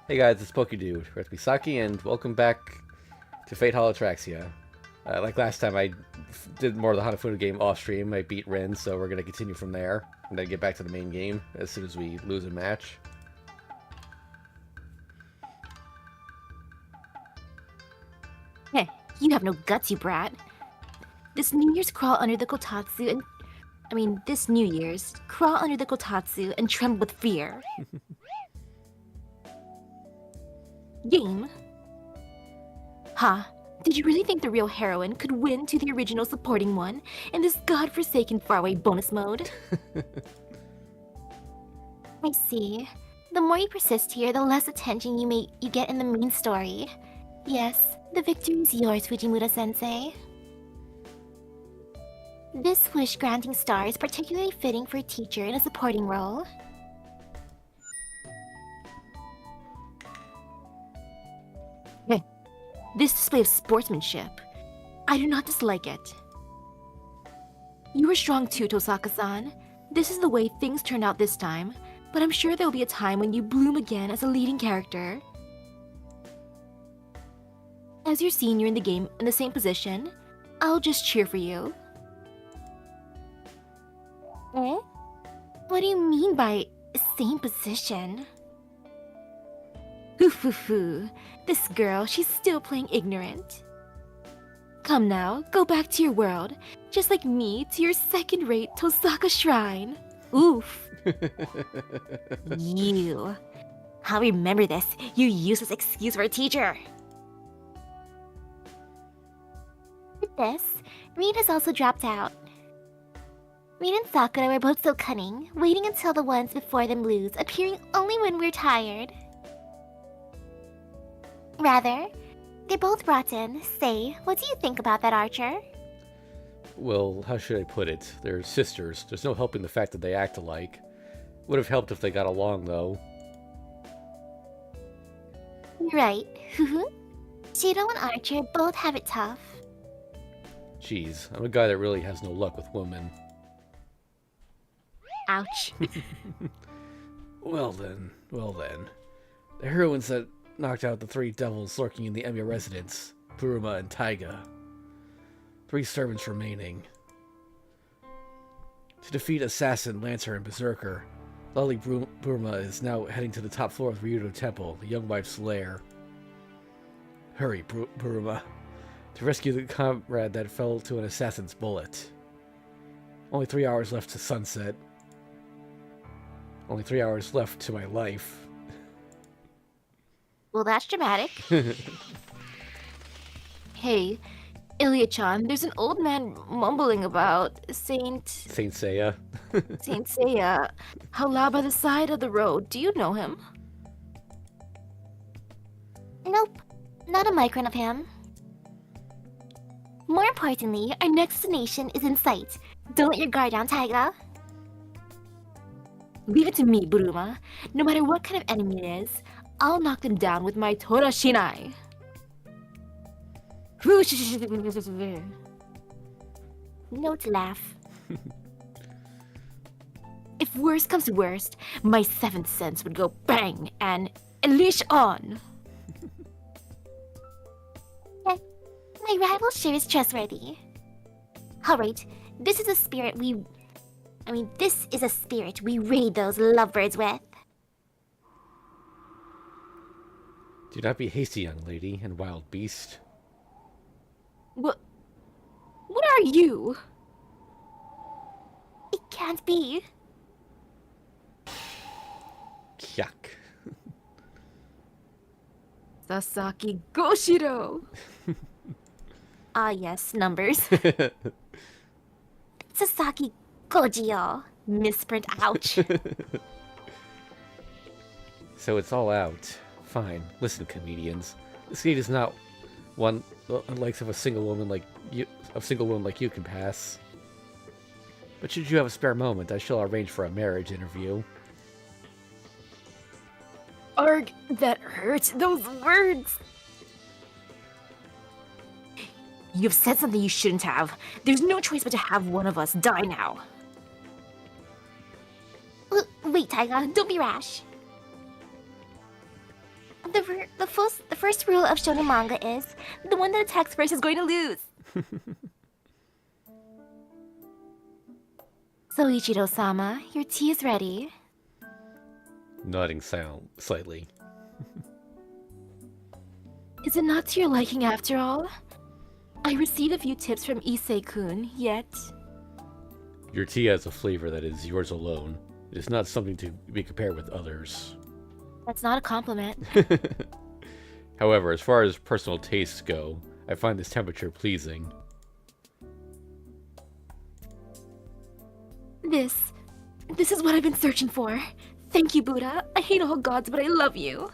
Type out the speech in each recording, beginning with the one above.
Hey guys, it's PokeDude. We're at Misaki, and welcome back to Fate Ataraxia. Like last time, I did more of the Hanafuda game off-stream. I beat Ren, so we're going to continue from there, and then get back to the main game as soon as we lose a match. Heh, you have no guts, you brat. This New Year's crawl under the kotatsu and... this New Year's, crawl under the kotatsu and tremble with fear. Game? Huh? Did you really think the real heroine could win to the original supporting one in this godforsaken faraway bonus mode? I see. The more you persist here, the less attention you get in the main story. Yes, the victory is yours, Fujimura-sensei. This wish-granting star is particularly fitting for a teacher in a supporting role. Hey, this display of sportsmanship, I do not dislike it. You were strong too, Tosaka-san. This is the way things turned out this time, but I'm sure there will be a time when you bloom again as a leading character. As your senior in the game in the same position, I'll just cheer for you. Eh? What do you mean by same position? Hoo. This girl, she's still playing ignorant. Come now, go back to your world, just like me to your second-rate Tosaka shrine. Oof. You. I'll remember this, you useless excuse for a teacher. With this, Reed has also dropped out. Reed and Sakura were both so cunning, waiting until the ones before them lose, appearing only when we're tired. Rather, they both brought in. Say, what do you think about that, Archer? Well, how should I put it? They're sisters. There's no helping the fact that they act alike. Would have helped if they got along, though. Right. Shiro and Archer both have it tough. Jeez, I'm a guy that really has no luck with women. Ouch. Well then. The heroines that knocked out the three devils lurking in the Emiya residence, Buruma and Taiga. 3 servants remaining. To defeat Assassin, Lancer, and Berserker, Lolly Buruma is now heading to the top floor of Ryudo Temple, the young wife's lair. Hurry, Buruma, to rescue the comrade that fell to an assassin's bullet. Only 3 hours left to sunset. Only 3 hours left to my life. Well, that's dramatic. Hey, Ilya-chan, there's an old man mumbling about Saint Seiya. Saint Seiya. How loud by the side of the road. Do you know him? Nope, not a micron of him. More importantly, our next destination is in sight. Don't let your guard down, Taiga. Leave it to me, Buruma. No matter what kind of enemy it is, I'll knock them down with my Torashinai. No to laugh. If worst comes to worst, my 7th sense would go bang and unleash on. My rival sure is trustworthy. Alright, this is a spirit we raid those lovebirds with. Do not be hasty, young lady and wild beast. What are you? It can't be. Yuck. Sasaki Goshiro. Ah yes, numbers. Sasaki Gojio. Misprint, ouch. So it's all out. Fine. Listen, comedians. This gate is not one likes of a single woman like you can pass. But should you have a spare moment, I shall arrange for a marriage interview. Arg, that hurts. Those words. You've said something you shouldn't have. There's no choice but to have one of us die now. Wait, Taiga, don't be rash. The first rule of shonen manga is the one that attacks first is going to lose. So Ichiro-sama, your tea is ready. Nodding slightly. Is it not to your liking after all? I received a few tips from Issei-kun, yet... Your tea has a flavor that is yours alone. It is not something to be compared with others. That's not a compliment. However, as far as personal tastes go, I find this temperature pleasing. This is what I've been searching for. Thank you, Buddha. I hate all gods, but I love you.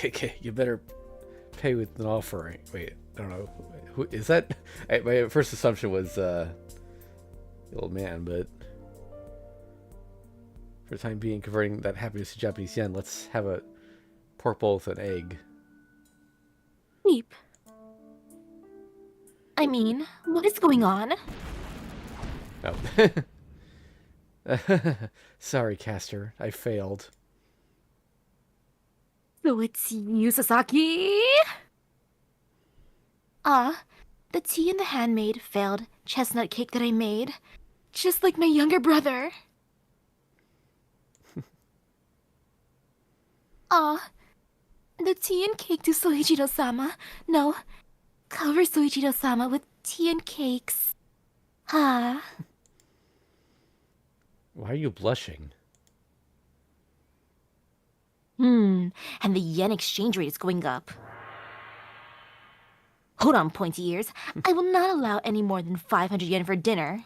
Okay, you better pay with an offering. Wait, I don't know. Who is that? My first assumption was the old man, but for the time being, converting that happiness to Japanese yen, let's have a pork bowl with an egg. Weep. I mean, what is going on? Oh. Sorry, Caster. I failed. So it's you, Sasaki? The tea and the handmade failed chestnut cake that I made. Just like my younger brother. The tea and cake to Soichiro-sama. No, cover Soichiro-sama with tea and cakes. Why are you blushing? And the yen exchange rate is going up. Hold on, pointy ears. I will not allow any more than 500 yen for dinner.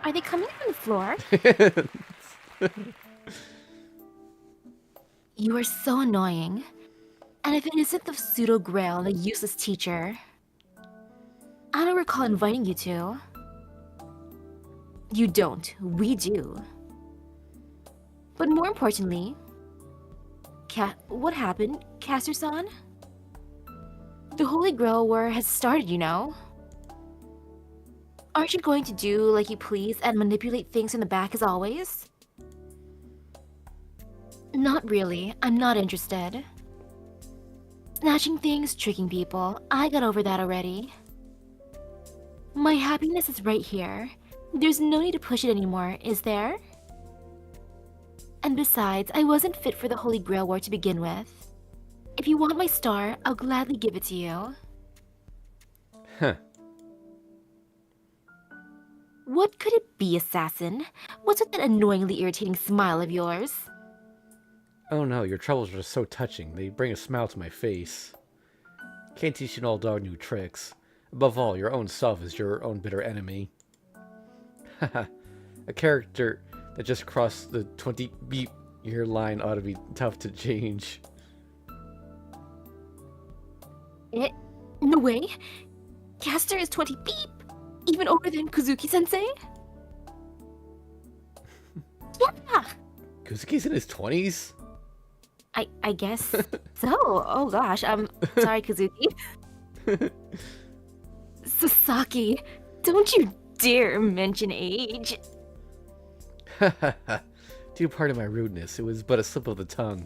Are they coming from the floor? You are so annoying. And if it isn't the pseudo-grail, the useless teacher, I don't recall inviting you to. You don't. We do. But more importantly... what happened, Caster-san? The Holy Grail War has started, you know. Aren't you going to do like you please and manipulate things in the back as always? Not really. I'm not interested. Snatching things, tricking people. I got over that already. My happiness is right here. There's no need to push it anymore, is there? And besides, I wasn't fit for the Holy Grail War to begin with. If you want my star, I'll gladly give it to you. Huh. What could it be, assassin? What's with that annoyingly irritating smile of yours? Oh no, your troubles are so touching. They bring a smile to my face. Can't teach an old dog new tricks. Above all, your own self is your own bitter enemy. Haha. A character that just crossed the 20 beep year line ought to be tough to change. No way. Caster is 20 beep. Even older than Kuzuki-sensei? Yeah! Kuzuki's in his 20s? I guess so. Oh gosh, sorry, Kuzuki. Sasaki, don't you dare mention age. Do pardon my rudeness. It was but a slip of the tongue.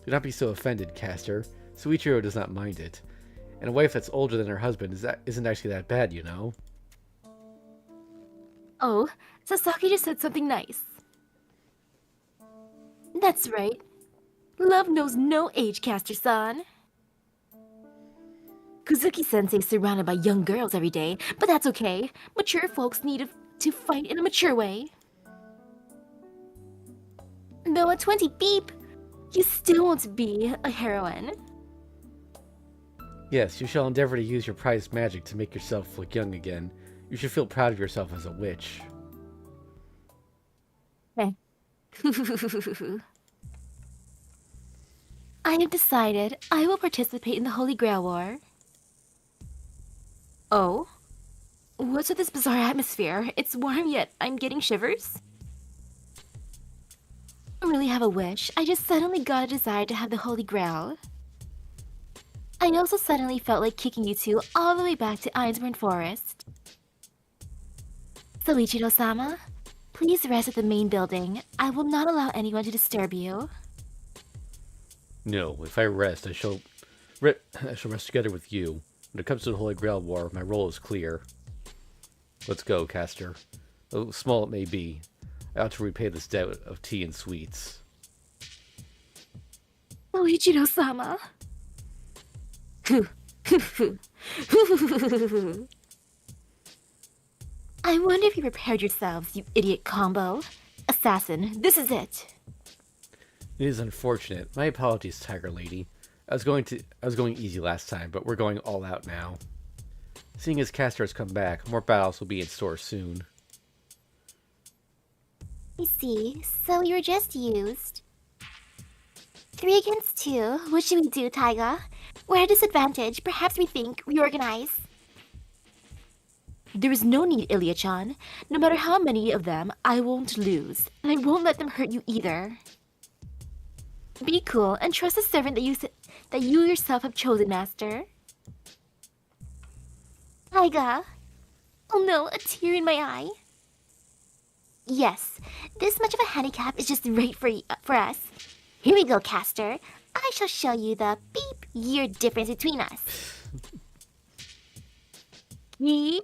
Do not be so offended, Caster. Suichiro does not mind it. And a wife that's older than her husband isn't actually that bad, you know. Oh, Sasaki just said something nice. That's right. Love knows no age, Caster-san. Kuzuki-sensei's surrounded by young girls every day, but that's okay. Mature folks need to fight in a mature way. Though at 20 beep, you still won't be a heroine. Yes, you shall endeavor to use your prized magic to make yourself look young again. You should feel proud of yourself as a witch. I have decided I will participate in the Holy Grail War. Oh? What's with this bizarre atmosphere? It's warm, yet I'm getting shivers? I don't really have a wish. I just suddenly got a desire to have the Holy Grail. I also suddenly felt like kicking you two all the way back to Ainsburn Forest. So Ichiro-sama, Please rest at the main building. I will not allow anyone to disturb you. No, if I rest, I shall rest together with you. When it comes to the Holy Grail War, my role is clear. Let's go, Caster. Though small it may be, I ought to repay this debt of tea and sweets. Ichiro-sama. I wonder if you prepared yourselves, you idiot combo. Assassin, this is it. It is unfortunate. My apologies, Tiger Lady. I was going easy last time, but we're going all out now. Seeing as Caster has come back, more battles will be in store soon. I see. So you were just used. 3 against 2. What should we do, Taiga? We're at a disadvantage. Perhaps rethink, reorganize. There is no need, Ilya-chan. No matter how many of them, I won't lose. And I won't let them hurt you either. Be cool and trust the servant that you yourself have chosen, Master. Taiga. Oh no, a tear in my eye. Yes, this much of a handicap is just right for us. Here we go, Caster. I shall show you the beep-year difference between us. Beep.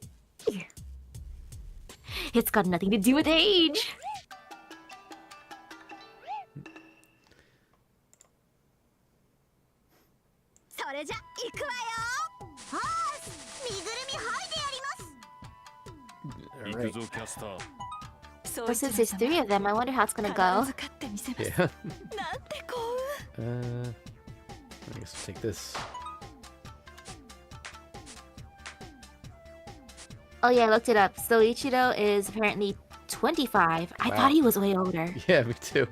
It's got nothing to do with age. Alright. Well, since there's 3 of them, I wonder how it's gonna go. Yeah. I guess we'll take this. Oh yeah, I looked it up. So Ichiro is apparently 25. I Wow. thought he was way older. Yeah, me too.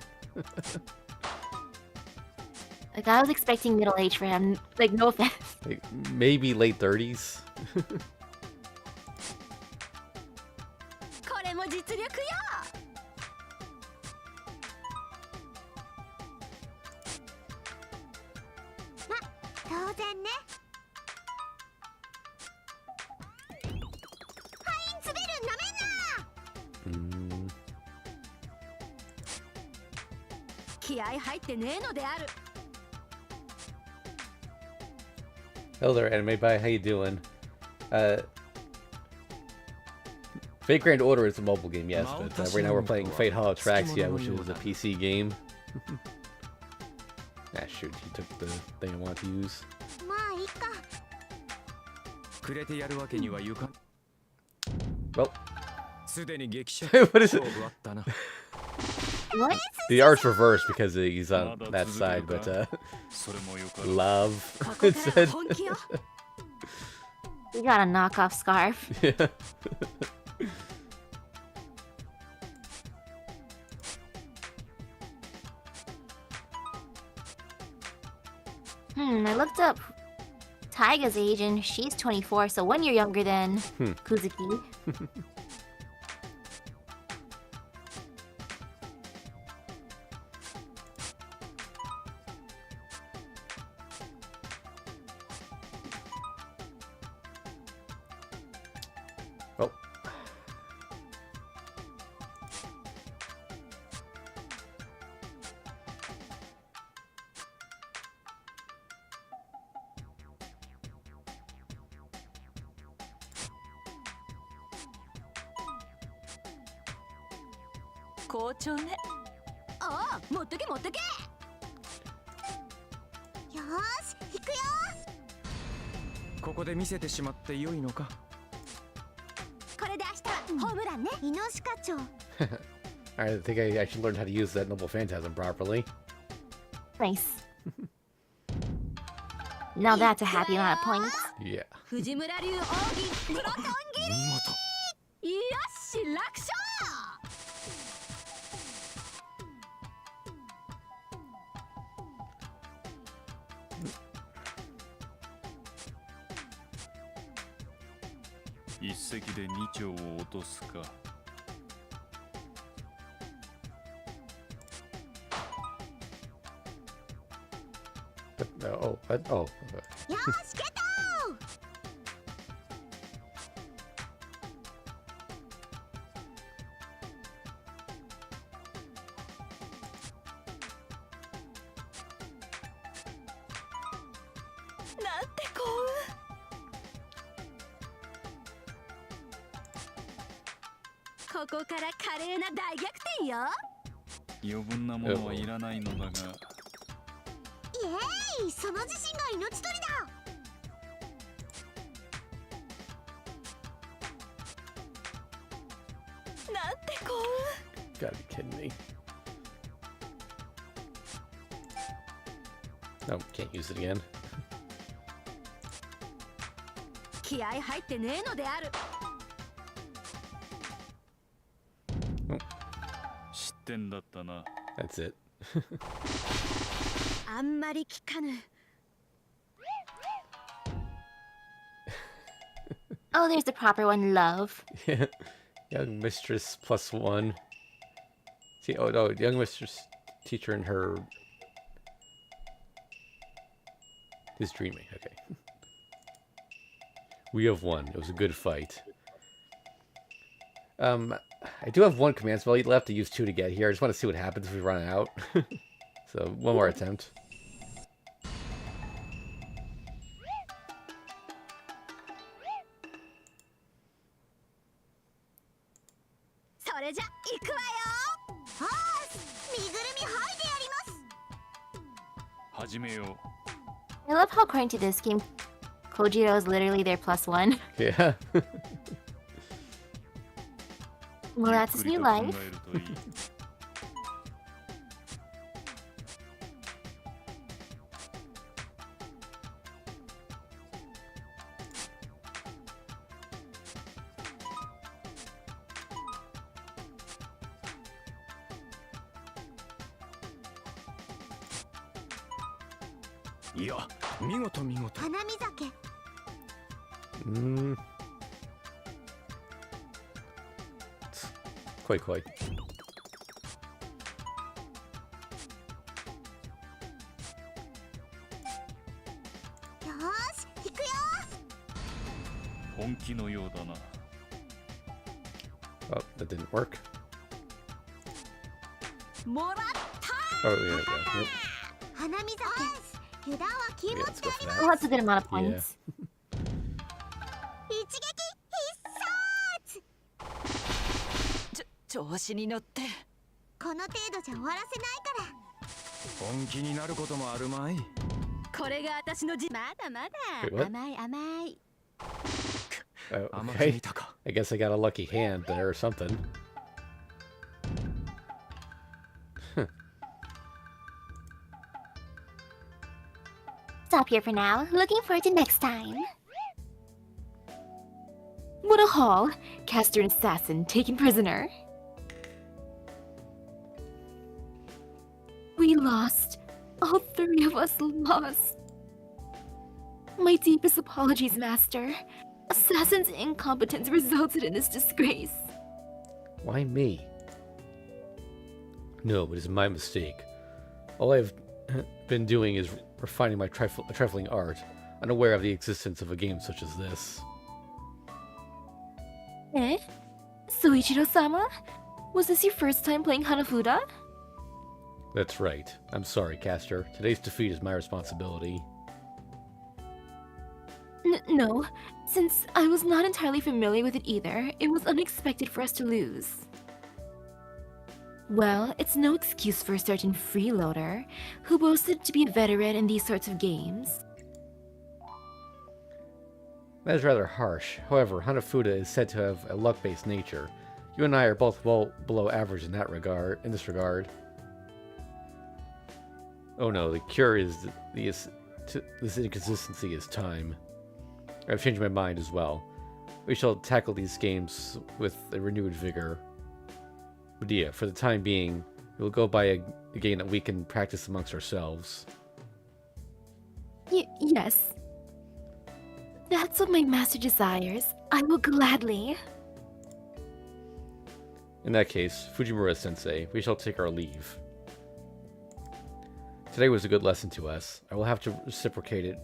Like, I was expecting middle age for him. Like, no offense. Like, maybe late 30s. Mm. Hello there, Anime Bye. How you doing? Fate Grand Order is a mobile game, yes, but right now we're playing Fate Hollow Ataraxia, which is a PC game. Ah, shoot, he took the thing I wanted to use. Well, what is it? What? The art's reversed because he's on that side, but love, it said. You got a knockoff scarf. Yeah. I looked up Taiga's age and she's 24, so 1 year younger than Kuzuki. Well. I think I actually learned how to use that Noble Phantasm properly. Nice. Now that's a happy amount of points. Yeah. Oh, oh. ここから華麗な大逆転よ。余分なものはいらないのだが。イエーイ、その自信が命取りだ。なんて幸運。 Gotta be kidding me. No, can't use it again. 気合入ってねえのである。失点だったな。That's it. あんまり聞かぬ。Oh, there's the proper one, love. Yeah. Young mistress +1. See, oh no, young mistress teacher and her is dreaming. Okay. We have won. It was a good fight. I do have one command spell left to use 2 to get here. I just want to see what happens if we run out. So, one more attempt. I love how according to this game, Kojiro is literally their +1. Yeah. Well, that's his new life. Yeah, 見事見事。花見酒。Quite. よし、行くよ。本気のようだな。Oh, that didn't work. もらった。 Oh, there we go. Yep. 花見酒。油断は禁 Yeah, 物 let's で go あり for ま that. Well, that's a good amount of Yeah. points. す。一撃必殺。調子に乗って。この程度じゃ終わらせないから。本気になることもあるまい。これが私のまだま Wait, だ what? 甘い甘い。 Oh, 甘く okay. 見たか。 I guess I got a lucky hand there or something. Stop here for now. Looking forward to next time. What a haul! Caster and assassin taken prisoner. We lost. All 3 of us lost. My deepest apologies, Master. Assassin's incompetence resulted in this disgrace. Why me? No, it is my mistake. All I've been doing is refining my trifling art, unaware of the existence of a game such as this. Eh? Soichiro-sama? Was this your first time playing Hanafuda? That's right. I'm sorry, Caster. Today's defeat is my responsibility. No. Since I was not entirely familiar with it either, it was unexpected for us to lose. Well, it's no excuse for a certain freeloader who boasted to be a veteran in these sorts of games. That is rather harsh. However, Hanafuda is said to have a luck-based nature. You and I are both well below average in this regard. Oh no, the cure is this inconsistency is time. I've changed my mind as well. We shall tackle these games with a renewed vigor. But yeah, for the time being, we will go by a game that we can practice amongst ourselves. Yes. That's what my master desires. I will gladly. In that case, Fujimura-sensei, we shall take our leave. Today was a good lesson to us. I will have to reciprocate it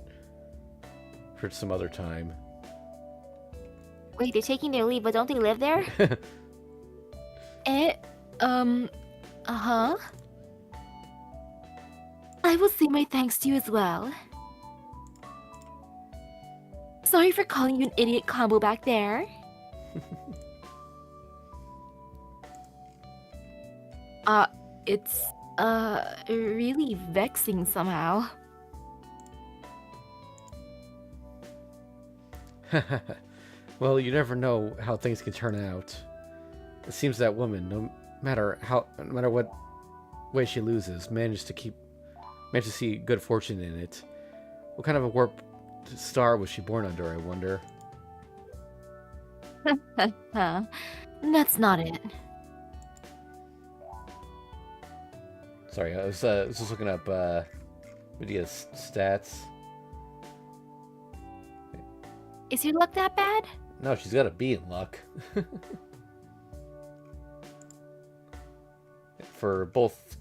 for some other time. Wait, they're taking their leave, but don't they live there? Uh-huh. I will say my thanks to you as well. Sorry for calling you an idiot combo back there. It's, really vexing somehow. Well, you never know how things can turn out. It seems that woman, no matter what way she loses, managed to see good fortune in it. What kind of a warped star was she born under, I wonder? Huh. That's not it. Sorry, I was just looking up Lydia's stats. Is your luck that bad? No, she's got a B in luck. For both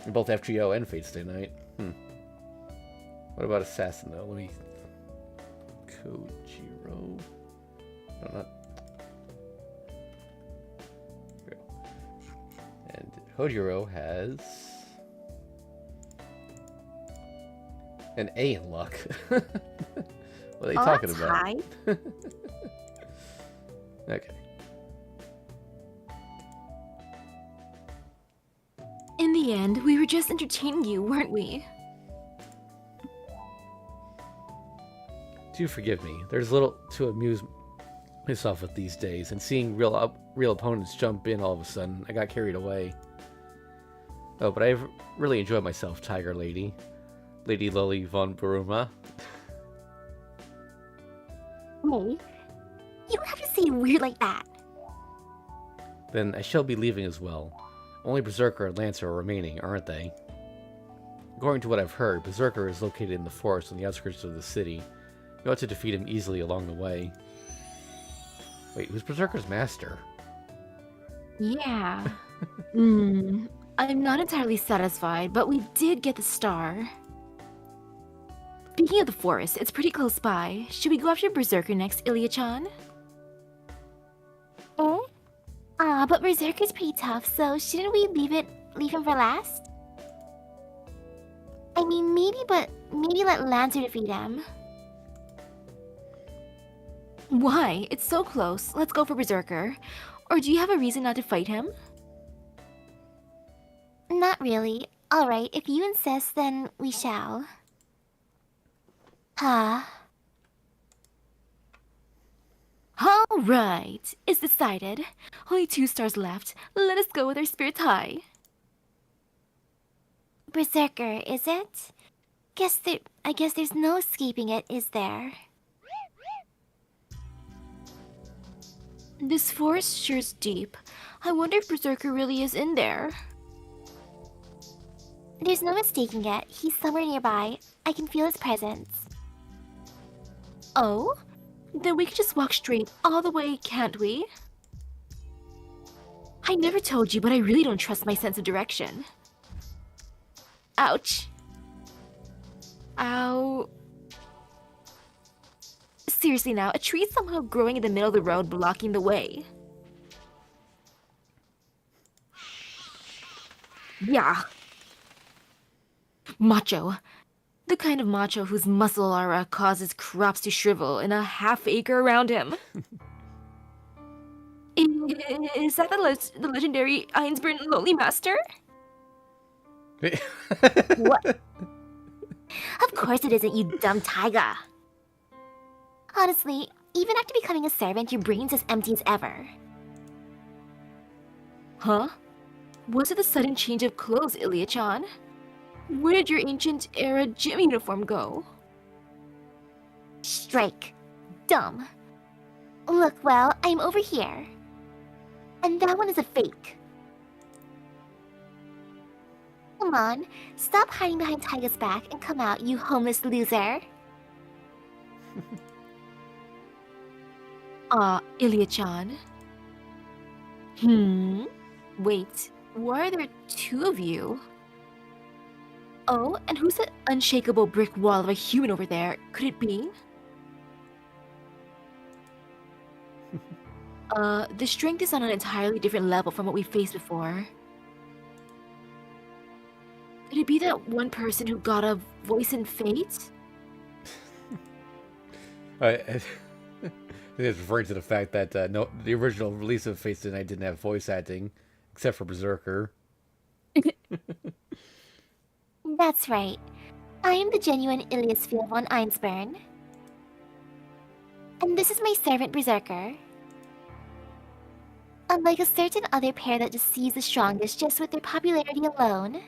FGO and Fate Stay Night. What about Assassin though? Let me Kojiro. No, not. And Hojiro has an A in luck. What are they talking that's about? high. Okay. In the end, we were just entertaining you, weren't we? Do forgive me. There's little to amuse myself with these days, and seeing real opponents jump in all of a sudden, I got carried away. Oh, but I've really enjoyed myself, Tiger Lady. Lady Lily von Buruma. Hey, you don't have to say it weird like that. Then I shall be leaving as well. Only Berserker and Lancer are remaining, aren't they? According to what I've heard, Berserker is located in the forest on the outskirts of the city. You ought to defeat him easily along the way. Wait, who's Berserker's master? Yeah. I'm not entirely satisfied, but we did get the star. Speaking of the forest, it's pretty close by. Should we go after Berserker next, Ilya-chan? Eh? But Berserker's pretty tough, so shouldn't we leave him for last? I mean, maybe let Lancer defeat him. Why? It's so close. Let's go for Berserker. Or do you have a reason not to fight him? Not really. Alright, if you insist, then we shall. Alright, it's decided. Only 2 stars left. Let us go with our spirits high. Berserker, is it? I guess there's no escaping it, is there? This forest sure is deep. I wonder if Berserker really is in there. There's no mistaking it. He's somewhere nearby. I can feel his presence. Oh? Then we can just walk straight all the way, can't we? I never told you, but I really don't trust my sense of direction. Ouch. Ow. Seriously now, a tree is somehow growing in the middle of the road, blocking the way. Yeah. Macho. The kind of macho whose muscle aura causes crops to shrivel in a half-acre around him. Is that the legendary Ainsburn Lonely Master? What? Of course it isn't, you dumb tiger. Honestly, even after becoming a servant, your brain's as empty as ever. Huh? Was it the sudden change of clothes, Ilya-chan? Where did your ancient era gym uniform go? Strike. Dumb. Look, well, I'm over here. And that one is a fake. Come on, stop hiding behind Taiga's back and come out, you homeless loser. Ilya-chan. Wait, why are there 2 of you? Oh, and who's that unshakable brick wall of a human over there? Could it be? The strength is on an entirely different level from what we faced before. Could it be that one person who got a voice in fate? I think it's referring to the fact that no, the original release of Fates Tonight didn't have voice acting, except for Berserker. That's right. I am the genuine Iliasfeel von Einsburn. And this is my servant Berserker. Unlike a certain other pair that deceives the strongest just with their popularity alone,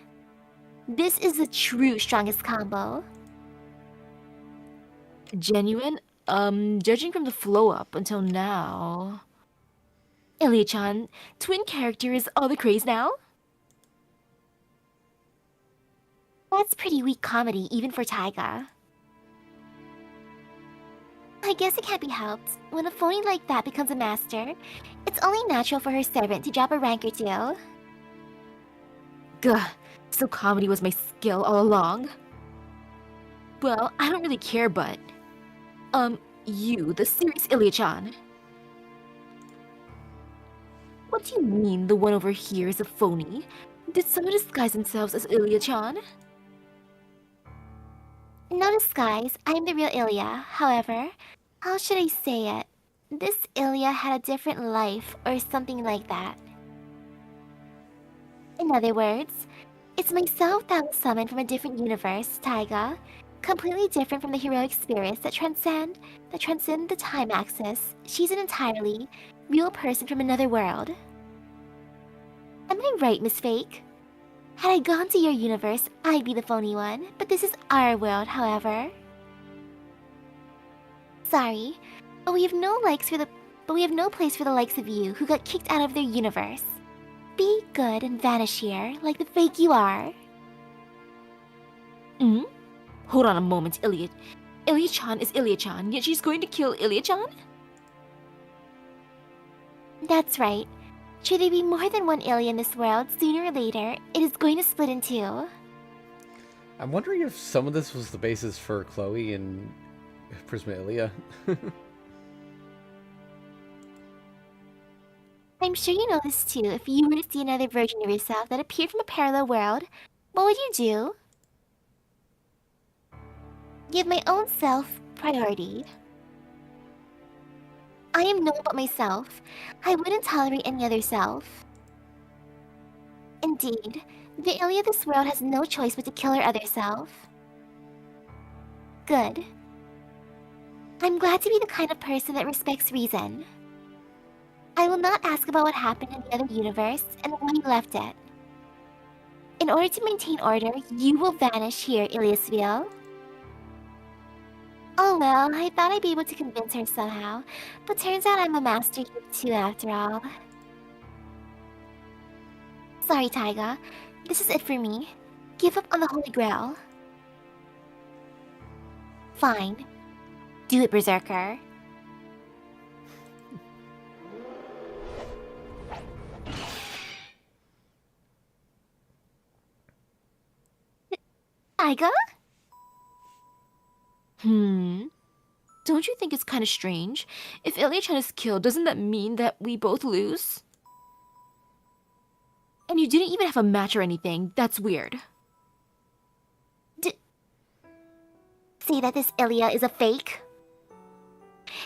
this is the true strongest combo. Genuine? Judging from the flow up until now... Ilia-chan, twin character is all the craze now? That's pretty weak comedy, even for Taiga. I guess it can't be helped. When a phony like that becomes a master, it's only natural for her servant to drop a rank or two. Gah, so comedy was my skill all along. Well, I don't really care, but... you, the serious Ilia-chan. What do you mean the one over here is a phony? Did someone disguise themselves as Ilia-chan? No disguise, I'm the real Ilia. However, how should I say it? This Ilia had a different life, or something like that. In other words, it's myself that was summoned from a different universe, Taiga, completely different from the heroic spirits that transcend the time axis. She's an entirely real person from another world. Am I right, Miss Fake? Had I gone to your universe, I'd be the phony one, but this is our world, however. Sorry, but we have no place for the likes of you who got kicked out of their universe. Be good and vanish here, like the fake you are. Hold on a moment, Ilia-chan is Ilia-chan, yet she's going to kill Ilia-chan? That's right. Should there be more than one Ilia in this world, sooner or later, it is going to split in two. I'm wondering if some of this was the basis for Chloe and Prisma Ilia. I'm sure you know this too. If you were to see another version of yourself that appeared from a parallel world, what would you do? Give my own self priority. I am known about myself. I wouldn't tolerate any other self. Indeed, the Ilia of this world has no choice but to kill her other self. Good. I'm glad to be the kind of person that respects reason. I will not ask about what happened in the other universe and why you left it. In order to maintain order, you will vanish here, Iliasville. Oh well, I thought I'd be able to convince her somehow, but turns out I'm a master here too after all. Sorry, Taiga. This is it for me. Give up on the Holy Grail. Fine. Do it, Berserker. Taiga? Don't you think it's kind of strange? If Ilia-chan is killed, doesn't that mean that we both lose? And you didn't even have a match or anything. That's weird. Say that this Ilia is a fake?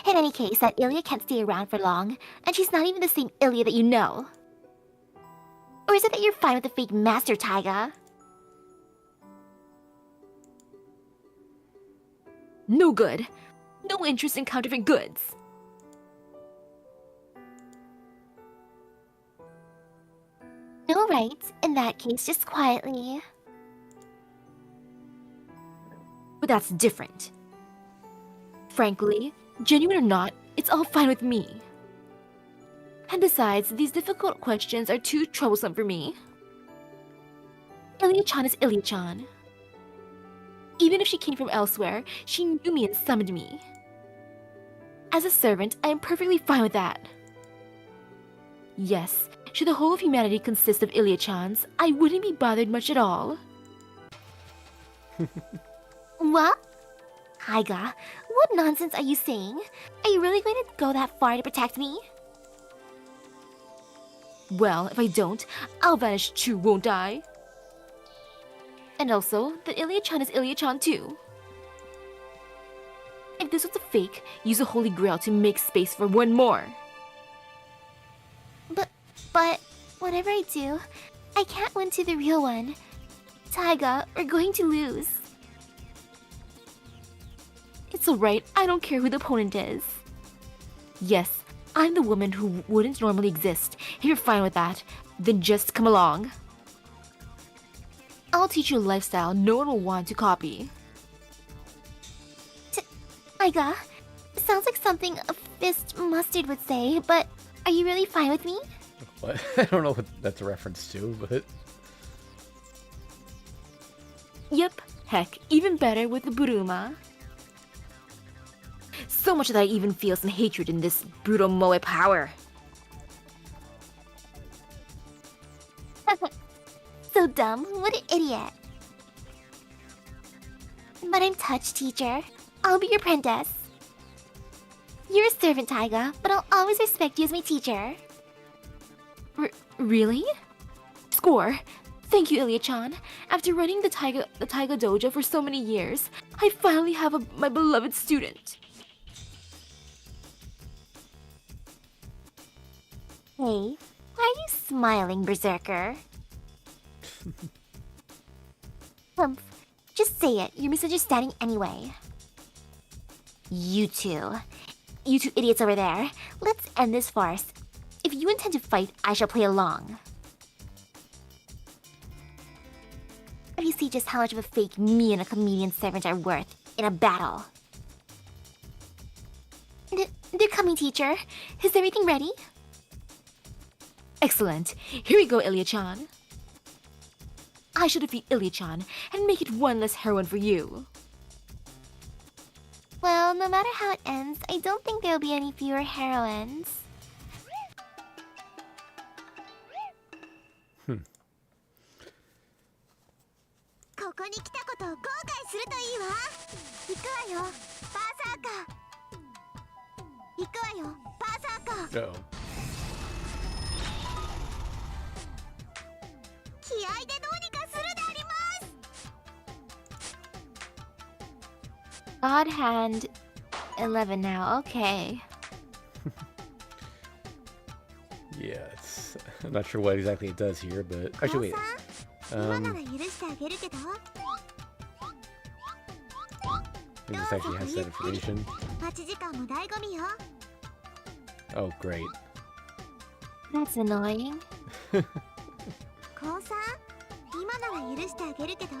In any case, that Ilia can't stay around for long, and she's not even the same Ilia that you know. Or is it that you're fine with the fake master, Taiga? No good. No interest in counterfeit goods. No right. In that case, just quietly. But that's different. Frankly, genuine or not, it's all fine with me. And besides, these difficult questions are too troublesome for me. Ilia-chan is Ilia-chan. Even if she came from elsewhere, she knew me and summoned me. As a servant, I am perfectly fine with that. Yes, should the whole of humanity consist of Ilia-chans, I wouldn't be bothered much at all. What? Taiga, what nonsense are you saying? Are you really going to go that far to protect me? Well, if I don't, I'll vanish too, won't I? And also, that Ilia-chan is Ilia-chan too. If this was a fake, use a holy grail to make space for one more. But whatever I do, I can't win to the real one. Taiga, we're going to lose. It's alright, I don't care who the opponent is. Yes, I'm the woman who wouldn't normally exist. If you're fine with that, then just come along. I'll teach you a lifestyle no one will want to copy. Taiga, sounds like something a fist mustard would say, but are you really fine with me? What? I don't know what that's a reference to, but... Yep, heck, even better with the Buruma. So much that I even feel some hatred in this brutal Moe power. So dumb, what an idiot. But I'm touched, teacher. I'll be your apprentice. You're a servant, Taiga, but I'll always respect you as my teacher. Really? Score. Thank you, Ilya-chan. After running the Taiga dojo for so many years, I finally have my beloved student. Hey, why are you smiling, Berserker? Humph. Just say it. You're misunderstanding anyway. You two idiots over there. Let's end this farce. If you intend to fight, I shall play along. You see just how much of a fake me and a comedian servant are worth in a battle. They're coming, teacher. Is everything ready? Excellent. Here we go, Ilya-chan. I shall defeat Ilya-chan and make it one less heroine for you. Well, no matter how it ends, I don't think there'll be any fewer heroines. ここに来たことを後悔するといいわ。行くわよ、バーサーカー。行くわよ、バーサーカー。Uh-oh. 気合でどうにかするであります。 God hand 11 now. Okay. Yeah, I'm not sure what exactly it does here, but actually wait. 今なら許してあげるけど。 I think this actually has that information. 待ち時間も醍醐味よ。 Oh, great. That's annoying. 高さん、今なら許してあげるけど。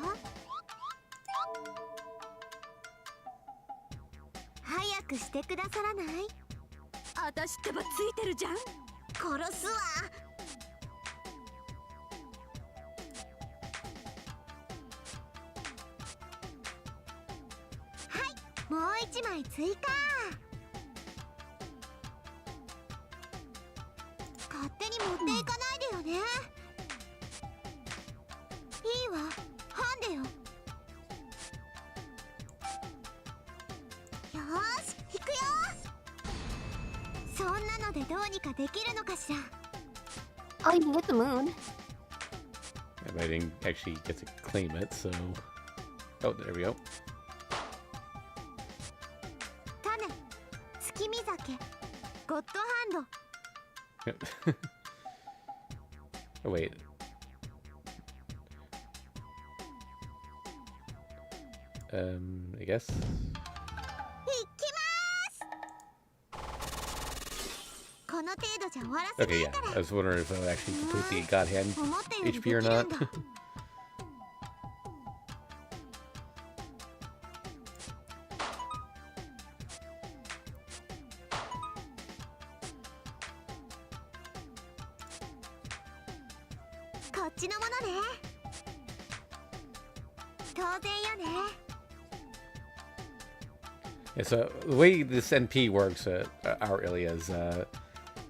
早くしてくださらない？私ってばついてるじゃん。殺すわ。もう一枚追加。勝手に持っていかないでよね。いいわ、ハンデよ。よーし、行くよ。そんなのでどうにかできるのかしら。Oh, you can get the moon. Yeah, but I didn't actually get to claim it, so... Oh, there we go. 種、月見酒、ゴッドハンド。Oh, wait. I guess. いきまーす。この程度じゃ終わらせな Okay, い yeah. から。 I was wondering if I would actually complete the God Hand 思ったよりでき HP る or ん not. だ。こっちのものね。当然よね。 Yeah, so the way this NP works, our Ilya, is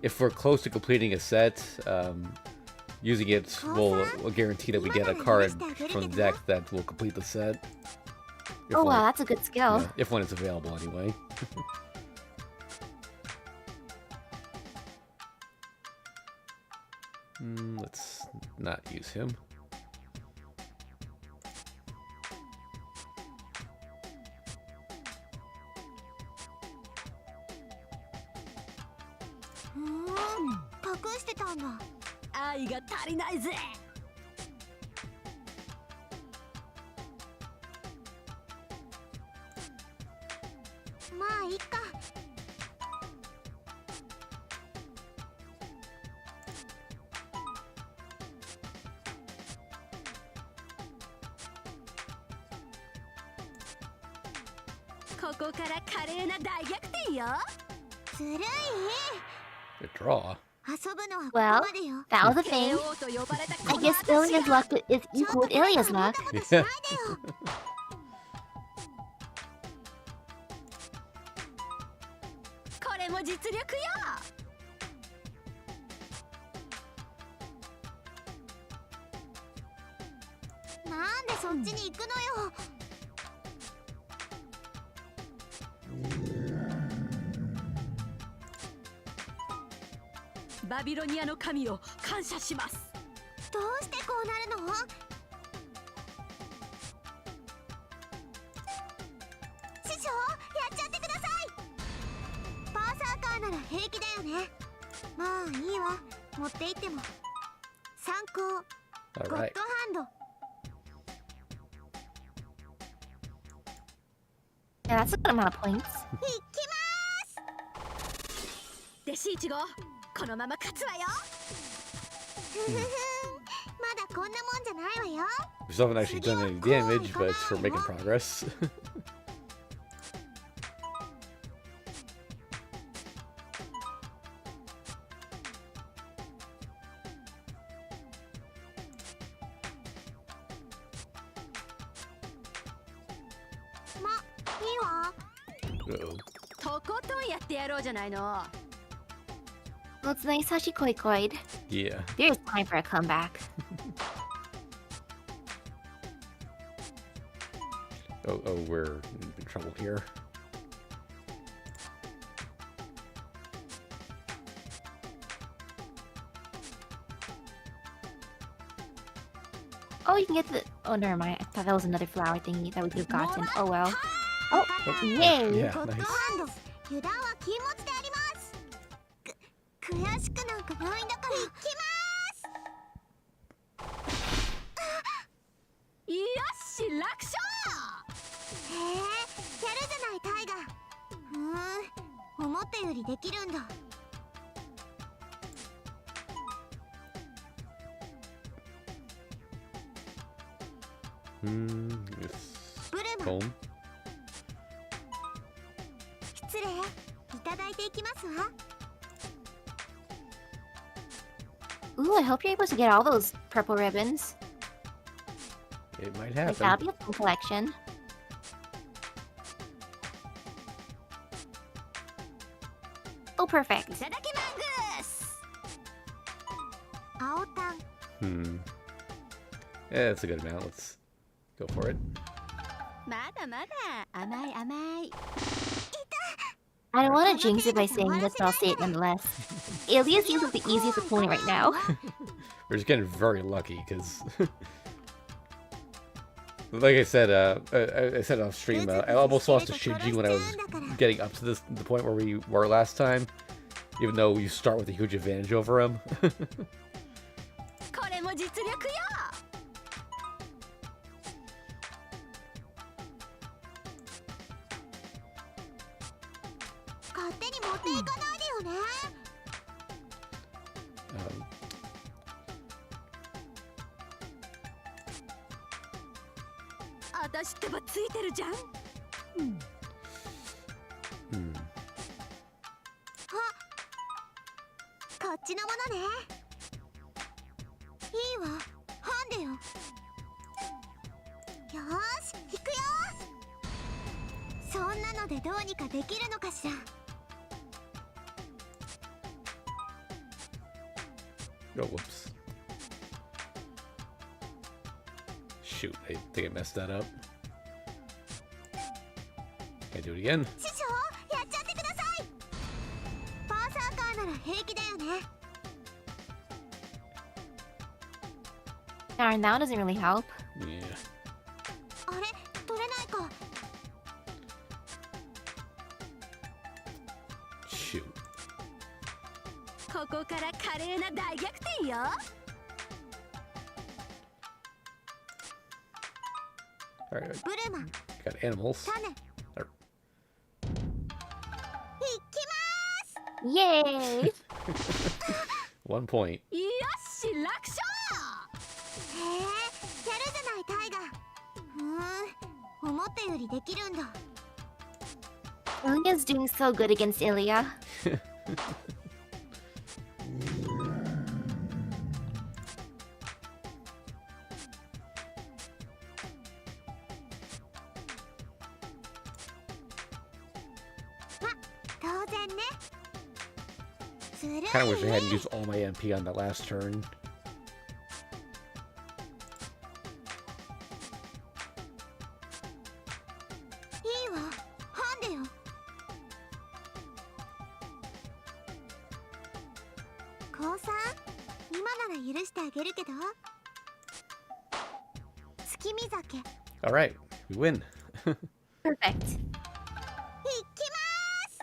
if we're close to completing a set, using it will guarantee that we get a card from the deck that will complete the set. If Oh one- wow, that's a good skill. yeah, if one is available, anyway. Let's not use him. 隠してたんだ。愛が足りないぜ。まあいいか。ここから華麗な大逆転よ。ずるい。Good draw. 遊ぶのはここ Well, までよ。 that was a thing. I guess Ilia's luck is equal with Ilia's luck. これも実力よ。なんでそっちに行くのよ。バビロニアの神を感謝します。どうしてこうなるの？師匠、やっちゃってください。パーサーカーなら平気だよね。まあいいわ、持って行っても。参考、ゴッドハ All right. ンド。 Yeah, that's a good amount of points. いきます。弟子1号、このまま勝つわよ。ふふふん、まだこんなもんじゃないわよ。 We still haven't actually done any damage, but it's for making progress. ま、いいわ。 Uh-oh. とことんやってやろうじゃないの。 Well, it's nice how she koi-koi'd. Yeah. There's time for a comeback. Oh, we're in trouble here. Oh, you can get the... Oh, never mind. I thought that was another flower thingy that we could have gotten. Oh, well. Oh, yay! Yeah, ゴッド nice. ハンド、油断は禁物であります。悔しくなんかないんだから。いきます。よし、楽勝。へえ、やるじゃないタイガ。思ったよりできるんだ。 It's ブルマ、 home. 失礼。いただいていきますわ。 Ooh, I hope you're able to get all those purple ribbons. It might Like, happen. that'll be a fun collection. Oh, perfect. いただきます。青タン。 Yeah, that's a good amount. Let's go for it. まだまだ甘い甘い。 I don't want to jinx it by saying this, but I'll say it nonetheless. Ilia seems like the easiest opponent right now. We're just getting very lucky because, like I said, I said off stream, I almost lost to Shinji when I was getting up to the point where we were last time, even though you start with a huge advantage over him. これも実力よ。 勝手に持っていかないでよね。 Um, 私ってばついてるじゃん。 hmm. こっちのものね。いいわ、ハンデよ。よーし、行くよ。そんなのでどうにかできるのかしら。 Oh, whoops. Shoot, I think I messed that up. Can I do it again? 師匠、やっちゃってください。パーサーカーなら平気だよね。 Darn, that one doesn't really help. Yeah. あれ、取れないか。 Shoot. こここから華麗な大逆転よ。 Alright, ブルマ、 got animals. タネ、 Or- いきま Yay! 1 point. ーす。よし、楽勝。へえ、やるじゃないタイガ。思ったよりできるんだ。 Ilya's doing so good against Ilya. 当然ね。ずるいね。 Kind of wish I hadn't used all my MP on that last turn. いいわ、ハンデよ。降参、今なら許してあげるけど。月見酒、いき Alright, we win. Perfect. ます。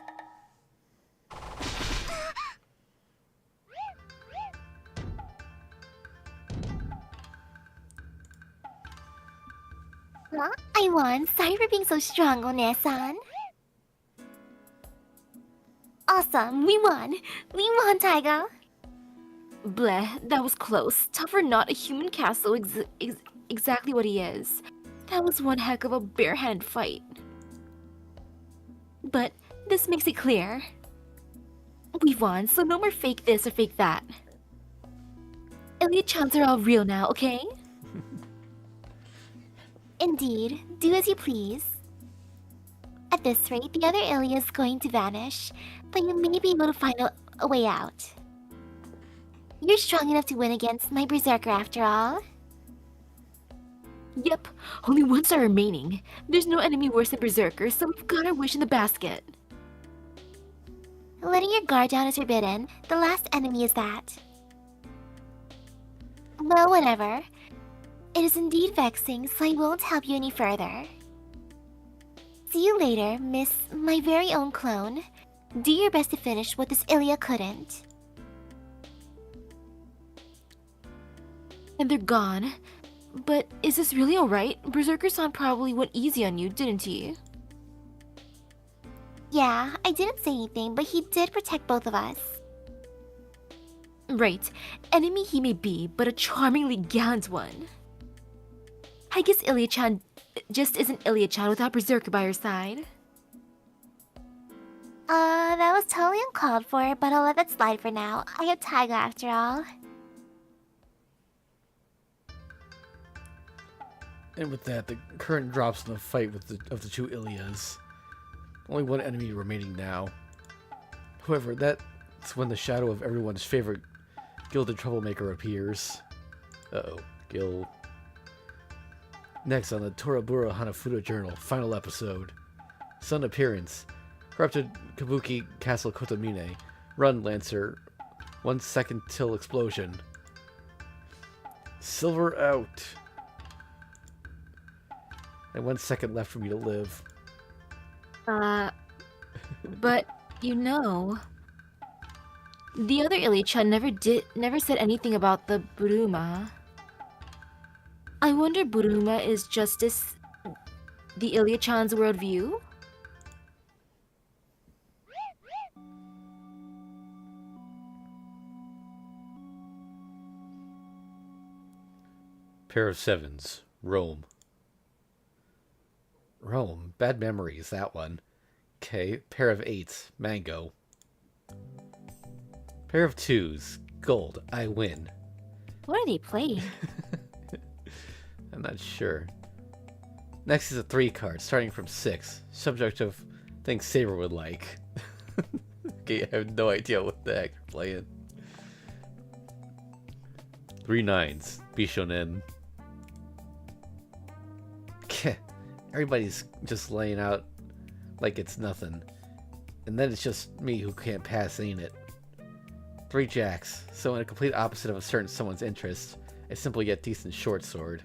Huh? I won. Sorry for being so strong, One-san. Awesome. We won. We won, Taiga. Bleh, that was close. Tough or not, a human castle exactly what he is. That was one heck of a bare-handed fight. But this makes it clear. We won, so no more fake this or fake that. Elite-chans are all real now, okay? Indeed, do as you please. At this rate, the other Ilya is going to vanish, but you may be able to find a way out. You're strong enough to win against my berserker after all. Yep, only one star remaining. There's no enemy worse than berserker, so we've got our wish in the basket. Letting your guard down is forbidden. The last enemy is that. Well, whatever. It is indeed vexing, so I won't help you any further. See you later, Miss my very own clone. Do your best to finish what this Ilya couldn't. And they're gone. But is this really alright? Berserker-san probably went easy on you, didn't he? Yeah, I didn't say anything, but he did protect both of us. Right. Enemy he may be, but a charmingly gallant one. I guess Ilya-chan just isn't Ilya-chan without Berserker by her side. That was totally uncalled for, but I'll let that slide for now. I have Taiga after all. And with that, the current drops in the fight with of the two Ilyas. Only one enemy remaining now. However, that's when the shadow of everyone's favorite gilded troublemaker appears. Uh-oh, Gil. Next on the Torabura Hanafuda Journal, final episode. Sudden appearance. Corrupted Kabuki Castle Kotomine. Run, Lancer. 1 second till explosion. Silver out. And 1 second left for me to live. But, you know... The other Ilya-chan never said anything about the Buruma. I wonder Buruma is justice the Ilya-chan's worldview? Pair of sevens. Rome. Rome. Bad memories, that one. Okay. Pair of eights. Mango. Pair of twos. Gold. I win. What are they playing? I'm not sure. Next is a 3 card, starting from 6. Subject of things Saber would like. Okay, I have no idea what the heck they're playing. 3 nines. Bishonen. Everybody's just laying out like it's nothing. And then it's just me who can't pass, ain't it? 3 jacks. So in a complete opposite of a certain someone's interest, a simple yet decent short sword.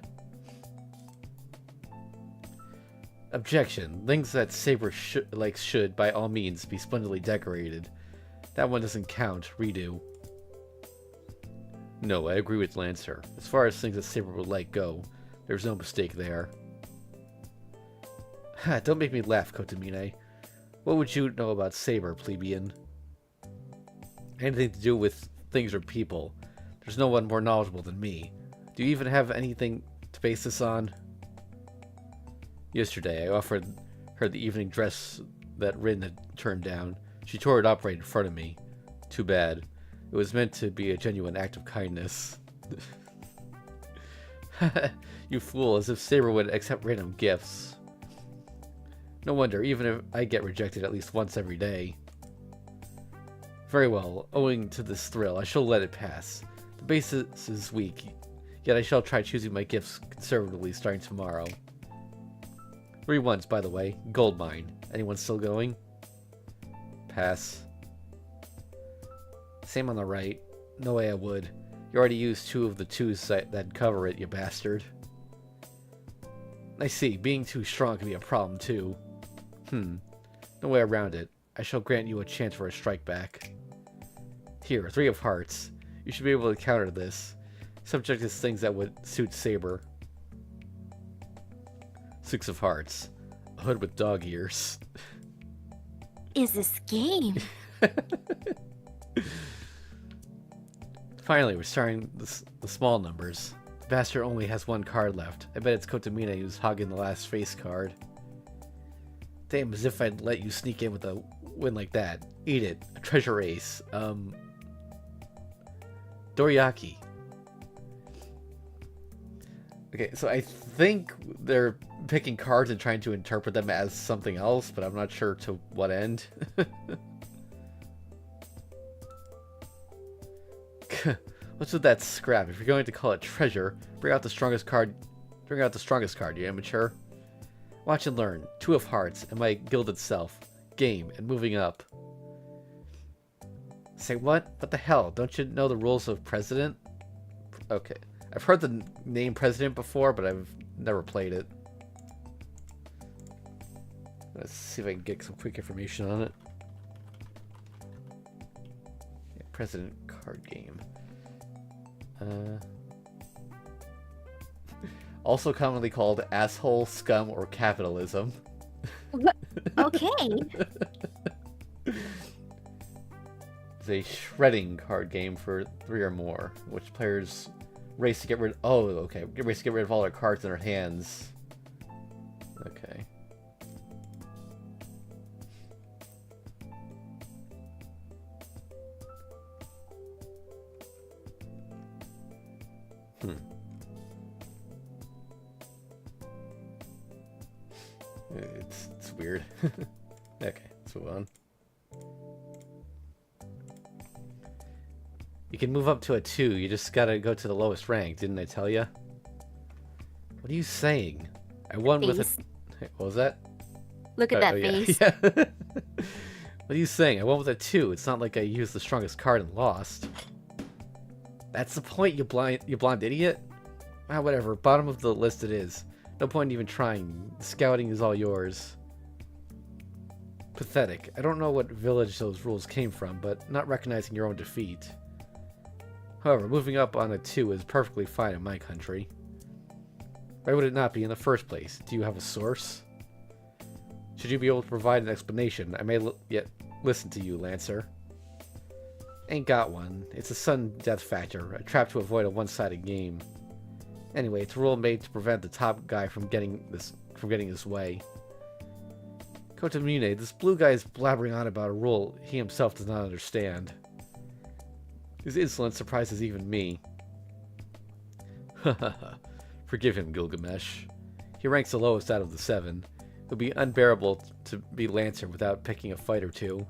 Objection. Things that Saber should, by all means, be splendidly decorated. That one doesn't count. Redo. No, I agree with Lancer. As far as things that Saber would let go, there's no mistake there. Ha, don't make me laugh, Kotomine. What would you know about Saber, plebeian? Anything to do with things or people. There's no one more knowledgeable than me. Do you even have anything to base this on? Yesterday, I offered her the evening dress that Rin had turned down. She tore it up right in front of me. Too bad. It was meant to be a genuine act of kindness. You fool, as if Saber would accept random gifts. No wonder, even if I get rejected at least once every day. Very well, owing to this thrill, I shall let it pass. The basis is weak, yet I shall try choosing my gifts conservatively starting tomorrow. 3 ones, by the way. Gold mine. Anyone still going? Pass. Same on the right. No way I would. You already used 2 of the 2s that cover it, you bastard. I see. Being too strong can be a problem, too. No way around it. I shall grant you a chance for a strike back. Here, 3 of hearts. You should be able to counter this. Subject is things that would suit Saber. 6 of hearts. A hood with dog ears. Is this game? Finally, we're starting the small numbers. The bastard only has 1 card left. I bet it's Kotomine who's hogging the last face card. Damn, as if I'd let you sneak in with a win like that. Eat it. A treasure ace. Doriyaki. Okay, so I think they're picking cards and trying to interpret them as something else, but I'm not sure to what end. What's with that scrap? If you're going to call it treasure, bring out the strongest card. Bring out the strongest card, you amateur. Watch and learn. 2 of hearts and my guild itself. Game and moving up. Say what? What the hell? Don't you know the rules of President? Okay. I've heard the name President before, but I've never played it. Let's see if I can get some quick information on it. Yeah, President card game. Also commonly called asshole, scum, or capitalism. Okay. It's a shredding card game for 3 or more, which players race to get rid. Oh, okay. Race to get rid of all their cards in their hands. Okay. It's weird. Okay, let's move on. You can move up to a 2. You just gotta go to the lowest rank. Didn't I tell you? What are you saying? I won with a... What was that? Look at that face. Yeah. What are you saying? I won with a 2. It's not like I used the strongest card and lost. That's the point, you blonde idiot. Ah, whatever. Bottom of the list it is. No point in even trying. Scouting is all yours. Pathetic. I don't know what village those rules came from, but not recognizing your own defeat. However, moving up on a 2 is perfectly fine in my country. Why would it not be in the first place? Do you have a source? Should you be able to provide an explanation, I may yet listen to you, Lancer. Ain't got one. It's a sudden death factor, a trap to avoid a one-sided game. Anyway, it's a rule made to prevent the top guy from getting his way. Kotomune, this blue guy is blabbering on about a rule he himself does not understand. His insolence surprises even me. Forgive him, Gilgamesh. He ranks the lowest out of the 7. It would be unbearable to be Lancer without picking a fight or 2.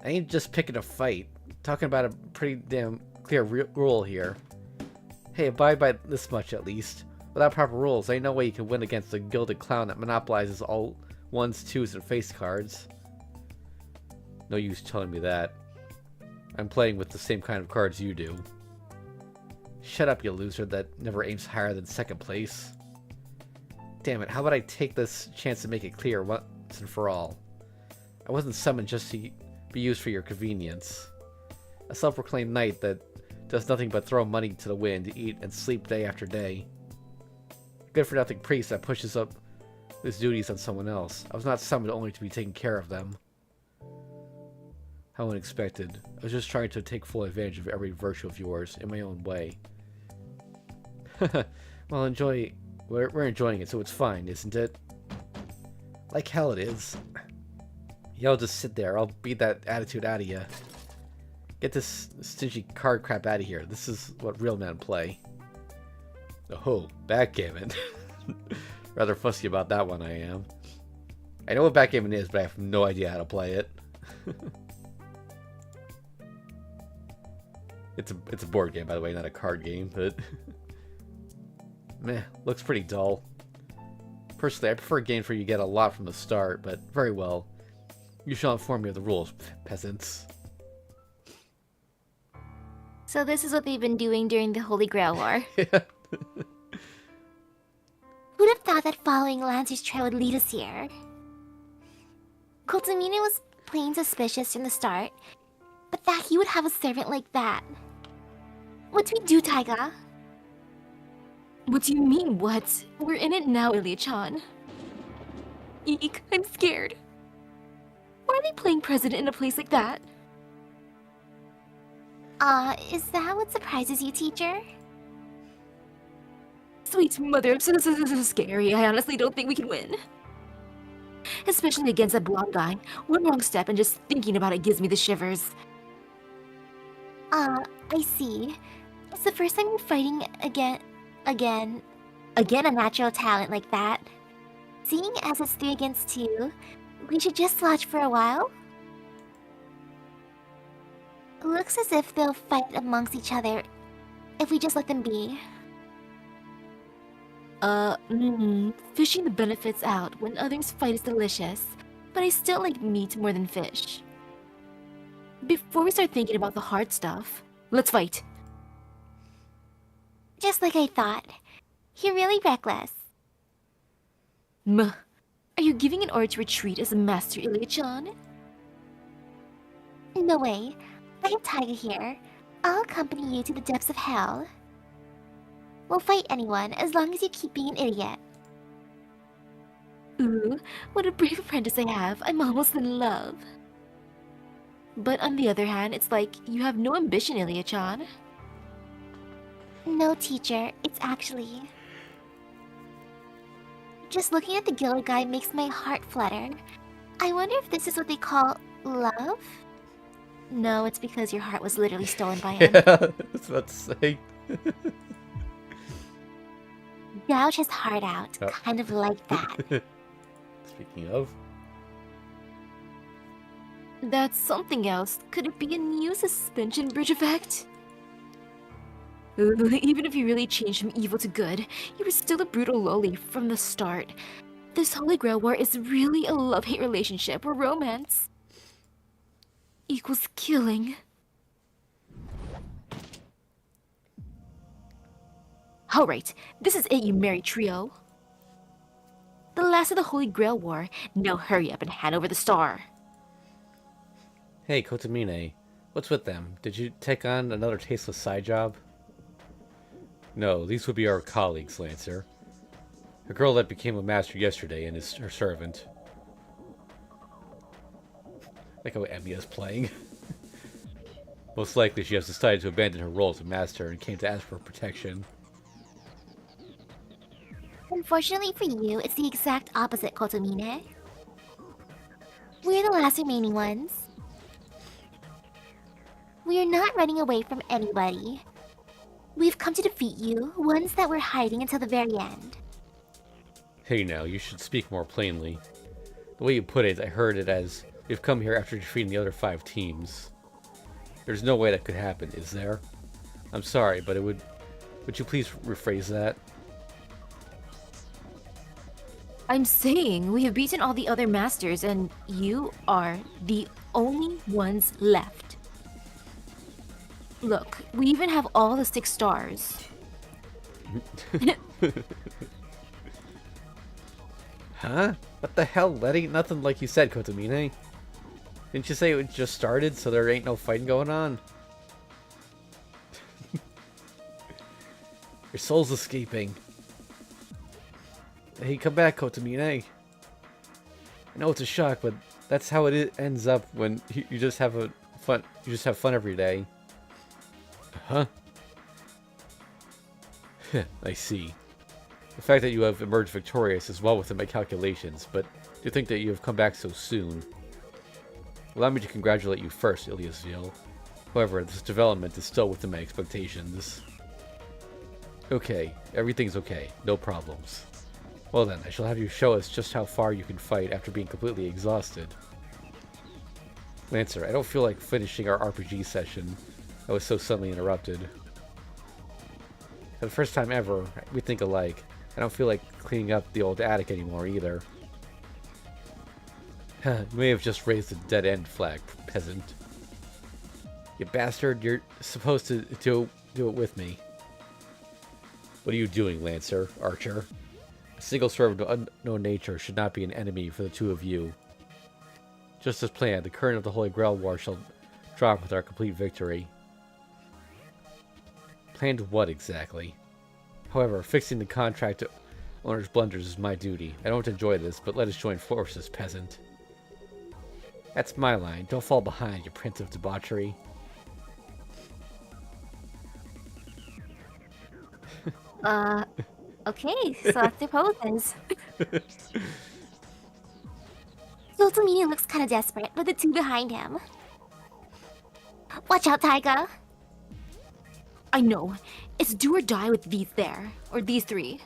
I ain't just picking a fight. Talking about a pretty damn clear rule here. Hey, abide by this much at least. Without proper rules, ain't no way you can win against a gilded clown that monopolizes all 1s, 2s, and face cards. No use telling me that. I'm playing with the same kind of cards you do. Shut up, you loser that never aims higher than 2nd place. Damn it, how about I take this chance to make it clear once and for all? I wasn't summoned just to be used for your convenience. A self-proclaimed knight that does nothing but throw money to the wind, eat, and sleep day after day. Good-for-nothing priest that pushes up his duties on someone else. I was not summoned only to be taking care of them. How unexpected. I was just trying to take full advantage of every virtue of yours in my own way. Well, we're enjoying it, so it's fine, isn't it? Like hell it is. Y'all just sit there. I'll beat that attitude out of you. Get this stingy card crap out of here. This is what real men play. Oh, backgammon. Rather fussy about that one, I am. I know what backgammon is, but I have no idea how to play it. It's a board game, by the way, not a card game, but... Meh, looks pretty dull. Personally, I prefer games where you get a lot from the start, but very well. You shall inform me of the rules, peasants. So this is what they've been doing during the Holy Grail War. Yeah. Who'd have thought that following Lancer's trail would lead us here? Kotomine was plain suspicious from the start, but that he would have a servant like that. What do we do, Taiga? What do you mean, what? We're in it now, Ilia-chan. Eek, I'm scared. Why are they playing president in a place like that? Is that what surprises you, teacher? Sweet mother, I'm so scary. I honestly don't think we can win. Especially against that blonde guy. One wrong step and just thinking about it gives me the shivers. I see. It's the first time we're fighting again a natural talent like that. Seeing as it's 3 against 2, we should just watch for a while. Looks as if they'll fight amongst each other if we just let them be. Fishing the benefits out when others fight is delicious, but I still like meat more than fish. Before we start thinking about the hard stuff, let's fight. Just like I thought. You're really reckless. Are you giving an order to retreat as a master, Ilia-chan? No way. I have Taiga here. I'll accompany you to the depths of hell. We'll fight anyone as long as you keep being an idiot. Ooh, what a brave apprentice I have. I'm almost in love. But on the other hand, it's like you have no ambition, Ilia-chan. No, teacher. It's actually... Just looking at the Giller guy makes my heart flutter. I wonder if this is what they call love? No, it's because your heart was literally stolen by him. Yeah, I was about to say. Gouge his heart out, Oh. kind of like that. Speaking of. That's something else. Could it be a new suspension bridge effect? Ooh, even if you really changed from evil to good, you were still a brutal loli from the start. This Holy Grail War is really a love-hate relationship or romance. Equals killing. Alright, this is it, you merry trio. The last of the Holy Grail War. Now hurry up and hand over the star. Hey, Kotomine. What's with them? Did you take on another tasteless side job? No, these would be our colleagues, Lancer. A girl that became a master yesterday and is her servant. Like how Emiya's playing. Most likely she has decided to abandon her role as a master and came to ask for protection. Unfortunately for you, it's the exact opposite, Kotomine. We're the last remaining ones. We are not running away from anybody. We've come to defeat you, ones that were hiding until the very end. Hey now, you should speak more plainly. The way you put it, I heard it as, we've come here after defeating the other 5 teams. There's no way that could happen, is there? I'm sorry, but would you please rephrase that? I'm saying we have beaten all the other masters and you are the only ones left. Look, we even have all the 6 stars. Huh? What the hell? That ain't nothing like you said, Kotomine. Didn't you say it just started, so there ain't no fighting going on? Your soul's escaping. Hey, come back, Kotomine. I know it's a shock, but that's how ends up when you just have fun. You just have fun every day. Huh? I see. The fact that you have emerged victorious is well within my calculations, but to think that you have come back so soon. Allow me to congratulate you first, Iliasville. However, this development is still within my expectations. Okay, everything's okay. No problems. Well then, I shall have you show us just how far you can fight after being completely exhausted. Lancer, I don't feel like finishing our RPG session. I was so suddenly interrupted. For the first time ever, we think alike. I don't feel like cleaning up the old attic anymore either. You may have just raised a dead-end flag, peasant. You bastard, you're supposed to do it with me. What are you doing, Lancer, Archer? A single sword of unknown nature should not be an enemy for the two of you. Just as planned, the current of the Holy Grail War shall drop with our complete victory. Planned what exactly? However, fixing the contract owner's blunders is my duty. I don't enjoy this, but let us join forces, peasant. That's my line. Don't fall behind, you prince of debauchery. Okay, so that's their poses. Kotomine looks kind of desperate, with the two behind him. Watch out, Taiga! I know. It's do or die with these there. Or these three.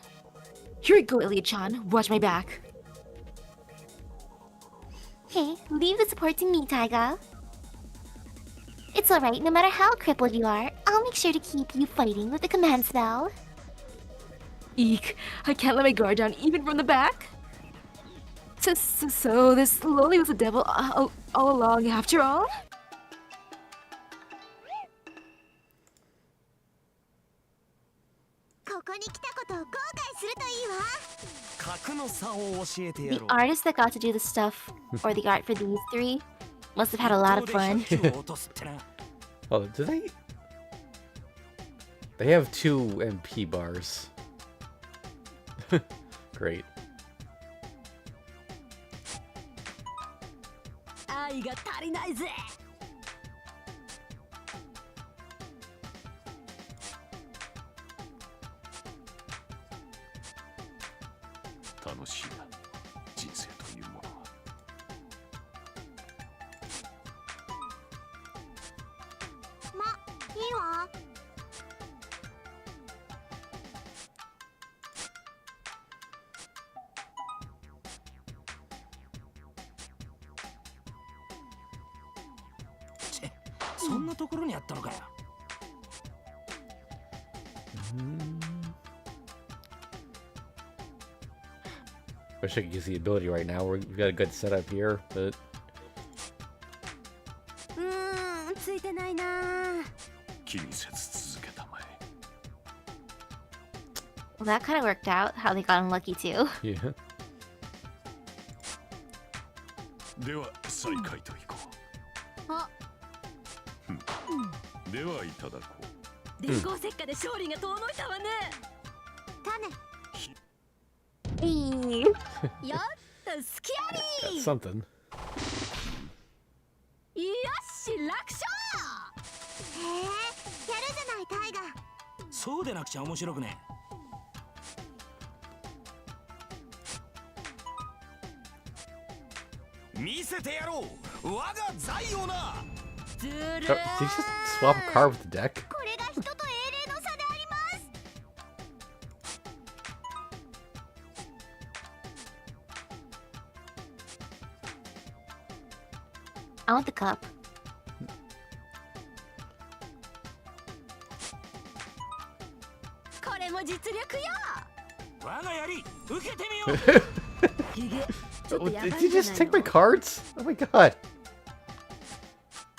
Here we go, Ilia-chan. Watch my back. Hey, leave the support to me, Taiga. It's alright, no matter how crippled you are, I'll make sure to keep you fighting with the command spell. Eek. I can't let my guard down even from the back. So this lowly was a devil all along after all? The artist that got to do the stuff, or the art for these three, must have had a lot of fun. Oh, do they? They have 2 MP bars. Great. Wish I could use the ability right now. We've got a good setup here, but... Well, that kind of worked out, how they got unlucky too. Yeah. では再開といこう。あ、ではいただこう。電光石火で勝利が遠のいたわね。いい。やったスキャ Got リー。 something. よし楽勝。へえ、やるじゃないタイガ。そうでなくちゃ面白くね。見せてやろう。我が財をな。ずる Oh, did you just swap a card with the deck? これが人と英霊の差であります。I want the cup. これも実力よ。我が槍受けてみよう。ひげ。ちょっ Oh, とやばい did ん you じゃ just ない take my の？ cards? Oh my god.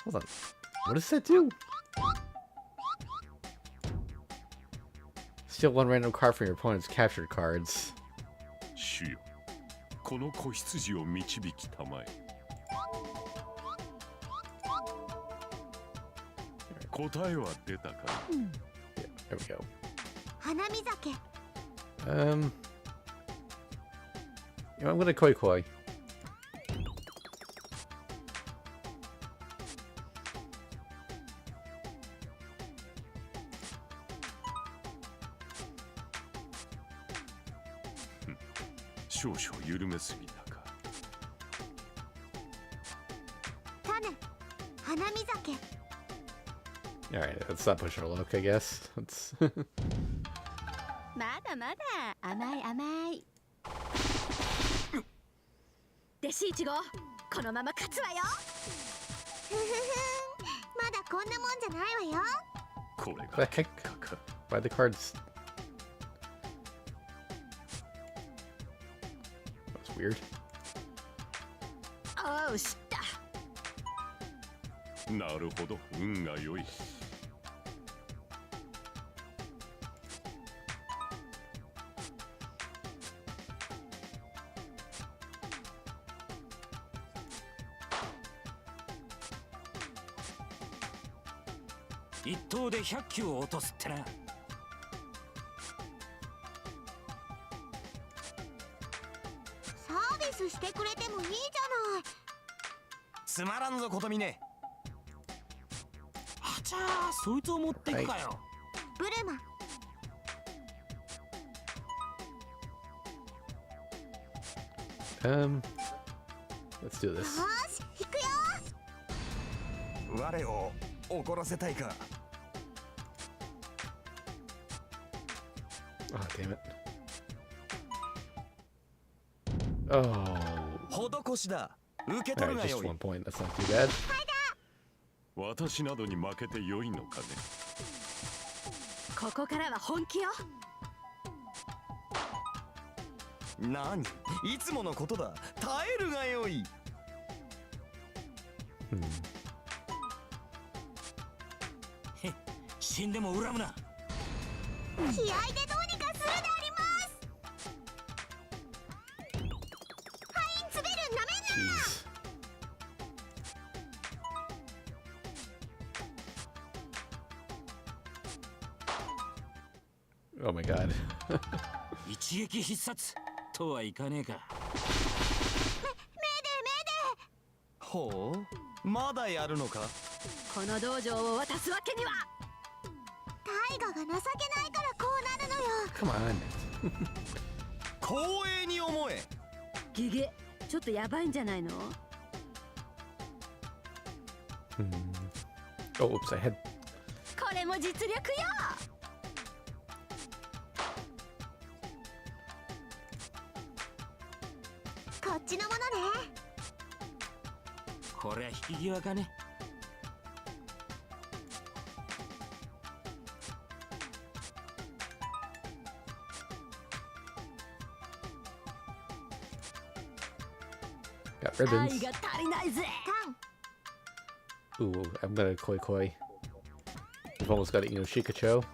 Hold on. What does that do? Steal 1 random card from your opponent's captured cards. 主よ、この子羊を導きたまえ。答えは出たか。 There we go. 花見酒。 You know, I'm gonna koi koi. 少々緩めすぎたか。種。花見酒。 Alright, let's not push our luck, I guess. Let's まだまだ甘い甘い。弟子一号、このまま勝つわよ。ふふふん。まだこんなもんじゃないわよ。これ What が the heck? 結果か。 Why the cards? That's weird. おう、知った。なるほど、運が良い。一投で100球を落とすってな。サービスしてくれてもいいじゃない。つまらんぞことみね。あちゃー、そいつを持っていくかよ。ブルマ。 Let's do よ this. し、引くよ。我を怒らせたいか。 Oh, damn it. Oh. 施しだ。受け取る Alright, が just よい。 1 point. That's not too bad. 私などに負けて良いのかね。ここからは本気よ。何、いつものことだ。耐えるがよい。 Hmm. へ、死んでも恨むな。気合でどうにかするであります。ハインツベルなめんな。 Jeez. Oh my god. 一撃必殺とはいかねえか。ほう、まだやるのか。この道場を渡すわけには。タイガが情けないからこうなるのよ。 Come on. 光栄に思え。ゲゲ、ちょっとやばいんじゃないの？ Hmm. Oh, oops, I had. これも実力よ。こっちのものね。こりゃ引き際かね。 Got 愛 ribbons. が足りないぜ。タン。 Ooh, I'm gonna koi koi. We've almost got it, Shikacho.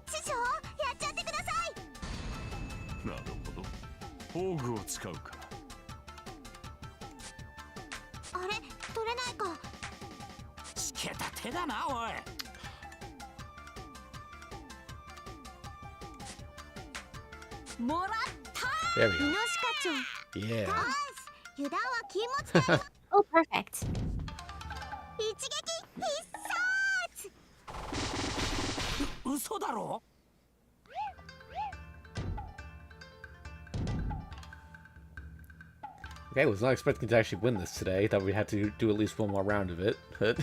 師匠、やっちゃってください。なるほど。宝具を使うか。あれ、取れないか。つけた手だな、おい。もらっ There we イ go. ノシカチョウ。 Yeah. よし、油断は禁物だよ。 Oh, perfect. 一撃必殺。嘘だろ。 Okay, I was not expecting to actually win this today. Thought we'd have to do at least one more round of it. But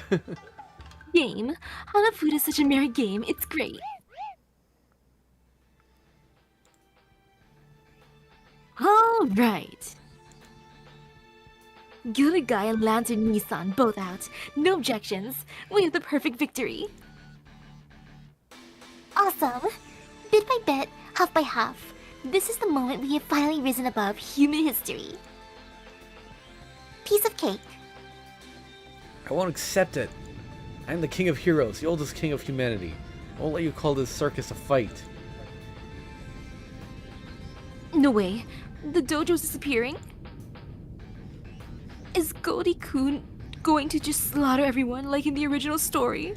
Game. Hanafuda is such a merry game. It's great. All right. Good Guy and Lantern Nissan both out. No objections. We have the perfect victory. Awesome. Bit by bit, half by half. This is the moment we have finally risen above human history. Piece of cake. I won't accept it. I'm the king of heroes, the oldest king of humanity. I won't let you call this circus a fight. No way. The dojo's disappearing? Is Goldie-kun going to just slaughter everyone like in the original story?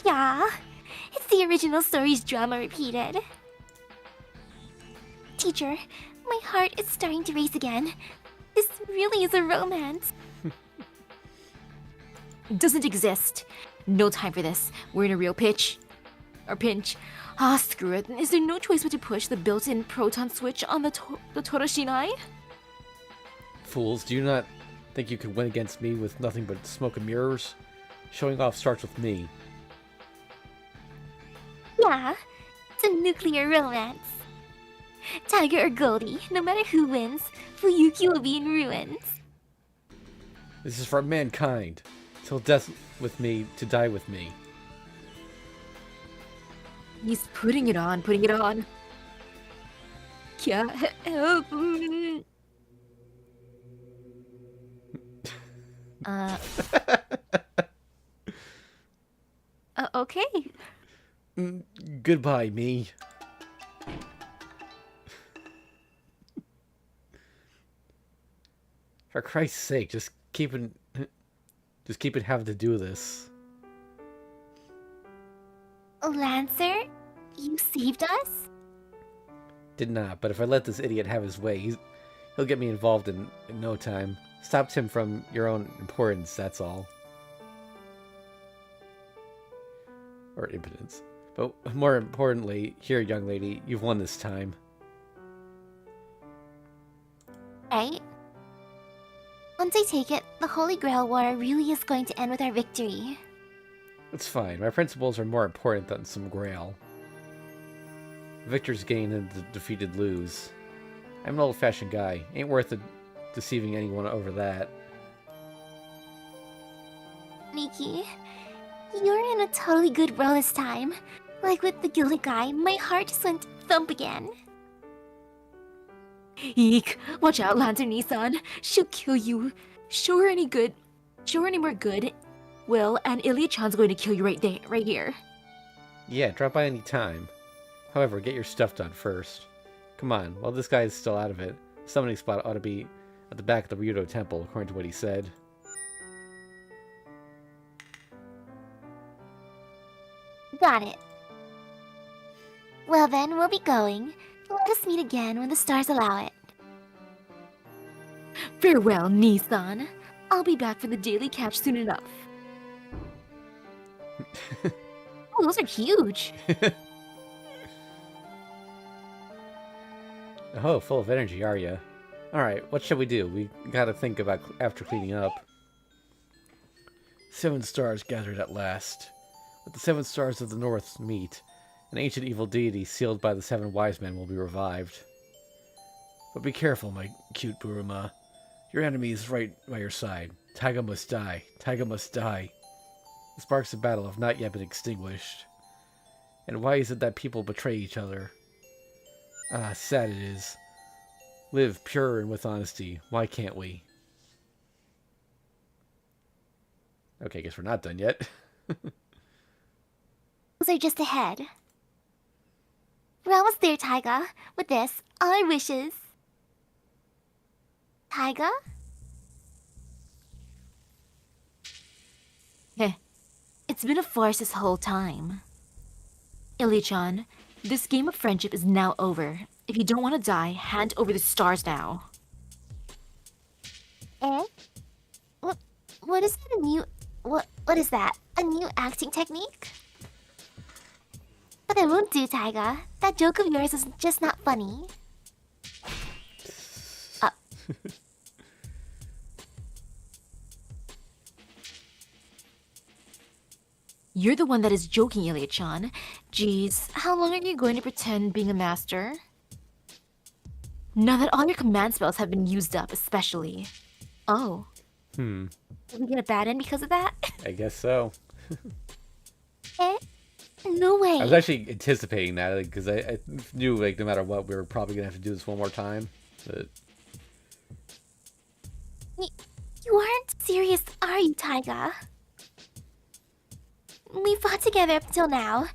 Yeah, it's the original story's drama repeated. Teacher, my heart is starting to race again. This really is a romance. Doesn't exist. No time for this. We're in a real pinch. Ah, screw it. Is there no choice but to push the built-in proton switch on the Toroshinai? Fools, do you not think you can win against me with nothing but smoke and mirrors? Showing off starts with me. Yeah, it's a nuclear romance. Tiger or Goldie, no matter who wins, Fuyuki will be in ruins. This is for mankind. Till death with me, to die with me. He's putting it on. Yeah, help. Okay. Goodbye, me. For Christ's sake, just keep it having to do this. Lancer, you saved us? Did not, but if I let this idiot have his way, he'll get me involved in no time. Stopped him from your own importance, that's all. Or impotence. But more importantly, here, young lady, you've won this time. Right? Once I take it, the Holy Grail War really is going to end with our victory. It's fine. My principles are more important than some grail. Victors gain and the defeated lose. I'm an old-fashioned guy. Ain't worth it deceiving anyone over that. Miki, you're in a totally good role this time. Like with the gilded guy, my heart just went thump again. Eek! Watch out, Lantern Nissan. She'll kill you. Show her any more good. Will, and Ilya-chan's going to kill you right here. Yeah, drop by any time. However, get your stuff done first. Come on, while this guy is still out of it, summoning spot ought to be at the back of the Ryudo Temple, according to what he said. Got it. Well then, we'll be going. Let us meet again when the stars allow it. Farewell, Nissan. I'll be back for the daily catch soon enough. Oh, those are huge. Oh, full of energy, are ya? Alright, what shall we do? We gotta think about after cleaning up. 7 stars gathered at last. With the 7 stars of the north meet, an ancient evil deity sealed by the 7 wise men will be revived. But be careful, my cute Buruma. Your enemy is right by your side. Taiga must die. Taiga must die. The sparks of battle have not yet been extinguished. And why is it that people betray each other? Ah, sad it is. Live pure and with honesty. Why can't we? Okay, guess we're not done yet. Those are just ahead. We're almost there, Taiga. With this, all our wishes. Taiga? Heh. It's been a farce this whole time. Ilya-chan, this game of friendship is now over. If you don't want to die, hand over the stars now. Eh? What is that a new... What is that? A new acting technique? But I won't do, Taiga. That joke of yours is just not funny. You're the one that is joking, Ilya-chan. Jeez, how long are you going to pretend being a master? Now that all your command spells have been used up, especially. Oh. Hmm. Did we get a bad end because of that? I guess so. Eh? No way. I was actually anticipating that, because I knew, like, no matter what, we were probably going to have to do this one more time. But... You aren't serious, are you, Taiga? We fought together up till now,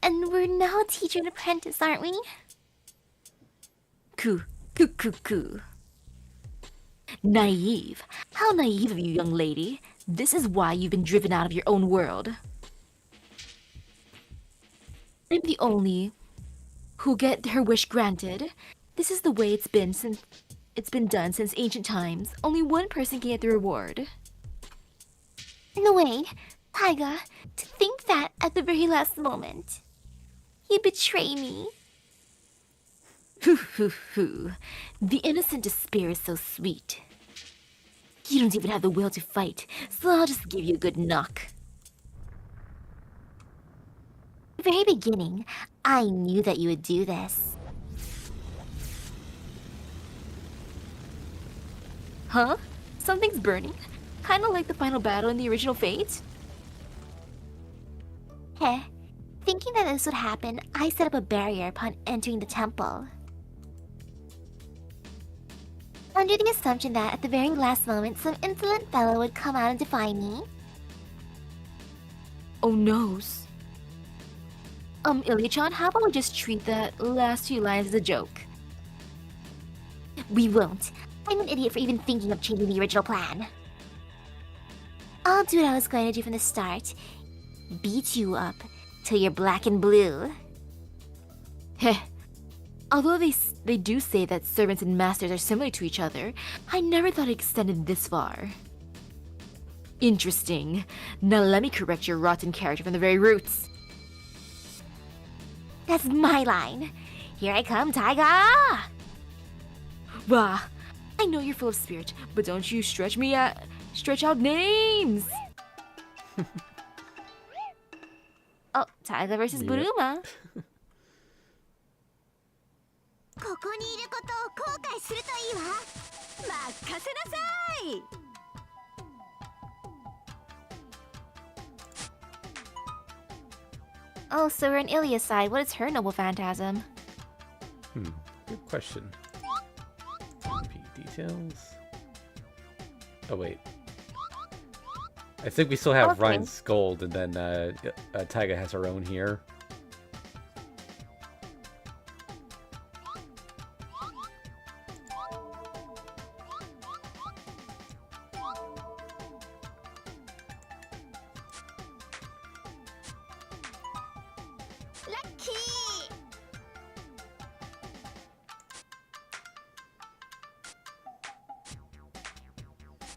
and we're now teacher and apprentice, aren't we? Cuckoo, cuckoo. Naive. How naive of you, young lady. This is why you've been driven out of your own world. I'm the only who get her wish granted. This is the way it's been done since ancient times. Only one person can get the reward. No way, Taiga, to think that at the very last moment. You betray me. Hoo hoo hoo. The innocent despair is so sweet. You don't even have the will to fight, so I'll just give you a good knock. At the very beginning, I knew that you would do this. Huh? Something's burning? Kinda like the final battle in the original Fate? Heh. Thinking that this would happen, I set up a barrier upon entering the temple. Under the assumption that at the very last moment, some insolent fellow would come out and defy me. Oh noes. Ilya-chan, how about we just treat that last few lines as a joke? We won't. I'm an idiot for even thinking of changing the original plan. I'll do what I was going to do from the start. Beat you up till you're black and blue. Heh. Although they do say that servants and masters are similar to each other, I never thought it extended this far. Interesting. Now let me correct your rotten character from the very roots. That's my line. Here I come, Taiga! Wah! I know you're full of spirit, but don't you stretch out names! Oh, Taiga versus Buruma. ここにいることを後悔するといいわ。任せなさい。Oh, so we're on Ilya's side. What is her noble phantasm? Good question. Details. Oh wait. I think we still have Okay. Ryan's gold, and then Taiga has her own here. Lucky!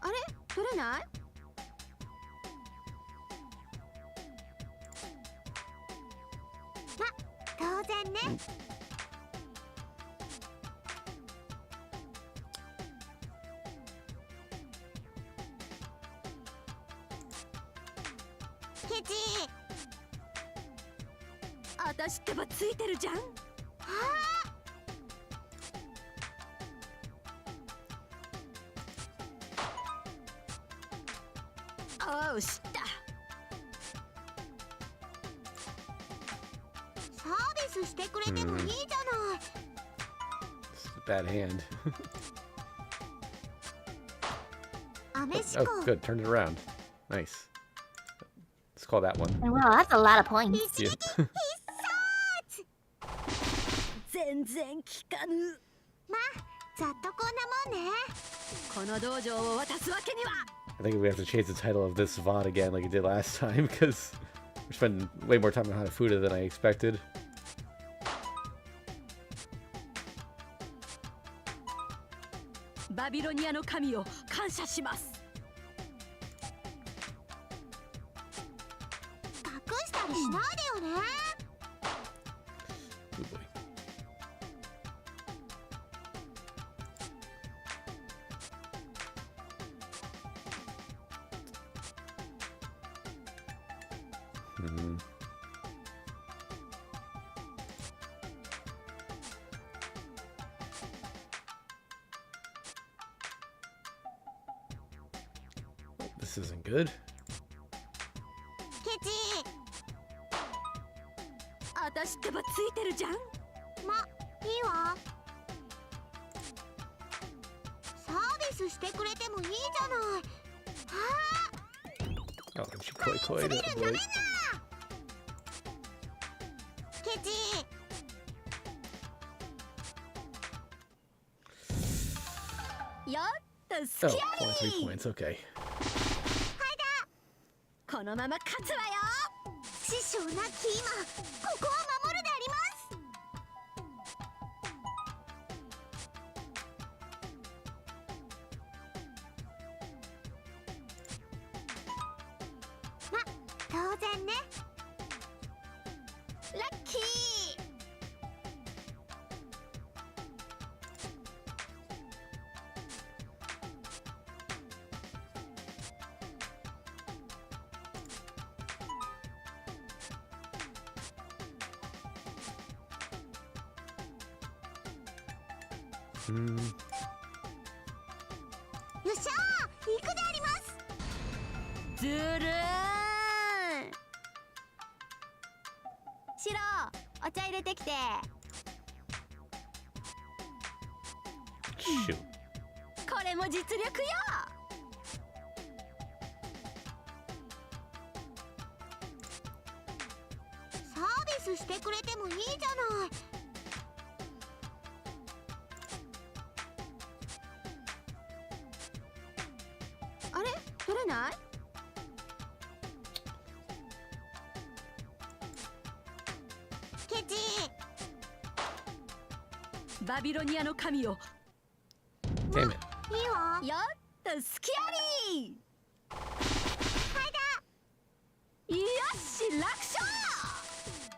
あれ取れないま、当然ね。ケチ私ってばついてるじゃん。はあ。おう、知った。サービスしてくれてもいいじゃない。It's a bad hand. アメシ Oh, コ。 good. Turned it around. Nice. Let's call that one. Wow, that's a lot of points. Yeah. 全然効かぬ。まあ、ざっとこんなもんね。この道場を渡すわけには。I think we have to change the title of this VOD again like we did last time, because we're spending way more time on Hanafuda than I expected. バビロニアの神を感謝します。隠したりしないでよね。Oh boy. This isn't good. ケチ。私ってばついてるじゃん。ま、いいわ。サービスしてくれてもいいじゃない。はあ。 Oh, she koi-koi'd it, boy. ケチ。よっと Oh, すきあ only 3 り points. Okay. このまま勝つわよ。師匠なき今ここは守るであります。ま、当然ね。ラッキー。よっしゃー、行くであります。ずるーん。シロ、お茶入れてきて。 Shoot. これも実力よ。サービスしてくれてもいいじゃない。あれ、取れない？ケチ。バビロニアの神よ。 Damn it. いいわ。よっとすきあり。よし、楽勝。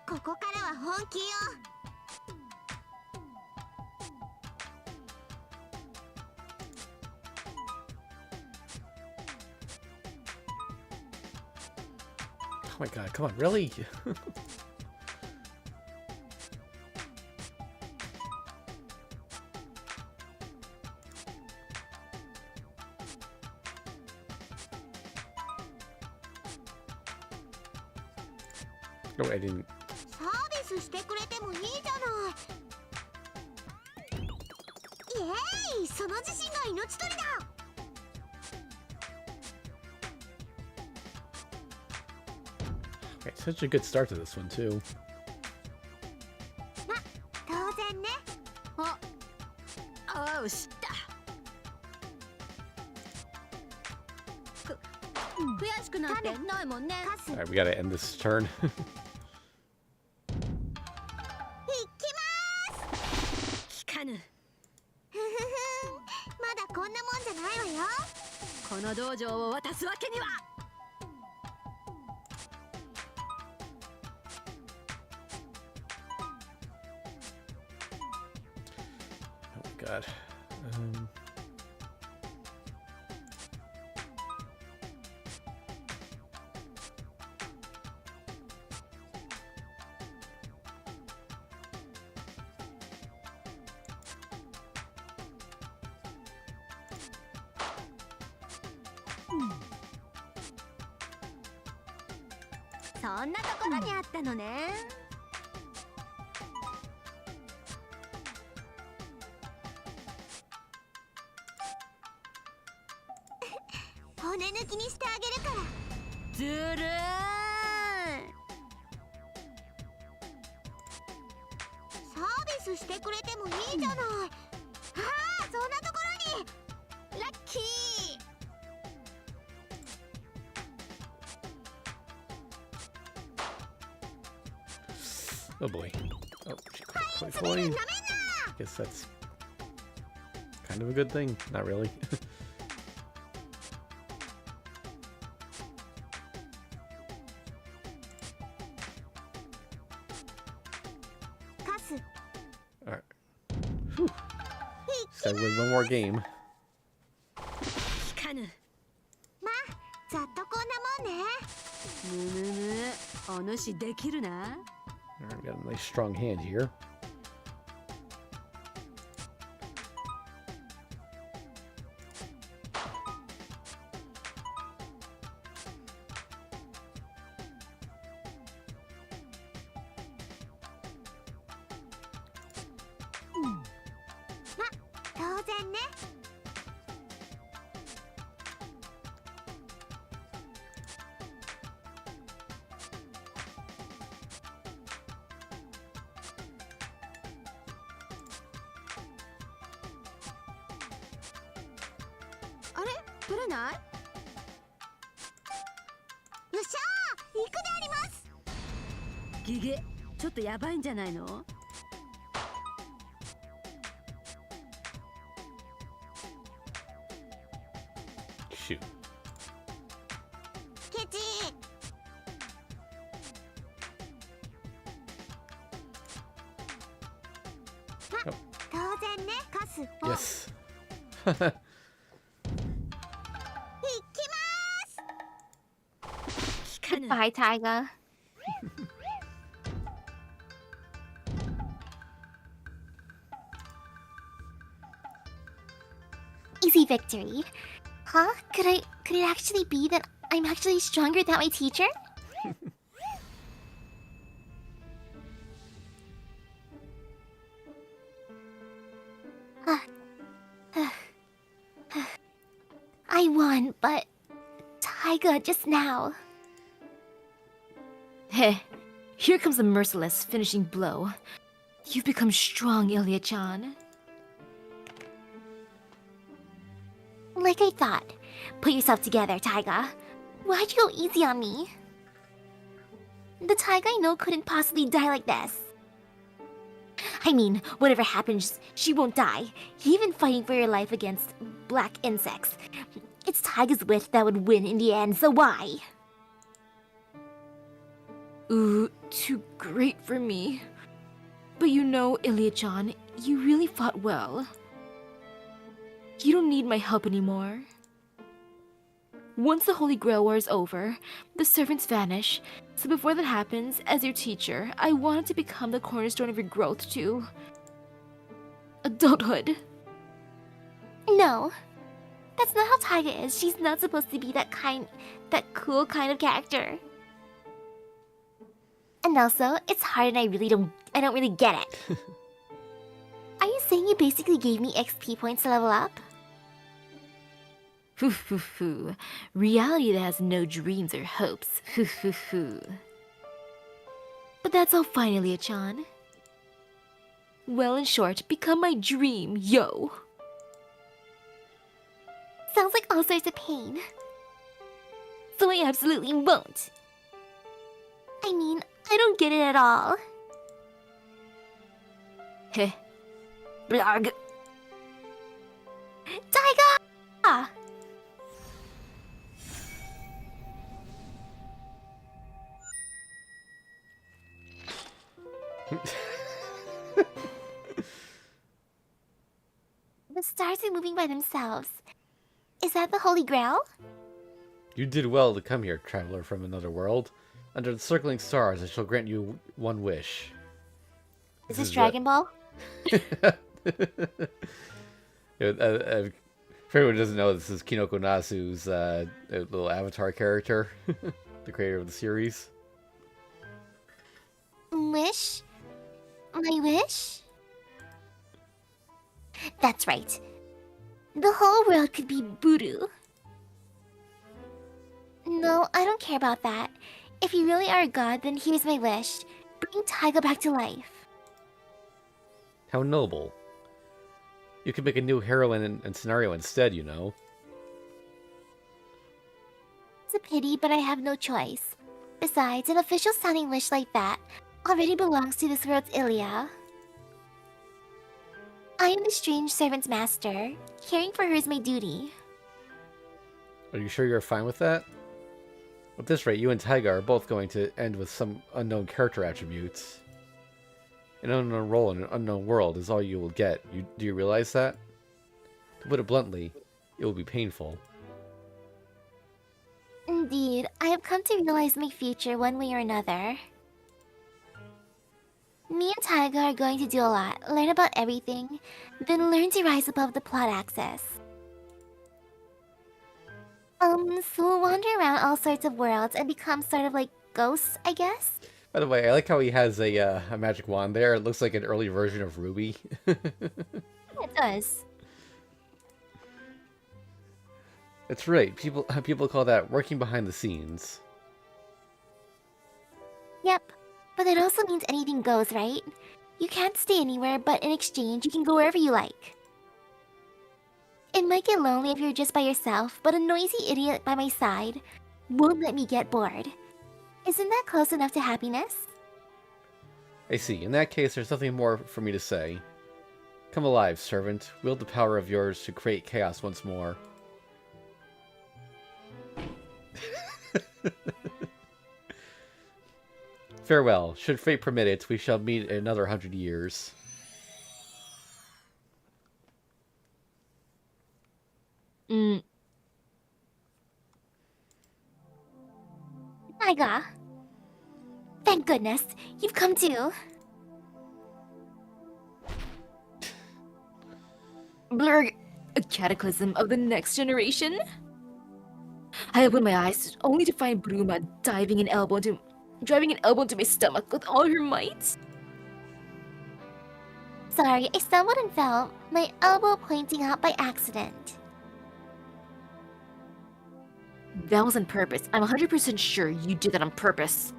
ここからは本気よ。Oh my god, come on, really? 'Oh, I didn't. サービスしてくれてもいいじゃない。イエーイ、その自信が命取りだ。Okay, such a good start to this one, too. ま、当然ね。あ、おしった。悔しくなんてないもんね。 Alright, we gotta end this turn. いきまーす。聞かぬ。ふふふ、まだこんなもんじゃないわよ。この道場を渡すわけには。 Oh my god. Hmm. そんなところにあったのね。骨抜きにしてあげるから。ずるーん。サービスしてくれてもいいじゃない。ああ、そんなところに。ラッキー。 Oh boy. Oh, she caught a coin. Guess that's kind of a good thing. Not really. カス。 Alright. Whew. Just gotta win one more game. 聞かぬ。まあ、ざっとこんなもんね。むむむ、お主できるな。 Alright, we got a nice strong hand here. Ma, 当然ね。作れない？よっしゃー、行くであります。ギゲ、ちょっとやばいんじゃないの？Shoot. ケチ。ま、当然ね、カスを。Yes. 行き聞かぬ。 Bye, Taiga. Easy victory. Huh? Could it actually be that I'm actually stronger than my teacher? I won, but Taiga just now. Heh. Here comes the merciless finishing blow. You've become strong, Ilya-chan. Like I thought. Put yourself together, Taiga. Why'd you go easy on me? The Taiga I know couldn't possibly die like this. I mean, whatever happens, she won't die. Even fighting for your life against black insects. It's Taiga's wit that would win in the end, so why? Ooh, too great for me. But you know, Ilya-chan, you really fought well. You don't need my help anymore. Once the Holy Grail War is over, the servants vanish, so before that happens, as your teacher, I wanted to become the cornerstone of your growth to... adulthood. No. That's not how Taiga is. She's not supposed to be that cool kind of character. And also, it's hard and I don't really get it. Are you saying you basically gave me XP points to level up? Hoo hoo hoo. Reality that has no dreams or hopes. Hoo hoo hoo. But that's all fine, Ilya-chan. Well, in short, become my dream, yo. Sounds like all sorts of pain. So I absolutely won't. I mean, I don't get it at all. Heh. Blarg. Taiga! The stars are moving by themselves. Is that the Holy Grail? You did well to come here, traveler from another world. Under the circling stars, I shall grant you one wish. Is this Dragon Ball? For anyone who doesn't know, this is Kinoko Nasu's little avatar character, the creator of the series. Wish? My wish? That's right. The whole world could be voodoo. No, I don't care about that. If you really are a god, then here's my wish. Bring Taiga back to life. How noble. You could make a new heroine and scenario instead, you know. It's a pity, but I have no choice. Besides, an official sounding wish like that already belongs to this world's Ilya. I am the strange servant's master. Caring for her is my duty. Are you sure you're fine with that? At this rate, you and Taiga are both going to end with some unknown character attributes. An unknown role in an unknown world is all you will get. Do you realize that? To put it bluntly, it will be painful. Indeed, I have come to realize my future one way or another. Me and Taiga are going to do a lot, learn about everything, then learn to rise above the plot axis. So we'll wander around all sorts of worlds and become sort of like ghosts, I guess? By the way, I like how he has a magic wand there. It looks like an early version of Ruby. It does. That's right. People call that working behind the scenes. Yep, but that also means anything goes, right? You can't stay anywhere, but in exchange, you can go wherever you like. It might get lonely if you're just by yourself, but a noisy idiot by my side won't let me get bored. Isn't that close enough to happiness? I see. In that case, there's nothing more for me to say. Come alive, servant. Wield the power of yours to create chaos once more. Farewell. Should fate permit it, we shall meet in another 100 years. Taiga. Thank goodness, you've come too. Blurg, a cataclysm of the next generation? I opened my eyes only to find Bruma driving an elbow into my stomach with all her might. Sorry, I stumbled and fell, my elbow pointing out by accident. That was on purpose. I'm 100% sure you did that on purpose.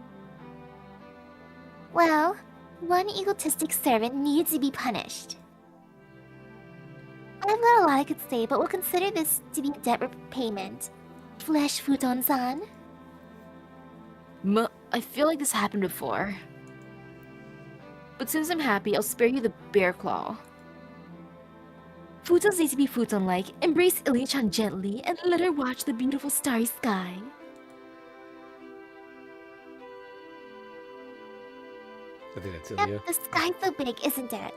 Well, one egotistic servant needs to be punished. I've got a lot I could say, but we'll consider this to be debt repayment. Flesh Futon-san. I feel like this happened before. But since I'm happy, I'll spare you the bear claw. Futons need to be futon-like. Embrace Ilia-chan gently and let her watch the beautiful starry sky. I think that's Ilya. Yep, the sky's so big, isn't it?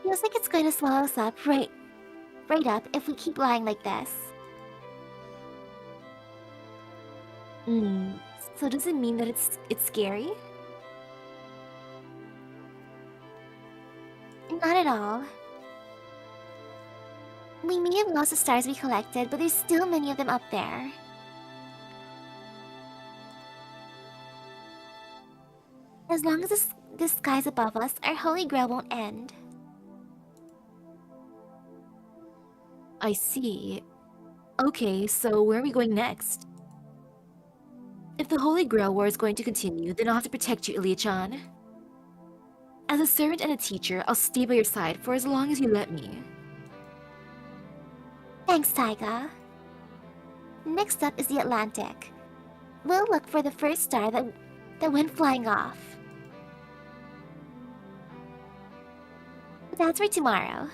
Feels like it's going to swallow us up right up if we keep lying like this. So does it mean that it's scary? Not at all. We may have lost the stars we collected, but there's still many of them up there. As long as the sky's above us, our holy grail won't end. I see. Okay, so where are we going next? If the Holy Grail War is going to continue, then I'll have to protect you, Ilia-chan. As a servant and a teacher, I'll stay by your side for as long as you let me. Thanks, Taiga. Next up is the Atlantic. We'll look for the first star that went flying off. But that's for tomorrow.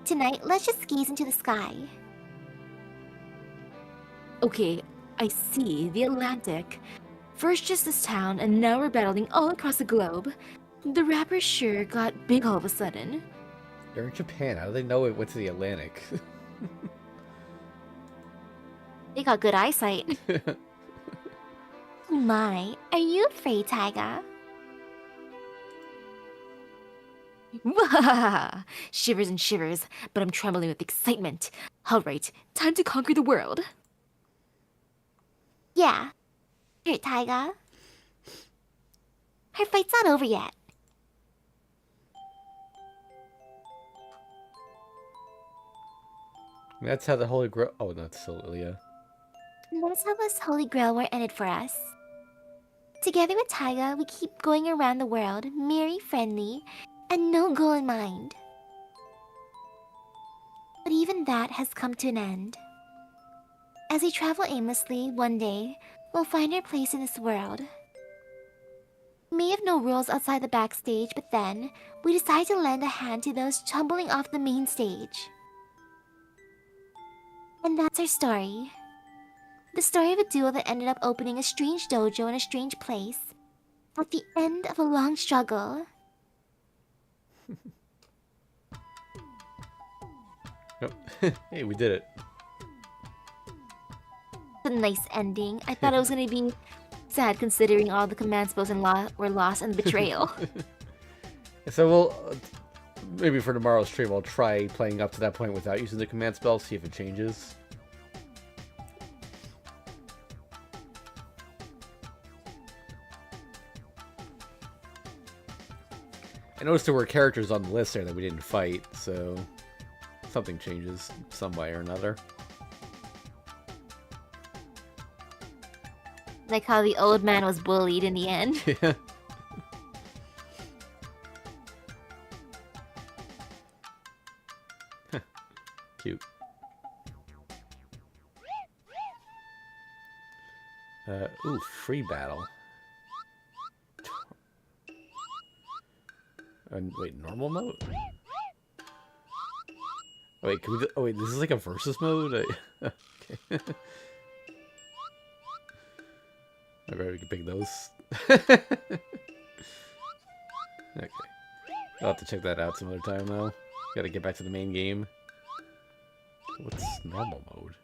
Tonight, let's just gaze into the sky. Okay, I see. The Atlantic. First just this town, and now we're battling all across the globe. The rappers sure got big all of a sudden. They're in Japan. How do they know it went to the Atlantic? They got good eyesight. My, are you afraid, Taiga? Wahahaha! Shivers and shivers, but I'm trembling with excitement. Alright, time to conquer the world. Yeah. Here, Taiga. Our fight's not over yet. That's how the Holy Grail... Oh, that's still Ilya. That's how this Holy Grail War ended for us. Together with Taiga, we keep going around the world, merry, friendly, and no goal in mind. But even that has come to an end. As we travel aimlessly, one day, we'll find our place in this world. We may have no rules outside the backstage, but then, we decide to lend a hand to those tumbling off the main stage. And that's our story. The story of a duo that ended up opening a strange dojo in a strange place, at the end of a long struggle. Yep. Hey, we did it. A nice ending. I thought it was gonna be sad considering all the command spells were lost and betrayal. So we'll... maybe for tomorrow's stream, I'll try playing up to that point without using the command spell, see if it changes. I noticed there were characters on the list there that we didn't fight, so something changes some way or another. Like how the old man was bullied in the end. Yeah. Cute. Ooh, free battle. And wait, normal mode? Oh, wait, can we? Oh wait, this is like a versus mode. Okay. I bet we can pick those. Okay. I'll have to check that out some other time though. Gotta get back to the main game. What's normal mode?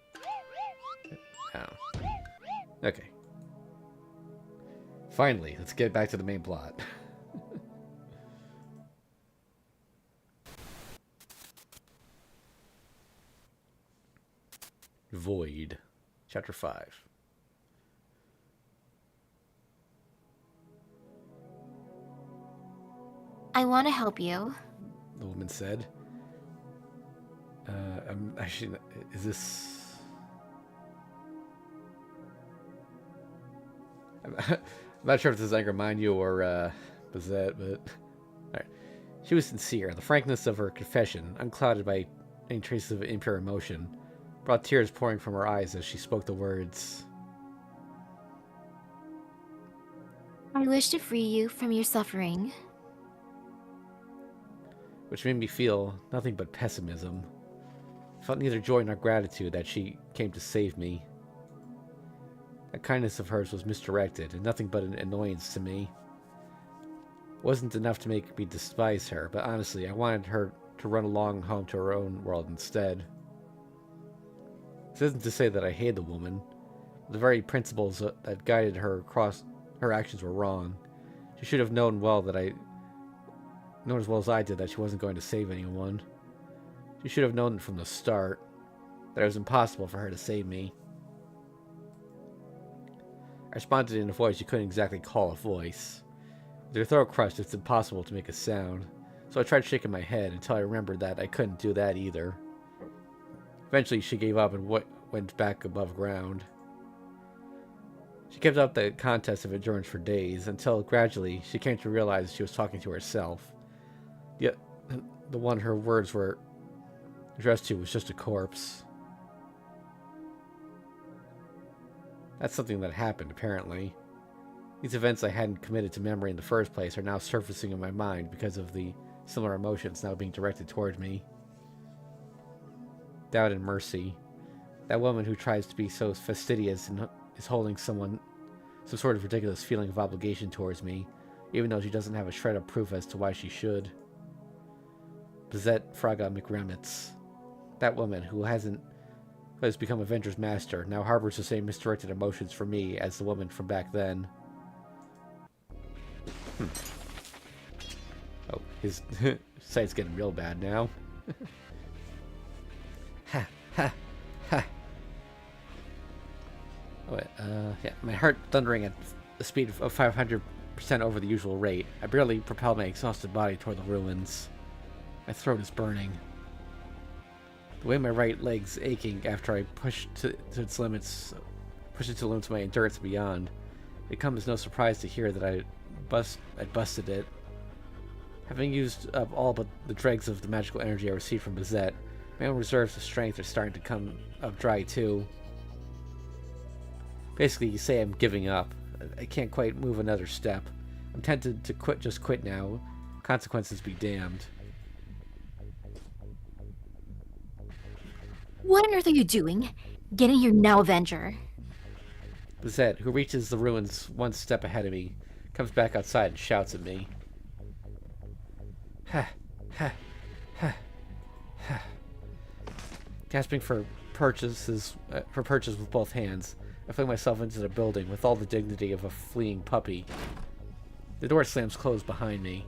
Oh. Okay. Finally, let's get back to the main plot. Void. Chapter 5. I want to help you. The woman said. I'm actually... Is this... I'm not sure if this is anger mind you or Bizette, but... Alright. She was sincere. The frankness of her confession, unclouded by any traces of impure emotion, brought tears pouring from her eyes as she spoke the words. I wish to free you from your suffering. Which made me feel nothing but pessimism. I felt neither joy nor gratitude that she came to save me. That kindness of hers was misdirected, and nothing but an annoyance to me. It wasn't enough to make me despise her, but honestly, I wanted her to run along home to her own world instead. This isn't to say that I hated the woman. The very principles that guided her across her actions were wrong. She should have known as well as I did that she wasn't going to save anyone. She should have known from the start that it was impossible for her to save me. I responded in a voice you couldn't exactly call a voice. With her throat crushed, it's impossible to make a sound, so I tried shaking my head until I remembered that I couldn't do that either. Eventually, she gave up and went back above ground. She kept up the contest of endurance for days, until gradually she came to realize she was talking to herself. Yet, the one her words were addressed to was just a corpse. That's something that happened, apparently. These events I hadn't committed to memory in the first place are now surfacing in my mind because of the similar emotions now being directed toward me. Doubt and mercy. That woman who tries to be so fastidious and is holding some sort of ridiculous feeling of obligation towards me, even though she doesn't have a shred of proof as to why she should. Bizette Fraga McRemitz. That woman who has become Avenger's master now harbors the same misdirected emotions for me as the woman from back then. Oh, his sight's getting real bad now. Ha, ha, ha. Oh, yeah, my heart thundering at the speed of 500% over the usual rate. I barely propel my exhausted body toward the ruins. My throat is burning. The way my right leg's aching after I push to its limits, push it to the limits of my endurance and beyond. It comes as no surprise to hear that I busted it. Having used up all but the dregs of the magical energy I received from Bizette, my own reserves of strength are starting to come up dry too. Basically, you say I'm giving up. I can't quite move another step. I'm tempted to quit now. Consequences be damned. What on earth are you doing? Getting here now, Avenger. Bizette, who reaches the ruins one step ahead of me, comes back outside and shouts at me. Ha, ha, ha, ha. Gasping for purchase with both hands, I fling myself into the building with all the dignity of a fleeing puppy. The door slams closed behind me.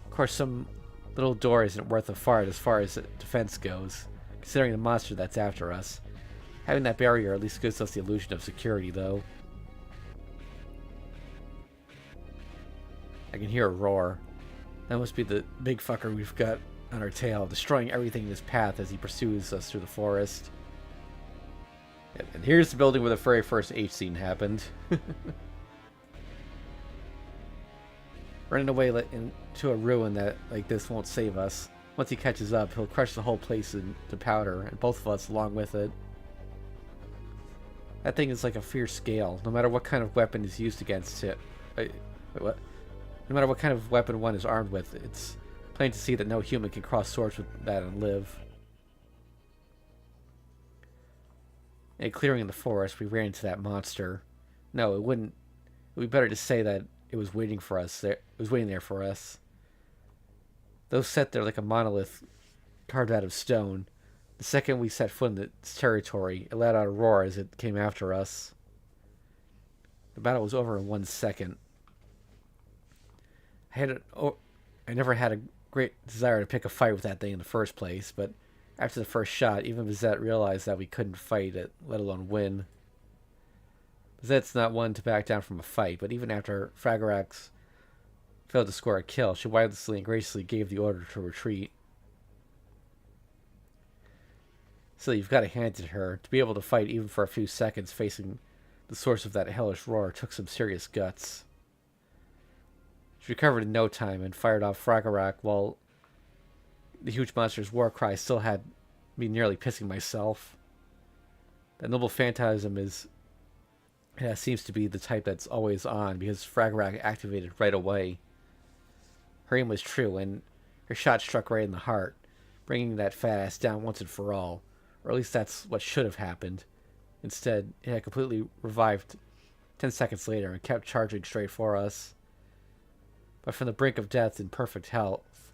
Of course, some little door isn't worth a fart as far as defense goes, considering the monster that's after us. Having that barrier at least gives us the illusion of security, though. I can hear a roar. That must be the big fucker we've got on our tail, destroying everything in his path as he pursues us through the forest. And here's the building where the very first H scene happened. Running away into a ruin that like this won't save us. Once he catches up, he'll crush the whole place into powder, and both of us along with it. That thing is like a fierce scale. No matter what kind of weapon is used against it, what? No matter what kind of weapon one is armed with, it's plain to see that no human can cross swords with that and live. In a clearing in the forest, we ran into that monster. No, it wouldn't. It would be better to say that it was waiting for us. It was waiting there for us. Though set there like a monolith carved out of stone, the second we set foot in its territory, it let out a roar as it came after us. The battle was over in 1 second. I never had a great desire to pick a fight with that thing in the first place, but after the first shot, even Bizet realized that we couldn't fight it, let alone win. Bizet's not one to back down from a fight, but even after Fragarax failed to score a kill, she wisely and graciously gave the order to retreat. So you've got to hand it to her. To be able to fight even for a few seconds facing the source of that hellish roar took some serious guts. She recovered in no time and fired off Fragarack while the huge monster's war cry still had me nearly pissing myself. That noble phantasm seems to be the type that's always on, because Fragarack activated right away. Her aim was true, and her shot struck right in the heart, bringing that fat ass down once and for all. Or at least that's what should have happened. Instead, it had completely revived 10 seconds later and kept charging straight for us. But from the brink of death in perfect health.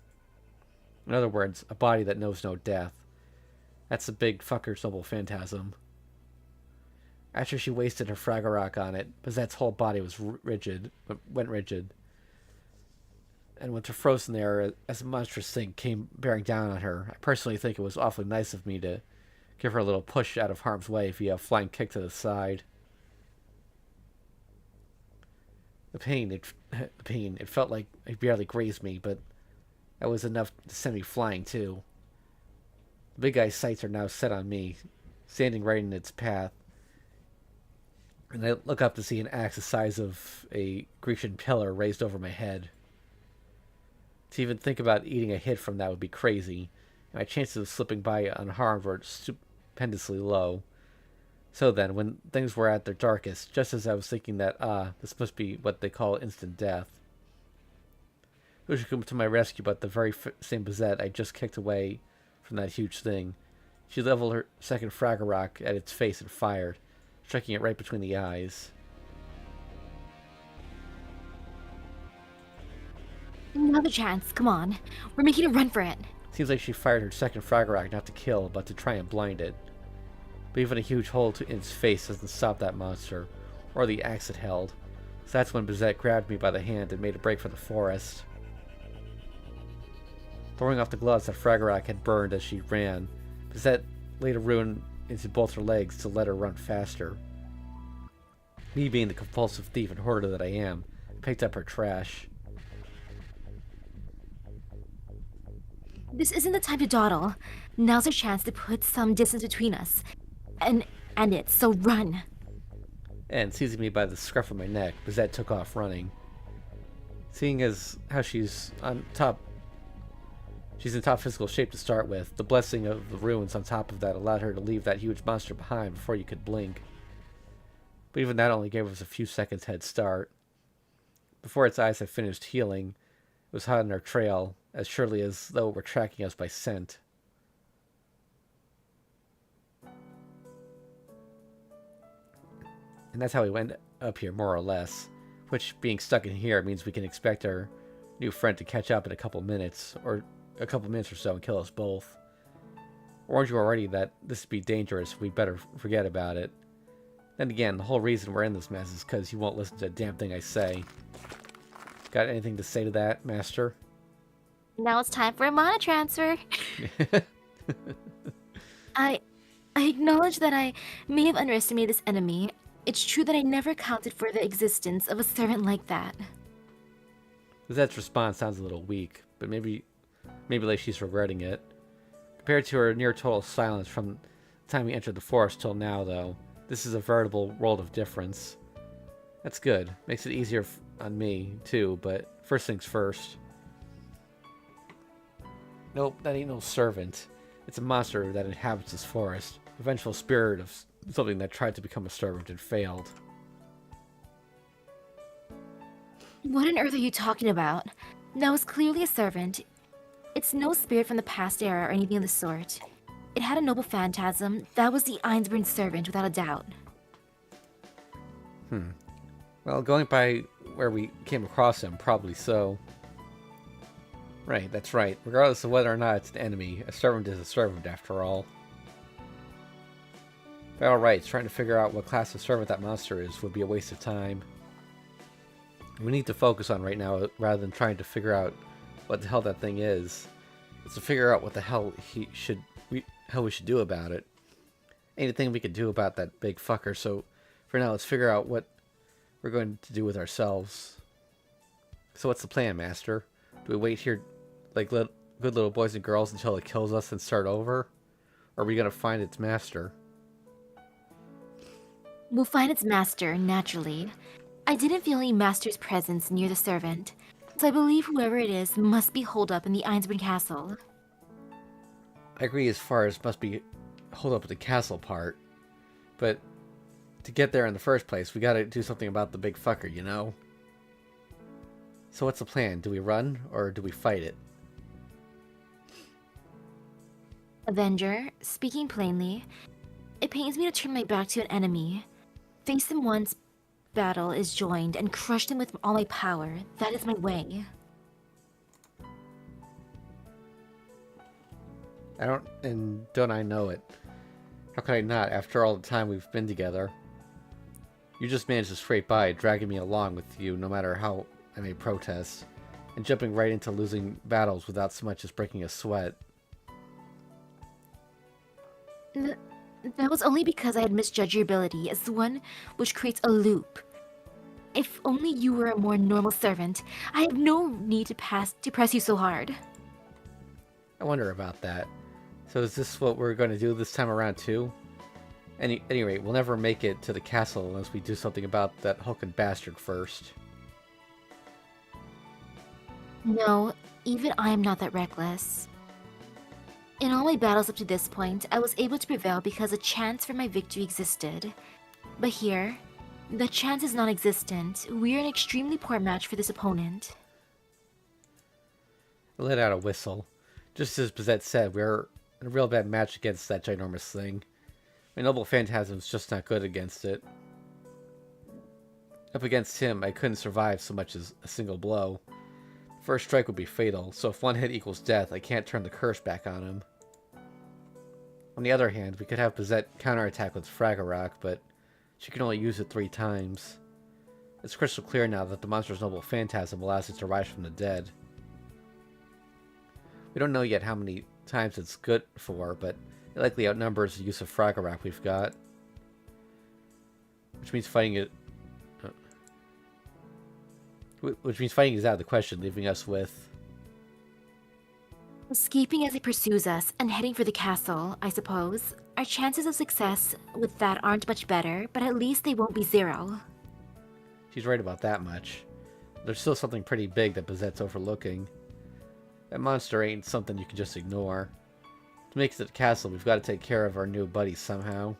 In other words, a body that knows no death. That's the big fucker's noble phantasm. After she wasted her Fragarack on it, Bizet's whole body went rigid. And with her frozen there as a monstrous thing came bearing down on her, I personally think it was awfully nice of me to give her a little push out of harm's way via a flying kick to the side. The pain, it felt like it barely grazed me, but that was enough to send me flying too. The big guy's sights are now set on me, standing right in its path. And I look up to see an axe the size of a Grecian pillar raised over my head. To even think about eating a hit from that would be crazy, and my chances of slipping by unharmed were stupendously low. So then, when things were at their darkest, just as I was thinking that, this must be what they call instant death, who should come to my rescue but the very same Bizet I just kicked away from that huge thing. She leveled her second Fragarack at its face and fired, striking it right between the eyes. Another chance, come on. We're making a run for it. Seems like she fired her second Fragarack not to kill, but to try and blind it. But even a huge hole in its face doesn't stop that monster, or the axe it held. So that's when Bizet grabbed me by the hand and made a break for the forest. Throwing off the gloves that Fragarack had burned as she ran, Bizet laid a rune into both her legs to let her run faster. Me being the compulsive thief and hoarder that I am, picked up her trash. This isn't the time to dawdle. Now's our chance to put some distance between us. And it, so run. And seizing me by the scruff of my neck, Bizet took off running. Seeing as how she's in top physical shape to start with, the blessing of the ruins on top of that allowed her to leave that huge monster behind before you could blink. But even that only gave us a few seconds head start. Before its eyes had finished healing, it was hot on our trail, as surely as though it were tracking us by scent. And that's how we went up here, more or less. Which, being stuck in here, means we can expect our new friend to catch up in a couple minutes or so and kill us both. I warned you already that this would be dangerous, we'd better forget about it. Then again, the whole reason we're in this mess is because you won't listen to a damn thing I say. Got anything to say to that, Master? Now it's time for a mana transfer. I acknowledge that I may have underestimated this enemy. It's true that I never accounted for the existence of a servant like that. Lizette's response sounds a little weak, but maybe like she's regretting it. Compared to her near total silence from the time we entered the forest till now, though, this is a veritable world of difference. That's good. Makes it easier on me, too, but first things first. Nope, that ain't no servant. It's a monster that inhabits this forest. A vengeful spirit of something that tried to become a servant and failed. What on earth are you talking about? That was clearly a servant. It's no spirit from the past era or anything of the sort. It had a noble phantasm. That was the Einsborn servant, without a doubt. Well, going by where we came across him, probably so. Right, that's right. Regardless of whether or not it's an enemy, a servant is a servant after all. By all rights, trying to figure out what class of servant that monster is would be a waste of time. We need to focus on right now, rather than trying to figure out what the hell that thing is. It's to figure out what the hell we should do about it. Anything we could do about that big fucker, so for now let's figure out what we're going to do with ourselves. So what's the plan, Master? Do we wait here like good little boys and girls until it kills us and start over? Or are we going to find its master? We'll find its master, naturally. I didn't feel any master's presence near the servant, so I believe whoever it is must be holed up in the Einsborn castle. I agree as far as must be hold up at the castle part, but to get there in the first place, we gotta do something about the big fucker, you know? So what's the plan? Do we run, or do we fight it? Avenger, speaking plainly, it pains me to turn my back to an enemy. Face them once battle is joined and crush them with all my power. That is my way. Don't I know it? How could I not, after all the time we've been together? You just managed to scrape by, dragging me along with you no matter how I may protest, and jumping right into losing battles without so much as breaking a sweat. That was only because I had misjudged your ability as the one which creates a loop. If only you were a more normal servant, I have no need to press you so hard. I wonder about that. So is this what we're going to do this time around too? Any rate, we'll never make it to the castle unless we do something about that hulking bastard first. No, even I am not that reckless. In all my battles up to this point, I was able to prevail because a chance for my victory existed. But here, the chance is non-existent. We are an extremely poor match for this opponent. I let out a whistle. Just as Bizette said, we're in a real bad match against that ginormous thing. My noble phantasm's just not good against it. Up against him, I couldn't survive so much as a single blow. First strike would be fatal, so if one hit equals death, I can't turn the curse back on him. On the other hand, we could have Bizette counterattack with Fragorock, but she can only use it 3 times. It's crystal clear now that the monster's noble phantasm allows it to rise from the dead. We don't know yet how many times it's good for, but it likely outnumbers the use of Fragorock we've got. Which means fighting it is out of the question, leaving us with Escaping as it pursues us and heading for the castle, I suppose. Our chances of success with that aren't much better, but at least they won't be 0. She's right about that much. There's still something pretty big that Bizette's overlooking. That monster ain't something you can just ignore. To make it to the castle, we've got to take care of our new buddies somehow.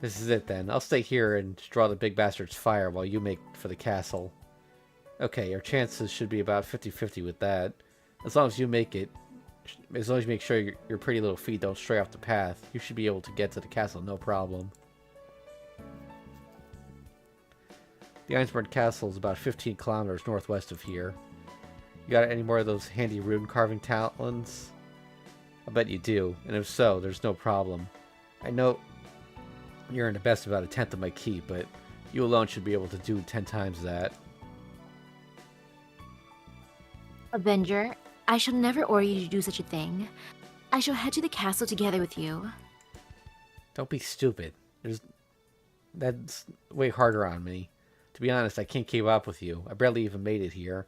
This is it then. I'll stay here and draw the big bastard's fire while you make for the castle. Okay, our chances should be about 50-50 with that. As long as you make sure your pretty little feet don't stray off the path, you should be able to get to the castle no problem. The Einsborn Castle is about 15 kilometers northwest of here. You got any more of those handy rune carving talons? I bet you do, and if so, there's no problem. I know you're in the best about 1/10 of my keep, but you alone should be able to do 10 times that. Avenger, I shall never order you to do such a thing. I shall head to the castle together with you. Don't be stupid. That's way harder on me. To be honest, I can't keep up with you. I barely even made it here.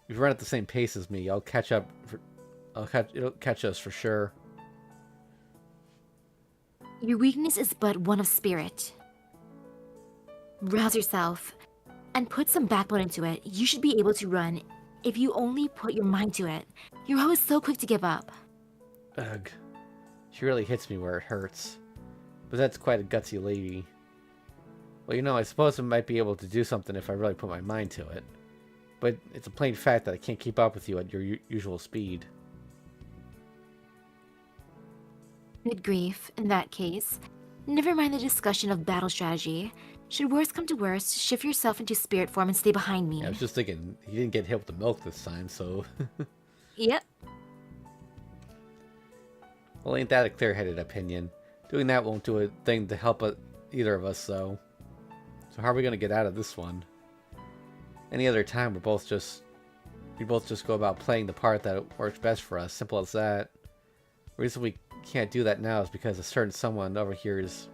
If you run at the same pace as me, it'll catch us for sure. Your weakness is but one of spirit. Rouse yourself and put some backbone into it. You should be able to run If you only put your mind to it, you're always so quick to give up. Ugh. She really hits me where it hurts. But that's quite a gutsy lady. Well, you know, I suppose I might be able to do something if I really put my mind to it. But it's a plain fact that I can't keep up with you at your usual speed. Good grief, in that case. Never mind the discussion of battle strategy. Should worst come to worst, shift yourself into spirit form and stay behind me. Yeah, I was just thinking, he didn't get hit with the milk this time, so... Yep. Well, ain't that a clear-headed opinion? Doing that won't do a thing to help either of us, though. So how are we going to get out of this one? Any other time, we both just go about playing the part that works best for us. Simple as that. The reason we can't do that now is because a certain someone over here is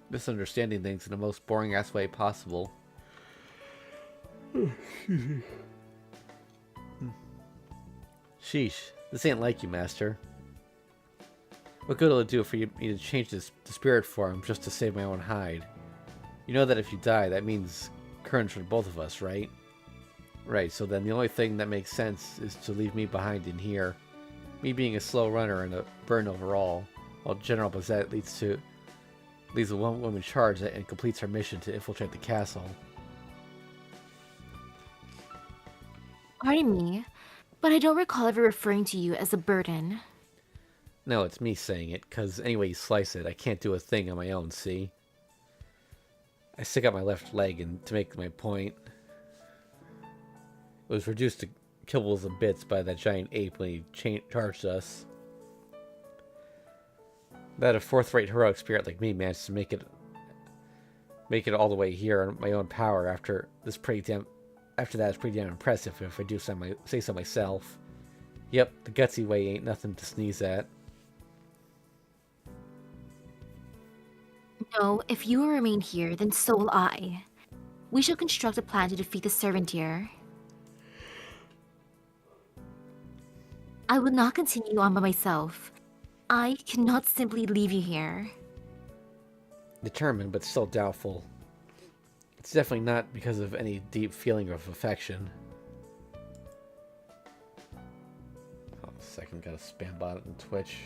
misunderstanding things in the most boring-ass way possible. Sheesh, this ain't like you, Master. What good will it do for me to change this to spirit form just to save my own hide? You know that if you die, that means currents for both of us, right? Right, so then the only thing that makes sense is to leave me behind in here. Me being a slow runner and a burn overall, while General Bazette leads a one-woman charge and completes her mission to infiltrate the castle. Pardon me, but I don't recall ever referring to you as a burden. No, it's me saying it, because any way you slice it, I can't do a thing on my own, see? I stick out my left leg and to make my point. It was reduced to kibbles and bits by that giant ape when he charged us. That a fourth-rate heroic spirit like me managed to make it all the way here on my own power after that is pretty damn impressive if I do say so myself. Yep, the gutsy way ain't nothing to sneeze at. No, if you will remain here, then so will I. We shall construct a plan to defeat the servant here. I will not continue on by myself. I cannot simply leave you here. Determined, but still doubtful. It's definitely not because of any deep feeling of affection. Oh, a second, got a spam bot on Twitch.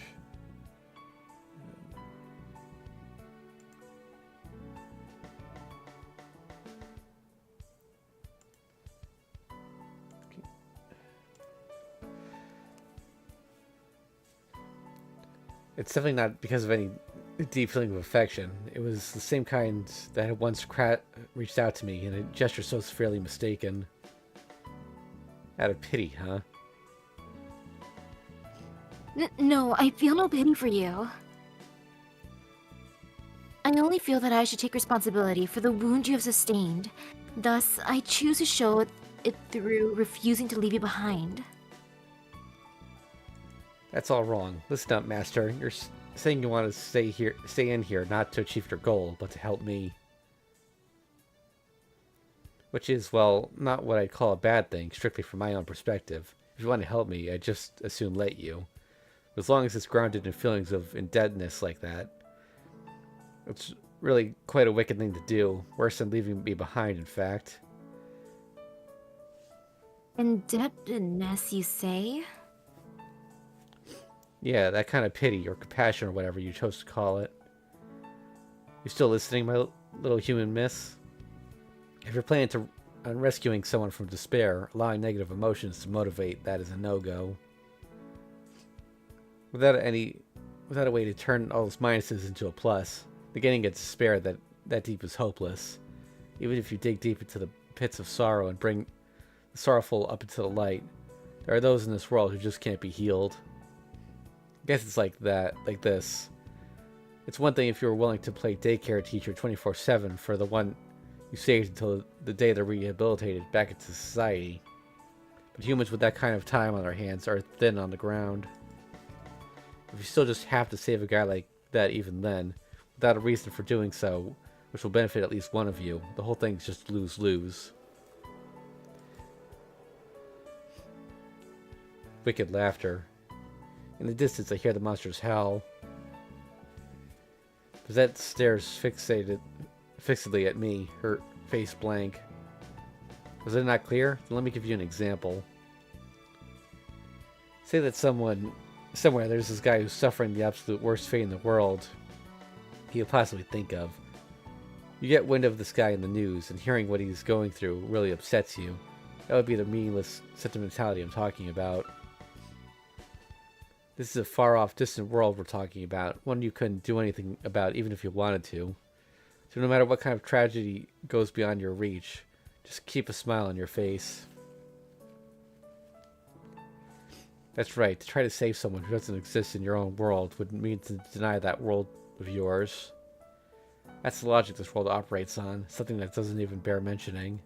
It's definitely not because of any deep feeling of affection. It was the same kind that had once reached out to me in a gesture so severely mistaken. Out of pity, huh? No, I feel no pity for you. I only feel that I should take responsibility for the wound you have sustained. Thus, I choose to show it through refusing to leave you behind. That's all wrong. Listen up, Master. You're saying you want to stay in here, not to achieve your goal, but to help me. Which is, well, not what I'd call a bad thing, strictly from my own perspective. If you want to help me, I'd just as soon let you. As long as it's grounded in feelings of indebtedness like that. It's really quite a wicked thing to do. Worse than leaving me behind, in fact. Indebtedness, you say? Yeah, that kind of pity or compassion or whatever you chose to call it. You still listening, my little human miss? If you're planning on rescuing someone from despair, allowing negative emotions to motivate, that is a no-go. Without a way to turn all those minuses into a plus, the getting at despair that deep is hopeless. Even if you dig deep into the pits of sorrow and bring the sorrowful up into the light, there are those in this world who just can't be healed. I guess it's like this. It's one thing if you were willing to play daycare teacher 24/7 for the one you saved until the day they're rehabilitated back into society. But humans with that kind of time on their hands are thin on the ground. If you still just have to save a guy like that even then, without a reason for doing so, which will benefit at least one of you, the whole thing's just lose-lose. Wicked laughter. In the distance, I hear the monsters howl. Bizette stares fixedly at me, her face blank. Was it not clear? Then let me give you an example. Say that somewhere there's this guy who's suffering the absolute worst fate in the world you could possibly think of. You get wind of this guy in the news, and hearing what he's going through really upsets you. That would be the meaningless sentimentality I'm talking about. This is a far-off, distant world we're talking about, one you couldn't do anything about even if you wanted to. So no matter what kind of tragedy goes beyond your reach, just keep a smile on your face. That's right, to try to save someone who doesn't exist in your own world would mean to deny that world of yours. That's the logic this world operates on, something that doesn't even bear mentioning.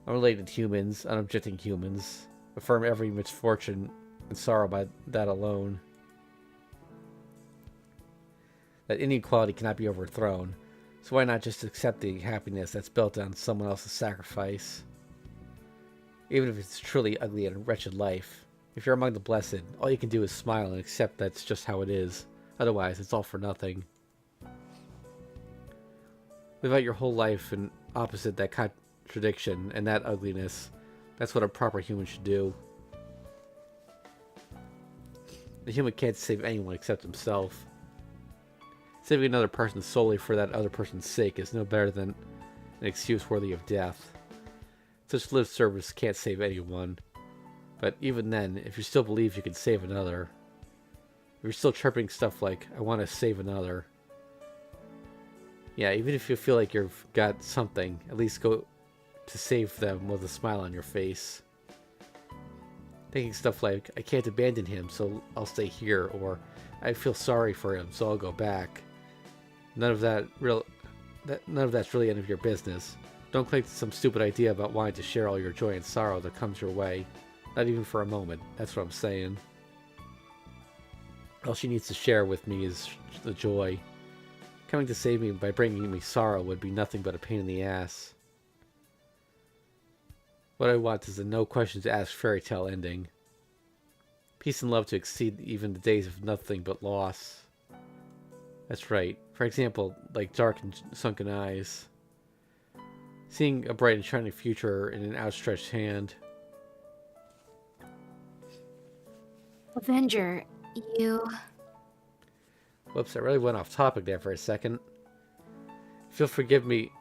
Unrelated humans, unobjecting humans, affirm every misfortune and sorrow by that alone. That inequality cannot be overthrown, so why not just accept the happiness that's built on someone else's sacrifice? Even if it's truly ugly and wretched life, if you're among the blessed, all you can do is smile and accept that's just how it is. Otherwise, it's all for nothing. Live out your whole life in opposite that contradiction and that ugliness. That's what a proper human should do. The human can't save anyone except himself. Saving another person solely for that other person's sake is no better than an excuse worthy of death. Such lip service can't save anyone. But even then, if you still believe you can save another, if you're still chirping stuff like, I want to save another, yeah, even if you feel like you've got something, at least go to save them with a smile on your face. Thinking stuff like, I can't abandon him, so I'll stay here, or I feel sorry for him, so I'll go back. None of that's really any of your business. Don't cling to some stupid idea about wanting to share all your joy and sorrow that comes your way. Not even for a moment. That's what I'm saying. All she needs to share with me is the joy. Coming to save me by bringing me sorrow would be nothing but a pain in the ass. What I want is a no questions asked fairy tale ending. Peace and love to exceed even the days of nothing but loss. That's right. For example, like dark and sunken eyes. Seeing a bright and shining future in an outstretched hand. Avenger, you... Whoops, I really went off topic there for a second. If you'll forgive me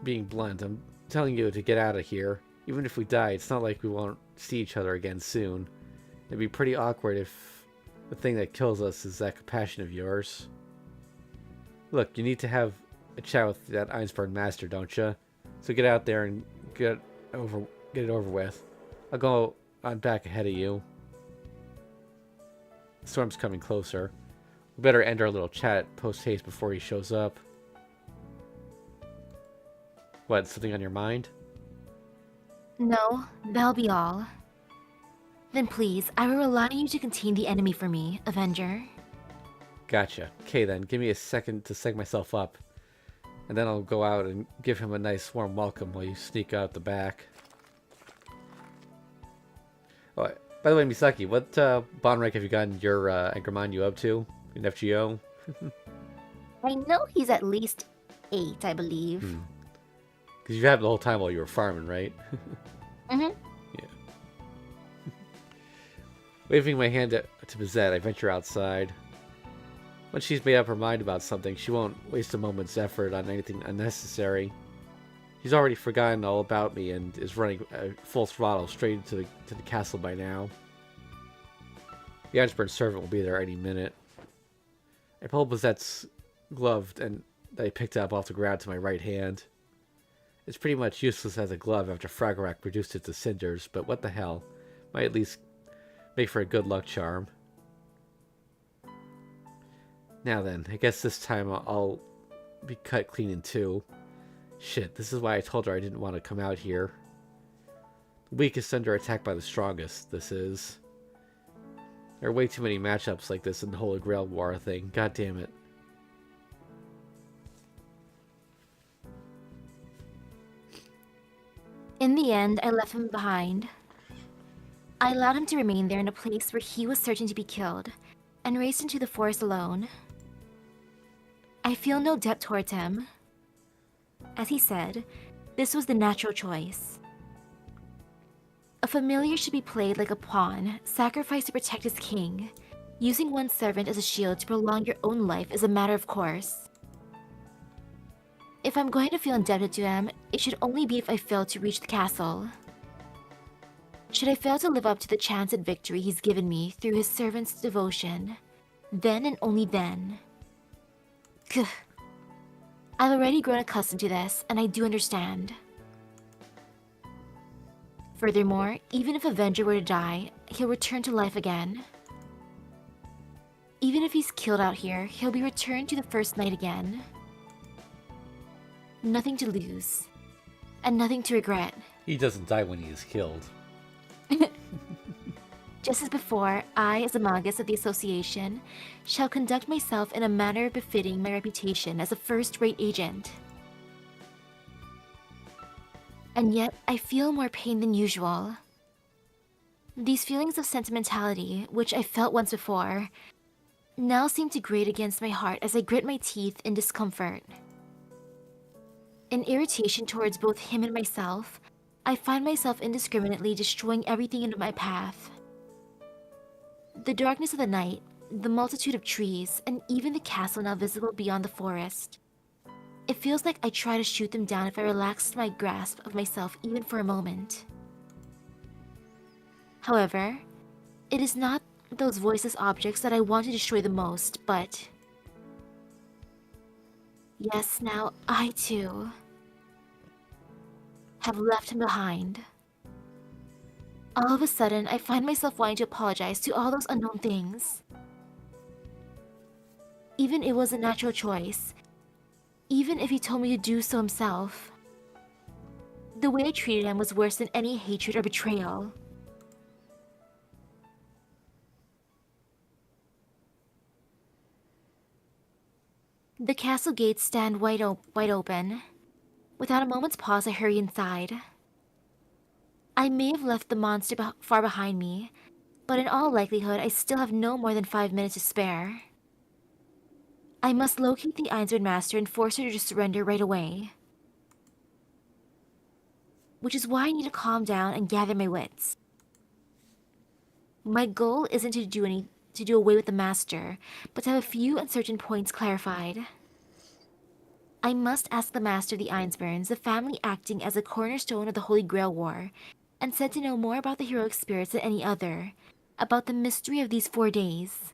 being blunt, I'm telling you to get out of here. Even if we die, it's not like we won't see each other again soon. It'd be pretty awkward if the thing that kills us is that compassion of yours. Look, you need to have a chat with that Einstein master, don't you? So get out there and get it over with. I'll go on back ahead of you. The storm's coming closer. We better end our little chat post-haste before he shows up. What, something on your mind? No, that'll be all. Then please, I will rely on you to contain the enemy for me, Avenger. Gotcha. Okay then, give me a second to psych myself up. And then I'll go out and give him a nice warm welcome while you sneak out the back. Oh, by the way, Misaki, what bond rank have you gotten your Anchorman you up to? In FGO? I know he's at least 8, I believe. Because you had it the whole time while you were farming, right? Mm-hmm. Yeah. Waving my hand to Bizette, I venture outside. Once she's made up her mind about something, she won't waste a moment's effort on anything unnecessary. She's already forgotten all about me and is running full throttle straight into the castle by now. The Iceburn servant will be there any minute. I pull Bizette's glove and that I picked up off the ground to my right hand. It's pretty much useless as a glove after Fragorak reduced it to cinders, but what the hell. Might at least make for a good luck charm. Now then, I guess this time I'll be cut clean in two. Shit, this is why I told her I didn't want to come out here. The weakest under attack by the strongest, this is. There are way too many matchups like this in the Holy Grail War thing, god damn it. In the end, I left him behind. I allowed him to remain there in a place where he was certain to be killed, and raced into the forest alone. I feel no debt towards him. As he said, this was the natural choice. A familiar should be played like a pawn, sacrificed to protect his king. Using one's servant as a shield to prolong your own life is a matter of course. If I'm going to feel indebted to him, it should only be if I fail to reach the castle. Should I fail to live up to the chance at victory he's given me through his servant's devotion, then and only then. Gah. I've already grown accustomed to this, and I do understand. Furthermore, even if Avenger were to die, he'll return to life again. Even if he's killed out here, he'll be returned to the first night again. Nothing to lose, and nothing to regret. He doesn't die when he is killed. Just as before, I, as a magus of the association, shall conduct myself in a manner befitting my reputation as a first-rate agent. And yet, I feel more pain than usual. These feelings of sentimentality, which I felt once before, now seem to grate against my heart as I grit my teeth in discomfort. In irritation towards both him and myself, I find myself indiscriminately destroying everything in my path. The darkness of the night, the multitude of trees, and even the castle now visible beyond the forest. It feels like I try to shoot them down if I relaxed my grasp of myself even for a moment. However, it is not those voiceless objects that I want to destroy the most, but... yes, now I too have left him behind. All of a sudden, I find myself wanting to apologize to all those unknown things. Even it was a natural choice. Even if he told me to do so himself. The way I treated him was worse than any hatred or betrayal. The castle gates stand wide open. Without a moment's pause, I hurry inside. I may have left the monster far behind me, but in all likelihood, I still have no more than 5 minutes to spare. I must locate the Ainsworth Master and force her to surrender right away. Which is why I need to calm down and gather my wits. My goal isn't to do away with the Master, but to have a few uncertain points clarified. I must ask the Master of the Ainsburns, the family acting as a cornerstone of the Holy Grail War, and said to know more about the heroic spirits than any other, about the mystery of these 4 days.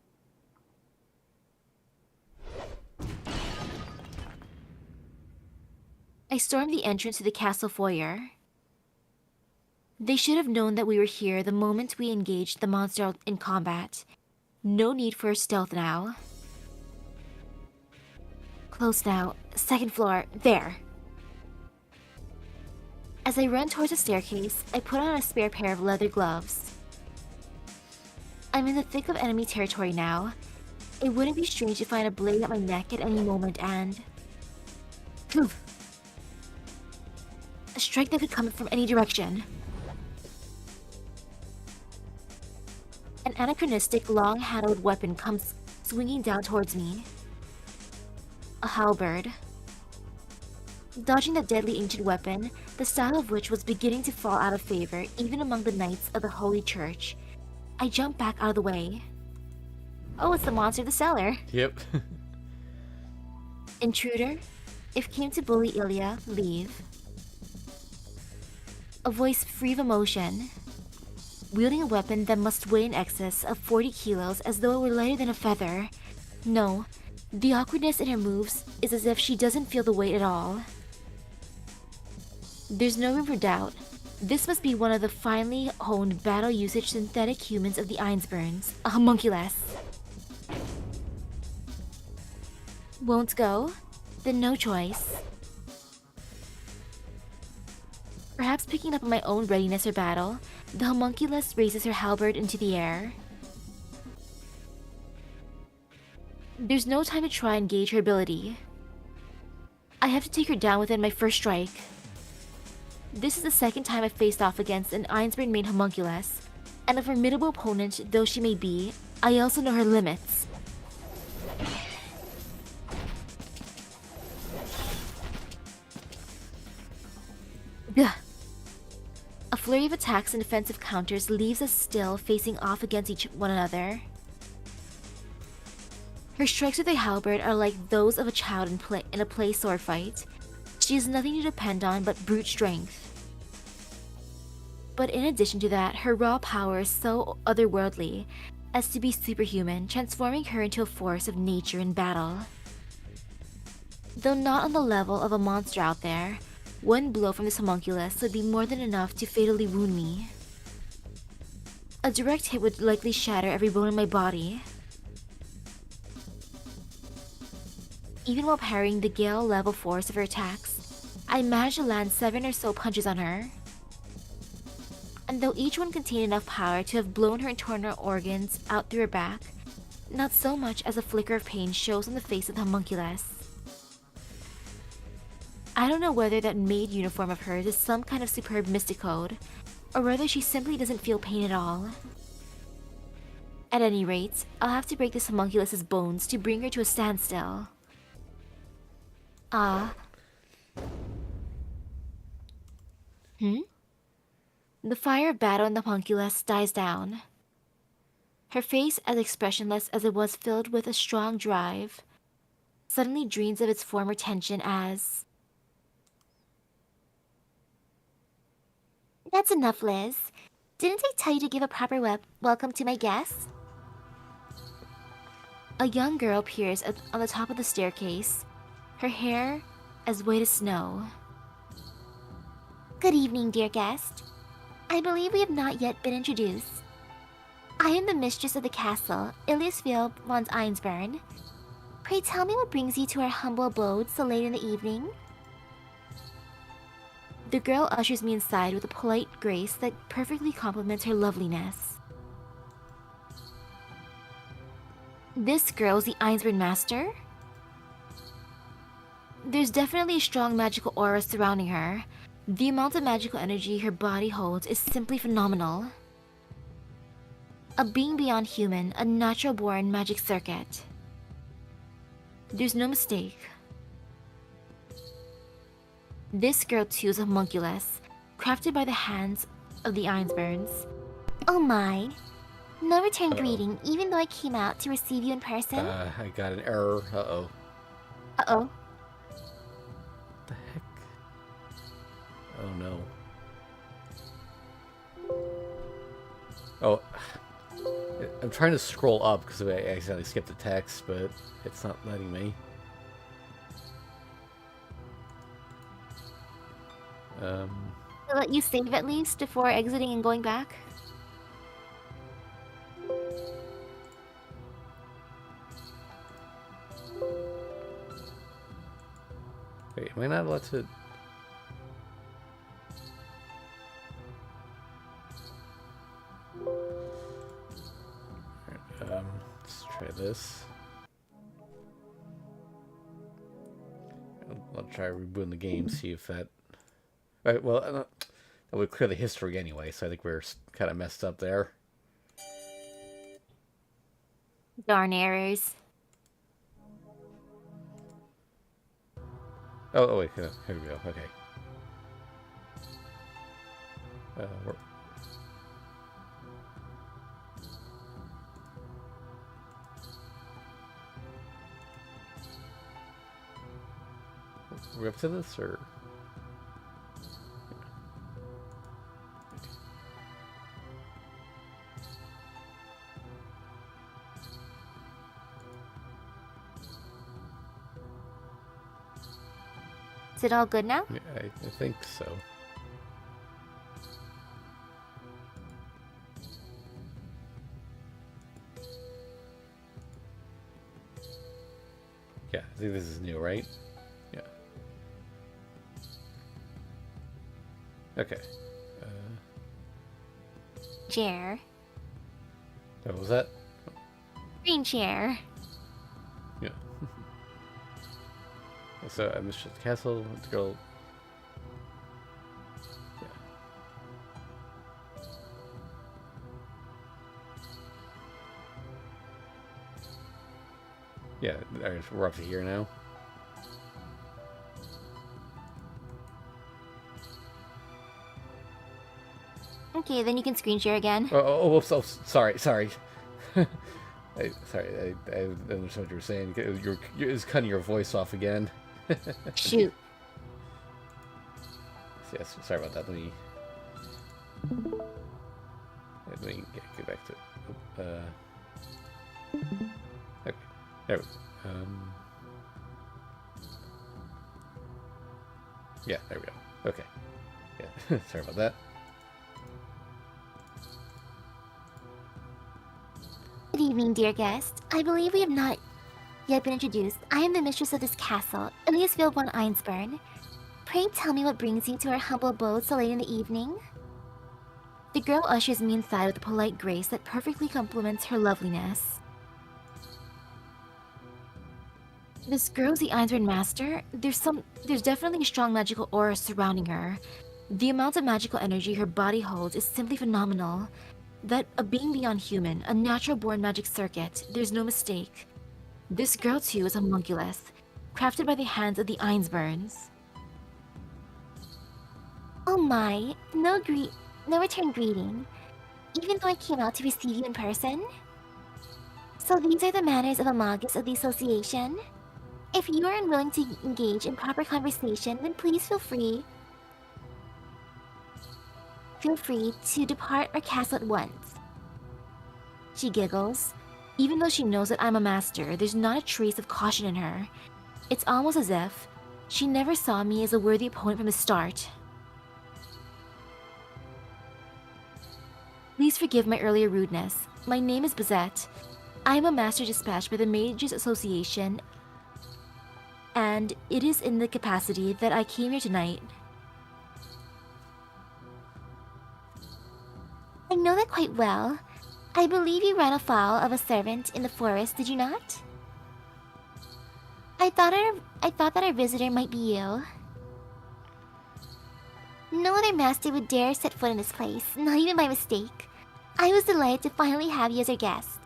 I stormed the entrance to the castle foyer. They should have known that we were here the moment we engaged the monster in combat. No need for stealth now. Close now. 2nd floor. There. As I run towards the staircase, I put on a spare pair of leather gloves. I'm in the thick of enemy territory now. It wouldn't be strange to find a blade at my neck at any moment and... poof! A strike that could come from any direction. An anachronistic, long-handled weapon comes swinging down towards me. A halberd. Dodging the deadly ancient weapon, the style of which was beginning to fall out of favor even among the knights of the Holy Church, I jump back out of the way. Oh, it's the monster of the cellar. Yep. Intruder, if came to bully Ilya, leave. A voice free of emotion. Wielding a weapon that must weigh in excess of 40 kilos as though it were lighter than a feather. No, the awkwardness in her moves is as if she doesn't feel the weight at all. There's no room for doubt. This must be one of the finely honed battle usage synthetic humans of the Ainsburns, a homunculus. Won't go? Then no choice. Perhaps picking up on my own readiness for battle, the homunculus raises her halberd into the air. There's no time to try and gauge her ability. I have to take her down within my first strike. This is the 2nd time I've faced off against an Ainsburn main homunculus, and a formidable opponent though she may be, I also know her limits. Gah. A flurry of attacks and defensive counters leaves us still facing off against one another. Her strikes with a halberd are like those of a child in a play sword fight. She has nothing to depend on but brute strength. But in addition to that, her raw power is so otherworldly as to be superhuman, transforming her into a force of nature in battle. Though not on the level of a monster out there, one blow from this homunculus would be more than enough to fatally wound me. A direct hit would likely shatter every bone in my body. Even while parrying the gale-level force of her attacks, I managed to land 7 or so punches on her. And though each one contained enough power to have blown her internal organs out through her back, not so much as a flicker of pain shows on the face of the homunculus. I don't know whether that maid uniform of hers is some kind of superb mystic code, or whether she simply doesn't feel pain at all. At any rate, I'll have to break this homunculus's bones to bring her to a standstill. The fire of battle in the homunculus dies down. Her face, as expressionless as it was filled with a strong drive, suddenly dreams of its former tension as... That's enough, Liz. Didn't I tell you to give a proper welcome to my guests? A young girl appears on the top of the staircase, her hair as white as snow. Good evening, dear guest. I believe we have not yet been introduced. I am the mistress of the castle, Iliasville von Einsburn. Pray tell me what brings you to our humble abode so late in the evening? The girl ushers me inside with a polite grace that perfectly complements her loveliness. This girl is the Einsburn Master? There's definitely a strong magical aura surrounding her. The amount of magical energy her body holds is simply phenomenal. A being beyond human, a natural-born magic circuit. There's no mistake. This girl too is a homunculus, crafted by the hands of the Einsburns. Oh my. No return greeting, even though I came out to receive you in person? I got an error. Uh-oh. Uh-oh. What the heck? Oh no. Oh, I'm trying to scroll up because I accidentally skipped the text, but it's not letting me. To let you save at least before exiting and going back? Wait, am I not allowed to? Let's try this. I'll try rebooting the game, see if that... Right, well, that would clear the history anyway, so I think we're kind of messed up there. Darn errors. Oh wait, here we go, okay. We're up to this, or? Is it all good now? Yeah, I think so. Yeah, I think this is new, right? Yeah. Okay. Chair. What was that? Green chair. Yeah. So I missed the castle. Let's go. Yeah. Yeah, all right, we're up to here now. Okay, then you can screen share again. Whoops, sorry. I understand what you were saying. You're cutting your voice off again. Shoot. Yes, sorry about that. Let me get back to. Okay, there we go. Yeah, there we go. Okay. Yeah, sorry about that. Good evening, dear guest. I believe we have not yet been introduced. I am the mistress of this castle, Eliasville von Einsburn. Pray tell me what brings you to our humble abode so late in the evening? The girl ushers me inside with a polite grace that perfectly complements her loveliness. This girl's the Einsburn master. There's definitely a strong magical aura surrounding her. The amount of magical energy her body holds is simply phenomenal. That a being beyond human, a natural-born magic circuit, there's no mistake. This girl too is homunculus, crafted by the hands of the Einsburns. Oh my, no return greeting, even though I came out to receive you in person? So these are the manners of a magus of the association? If you are unwilling to engage in proper conversation, then please feel free to depart our castle at once. She giggles. Even though she knows that I'm a master, there's not a trace of caution in her. It's almost as if she never saw me as a worthy opponent from the start. Please forgive my earlier rudeness. My name is Bazette. I am a master dispatched by the Mages Association, and it is in the capacity that I came here tonight. I know that quite well. I believe you ran afoul of a servant in the forest, did you not? I thought that our visitor might be you. No other master would dare set foot in this place, not even by mistake. I was delighted to finally have you as our guest.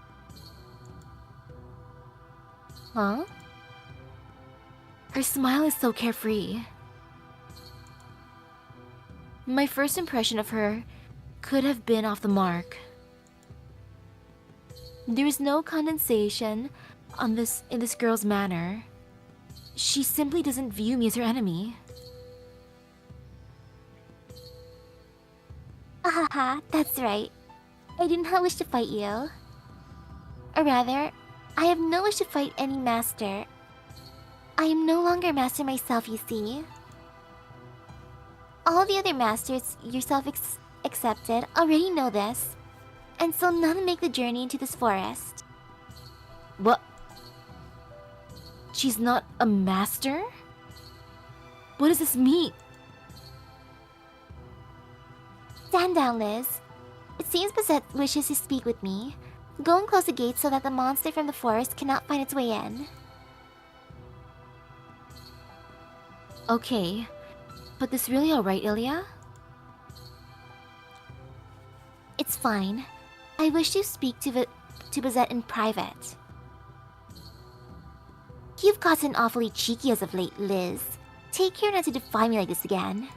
Huh? Her smile is so carefree. My first impression of her could have been off the mark. There is no condensation in this girl's manner. She simply doesn't view me as her enemy. Ahaha, that's right. I did not wish to fight you. Or rather, I have no wish to fight any master. I am no longer a master myself, you see. All the other masters, yourself accepted, already know this, and so none make the journey into this forest. What? She's not a master? What does this mean? Stand down, Liz. It seems Bazette wishes to speak with me. Go and close the gate so that the monster from the forest cannot find its way in. Okay, but this really alright, Ilya? It's fine. I wish to speak to Bazette in private. You've gotten awfully cheeky as of late, Liz. Take care not to defy me like this again.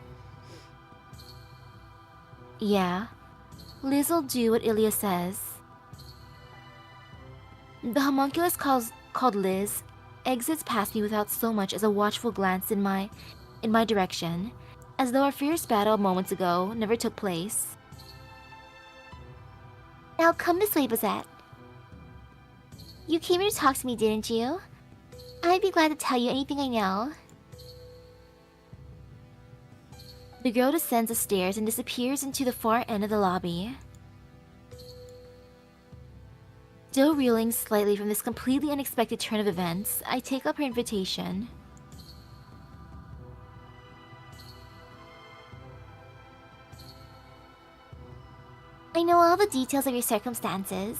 Yeah, Liz'll do what Ilya says. The homunculus called Liz exits past me without so much as a watchful glance in my direction, as though our fierce battle moments ago never took place. Now come this way, Bazette. You came here to talk to me, didn't you? I'd be glad to tell you anything I know. The girl descends the stairs and disappears into the far end of the lobby. Still reeling slightly from this completely unexpected turn of events, I take up her invitation. I know all the details of your circumstances.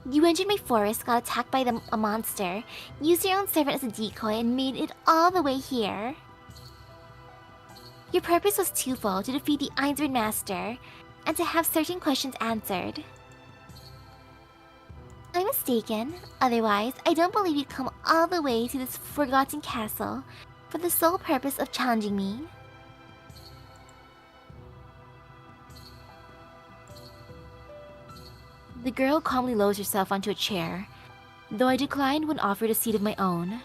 You entered my forest, got attacked by a monster, used your own servant as a decoy, and made it all the way here. Your purpose was twofold: to defeat the Einsburn Master, and to have certain questions answered. I'm mistaken. Otherwise, I don't believe you'd come all the way to this forgotten castle for the sole purpose of challenging me. The girl calmly lowers herself onto a chair, though I declined when offered a seat of my own.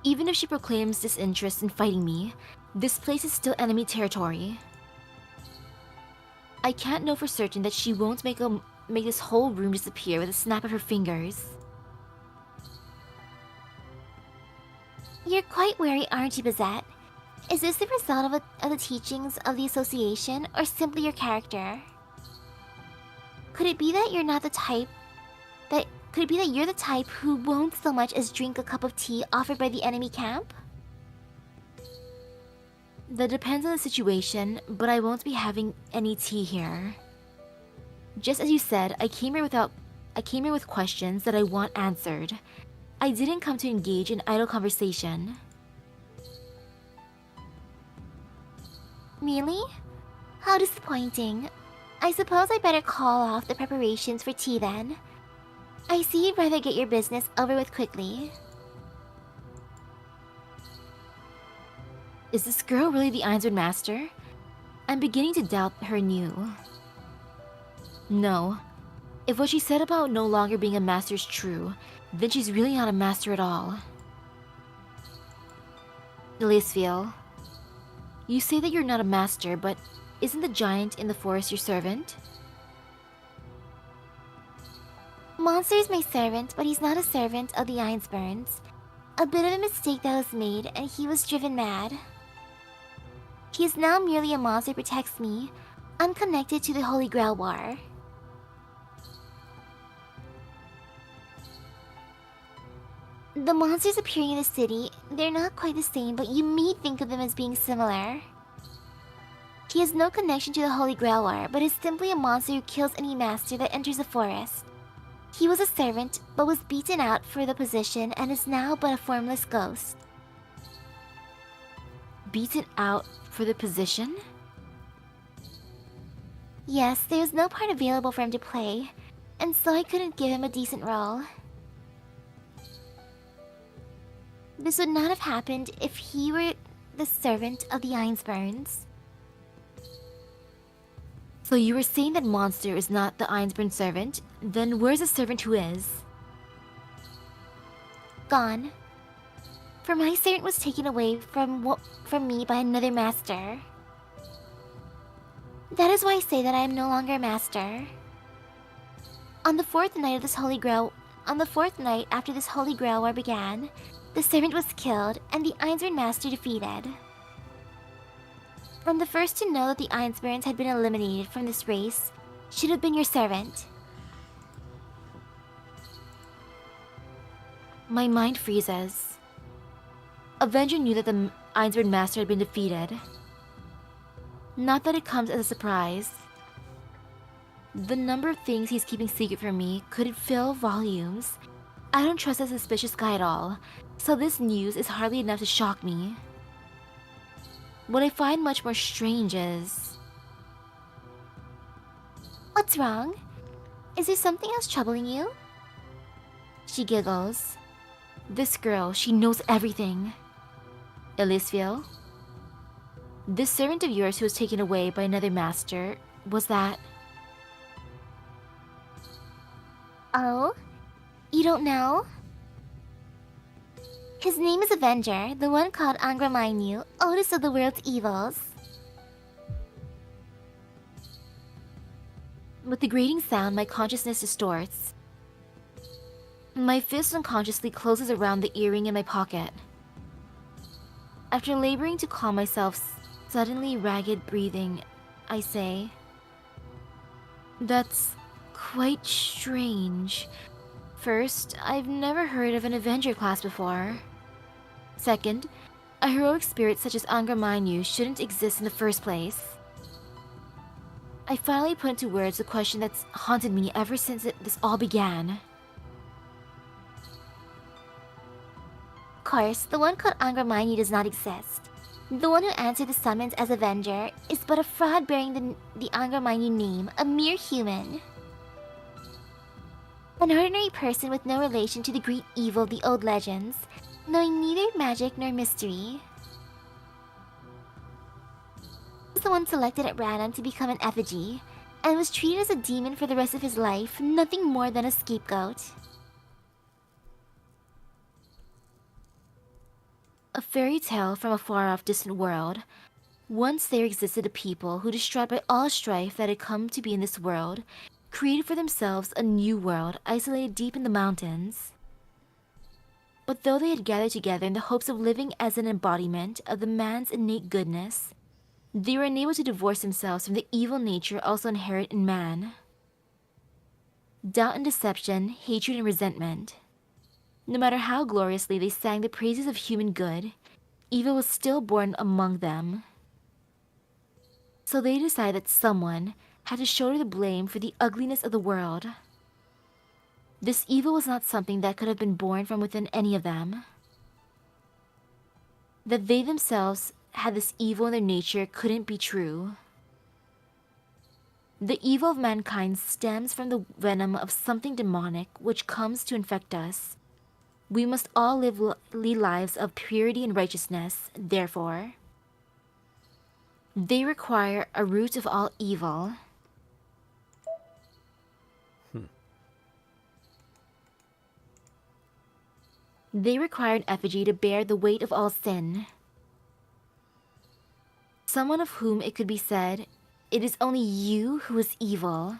Even if she proclaims disinterest in fighting me, this place is still enemy territory. I can't know for certain that she won't make this whole room disappear with a snap of her fingers. You're quite wary, aren't you, Bazette? Is this the result of the teachings of the association, or simply your character? Could it be that you're not the type Could it be that you're the type who won't so much as drink a cup of tea offered by the enemy camp? That depends on the situation, but I won't be having any tea here. Just as you said, I came here with questions that I want answered. I didn't come to engage in idle conversation. Really? How disappointing. I suppose I better call off the preparations for tea then. I see you'd rather get your business over with quickly. Is this girl really the Ainsworth Master? I'm beginning to doubt her new. No. If what she said about no longer being a master is true, then she's really not a master at all. Elisfiel, you say that you're not a master, but isn't the giant in the forest your servant? Monster is my servant, but he's not a servant of the Ainsburns. A bit of a mistake that was made, and he was driven mad. He is now merely a monster who protects me, unconnected to the Holy Grail War. The monsters appearing in the city, they're not quite the same, but you may think of them as being similar. He has no connection to the Holy Grail War, but is simply a monster who kills any master that enters the forest. He was a servant, but was beaten out for the position and is now but a formless ghost. Beaten out for the position? Yes, there was no part available for him to play, and so I couldn't give him a decent role. This would not have happened if he were the servant of the Ainsburns. So you were saying that Monster is not the Ainsburn servant? Then where's the servant who is? Gone. For my servant was taken away from me by another master. That is why I say that I am no longer a master. On the fourth night after this Holy Grail War began, the servant was killed and the Ainsburn master defeated. From the first to know that the Ainsburns had been eliminated from this race should have been your servant. My mind freezes. Avenger knew that the Ainsburn master had been defeated. Not that it comes as a surprise. The number of things he's keeping secret from me could fill volumes. I don't trust that suspicious guy at all, so this news is hardly enough to shock me. What I find much more strange is... What's wrong? Is there something else troubling you? She giggles. This girl, she knows everything. Elisfiel? This servant of yours who was taken away by another master, was that... Oh? You don't know? His name is Avenger, the one called Angramainu, oldest of the world's evils. With the grating sound, my consciousness distorts. My fist unconsciously closes around the earring in my pocket. After laboring to calm myself, suddenly ragged breathing, I say, "That's quite strange. First, I've never heard of an Avenger class before. Second, a heroic spirit such as Angramainu shouldn't exist in the first place." I finally put into words the question that's haunted me ever since this all began. Of course, the one called Angramainu does not exist. The one who answered the summons as Avenger is but a fraud bearing the Angramainu name, a mere human. An ordinary person with no relation to the great evil of the old legends, knowing neither magic nor mystery. He was the one selected at random to become an effigy, and was treated as a demon for the rest of his life, nothing more than a scapegoat. A fairy tale from a far-off distant world. Once there existed a people who, distraught by all strife that had come to be in this world, created for themselves a new world isolated deep in the mountains. But though they had gathered together in the hopes of living as an embodiment of the man's innate goodness, they were unable to divorce themselves from the evil nature also inherent in man. Doubt and deception, hatred and resentment. No matter how gloriously they sang the praises of human good, evil was still born among them. So they decided that someone had to shoulder the blame for the ugliness of the world. This evil was not something that could have been born from within any of them. That they themselves had this evil in their nature couldn't be true. The evil of mankind stems from the venom of something demonic which comes to infect us. We must all lead lives of purity and righteousness, therefore. They require a root of all evil. They require an effigy to bear the weight of all sin. Someone of whom it could be said, "It is only you who is evil."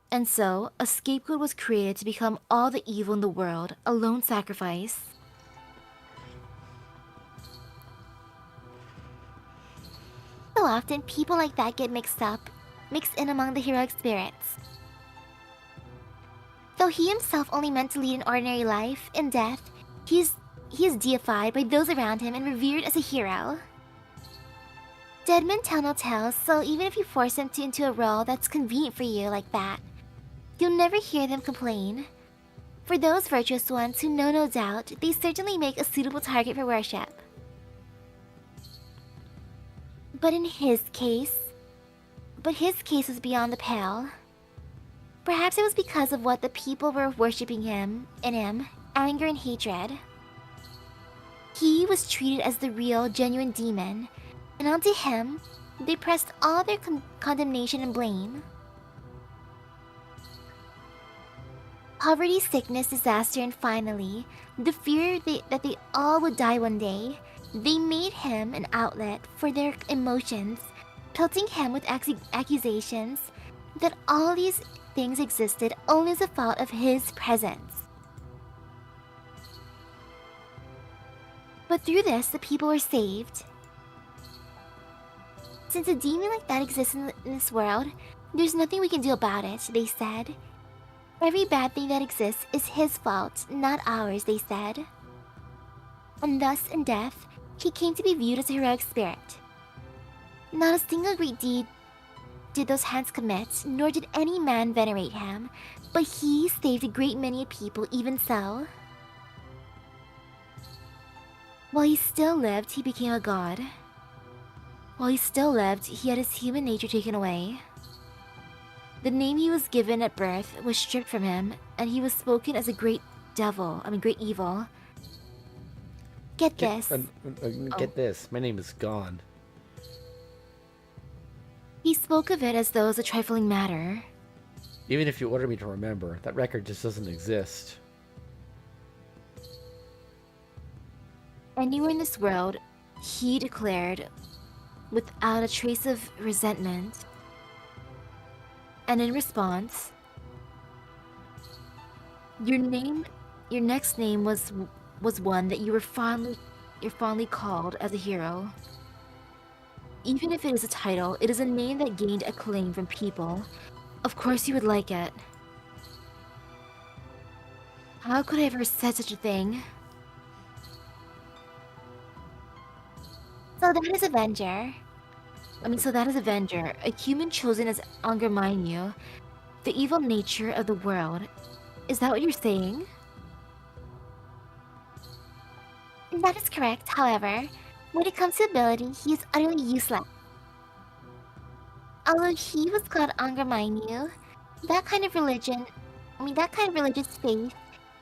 And so, a scapegoat was created to become all the evil in the world, a lone sacrifice. So often, people like that get mixed in among the heroic spirits. Though he himself only meant to lead an ordinary life, in death, he is deified by those around him and revered as a hero. Dead men tell no tales, so even if you force them into a role that's convenient for you like that, you'll never hear them complain. For those virtuous ones who know no doubt, they certainly make a suitable target for worship. But his case was beyond the pale. Perhaps it was because of what the people were worshipping in him, anger and hatred. He was treated as the real, genuine demon, and onto him, they pressed all their condemnation and blame. Poverty, sickness, disaster, and finally, the fear that they all would die one day, they made him an outlet for their emotions, pelting him with accusations that all these things existed only as a fault of his presence. But through this, the people were saved. Since a demon like that exists in this world, there's nothing we can do about it, they said. Every bad thing that exists is his fault, not ours, they said. And thus, in death, he came to be viewed as a heroic spirit. Not a single great deed did those hands commit, nor did any man venerate him, but he saved a great many people even so. While he still lived, he became a god. While he still lived, he had his human nature taken away. The name he was given at birth was stripped from him, and he was spoken as a great evil. Get this. Get this. My name is gone. He spoke of it as though it was a trifling matter. Even if you order me to remember, that record just doesn't exist. Anywhere in this world, he declared, without a trace of resentment. And in response, your next name was one that you're fondly called as a hero. Even if it is a title, it is a name that gained acclaim from people. Of course you would like it. How could I have ever said such a thing? So that is Avenger. A human chosen as Angermainu, the evil nature of the world. Is that what you're saying? That is correct, however, when it comes to ability, he is utterly useless. Although he was called Angermainu, that kind of religious faith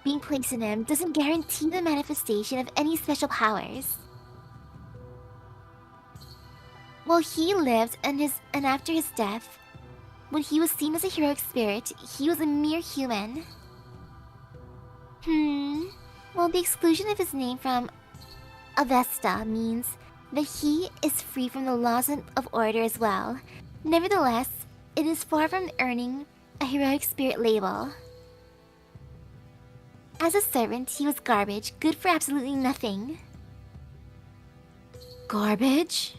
being placed in him doesn't guarantee the manifestation of any special powers. While he lived and after his death, when he was seen as a heroic spirit, he was a mere human. Well, the exclusion of his name from Avesta means that he is free from the laws of order as well. Nevertheless, it is far from earning a heroic spirit label. As a servant, he was garbage, good for absolutely nothing. Garbage?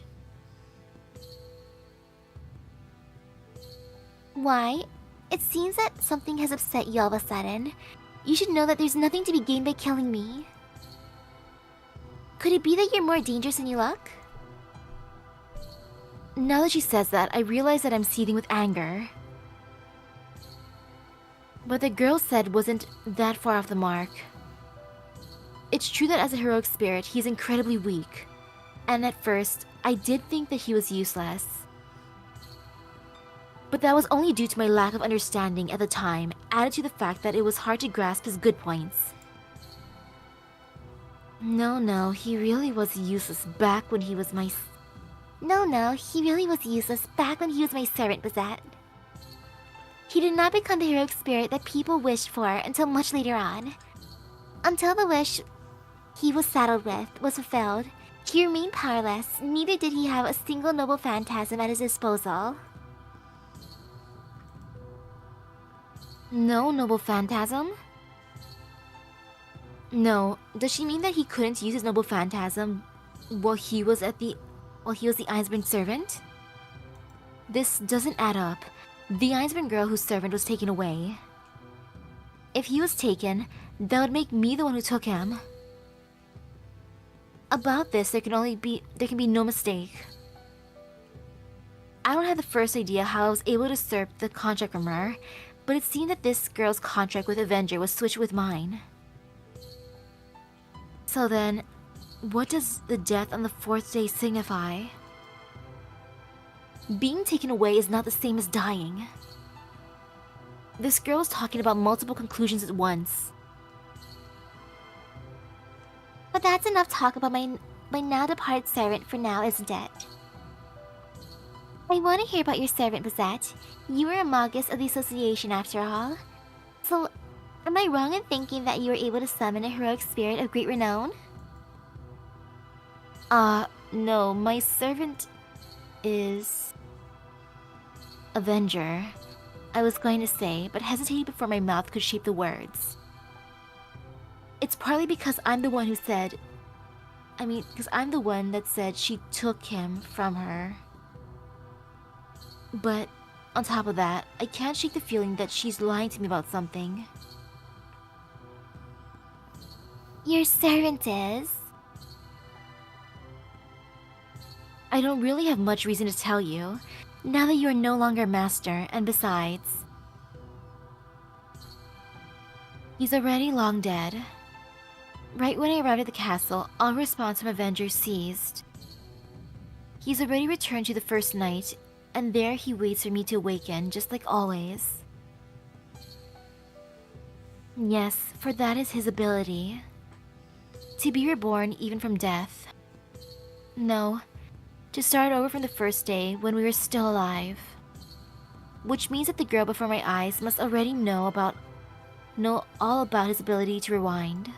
Why? It seems that something has upset you all of a sudden. You should know that there's nothing to be gained by killing me. Could it be that you're more dangerous than you look? Now that she says that, I realize that I'm seething with anger. What the girl said wasn't that far off the mark. It's true that as a heroic spirit, he's incredibly weak. And at first, I did think that he was useless. But that was only due to my lack of understanding at the time, added to the fact that it was hard to grasp his good points. No, he really was useless back when he was my... No, he really was useless back when he was my servant, Bazette. He did not become the heroic spirit that people wished for until much later on. Until the wish he was saddled with was fulfilled, he remained powerless, neither did he have a single noble phantasm at his disposal. No noble phantasm? No, does she mean that he couldn't use his noble phantasm while he was the Iceborn servant? This doesn't add up. The Iceborn girl whose servant was taken away. If he was taken, that would make me the one who took him. About this, there can be no mistake. I don't have the first idea how I was able to usurp the contract from her, but it seemed that this girl's contract with Avenger was switched with mine. So then, what does the death on the 4th day signify? Being taken away is not the same as dying. This girl is talking about multiple conclusions at once. But that's enough talk about my now departed servant for now, isn't it? I want to hear about your servant, Bazette. You were a Magus of the Association after all. So, am I wrong in thinking that you were able to summon a heroic spirit of great renown? No, my servant is... Avenger. I was going to say, but hesitated before my mouth could shape the words. It's partly because I'm the one who said... because I'm the one that said she took him from her. But, on top of that, I can't shake the feeling that she's lying to me about something. Your servant is? I don't really have much reason to tell you, now that you are no longer master, and besides... He's already long dead. Right when I arrived at the castle, all response from Avengers ceased. He's already returned to the first night, and there he waits for me to awaken, just like always. Yes, for that is his ability. To be reborn even from death. No, to start over from the first day when we were still alive. Which means that the girl before my eyes must already know all about his ability to rewind.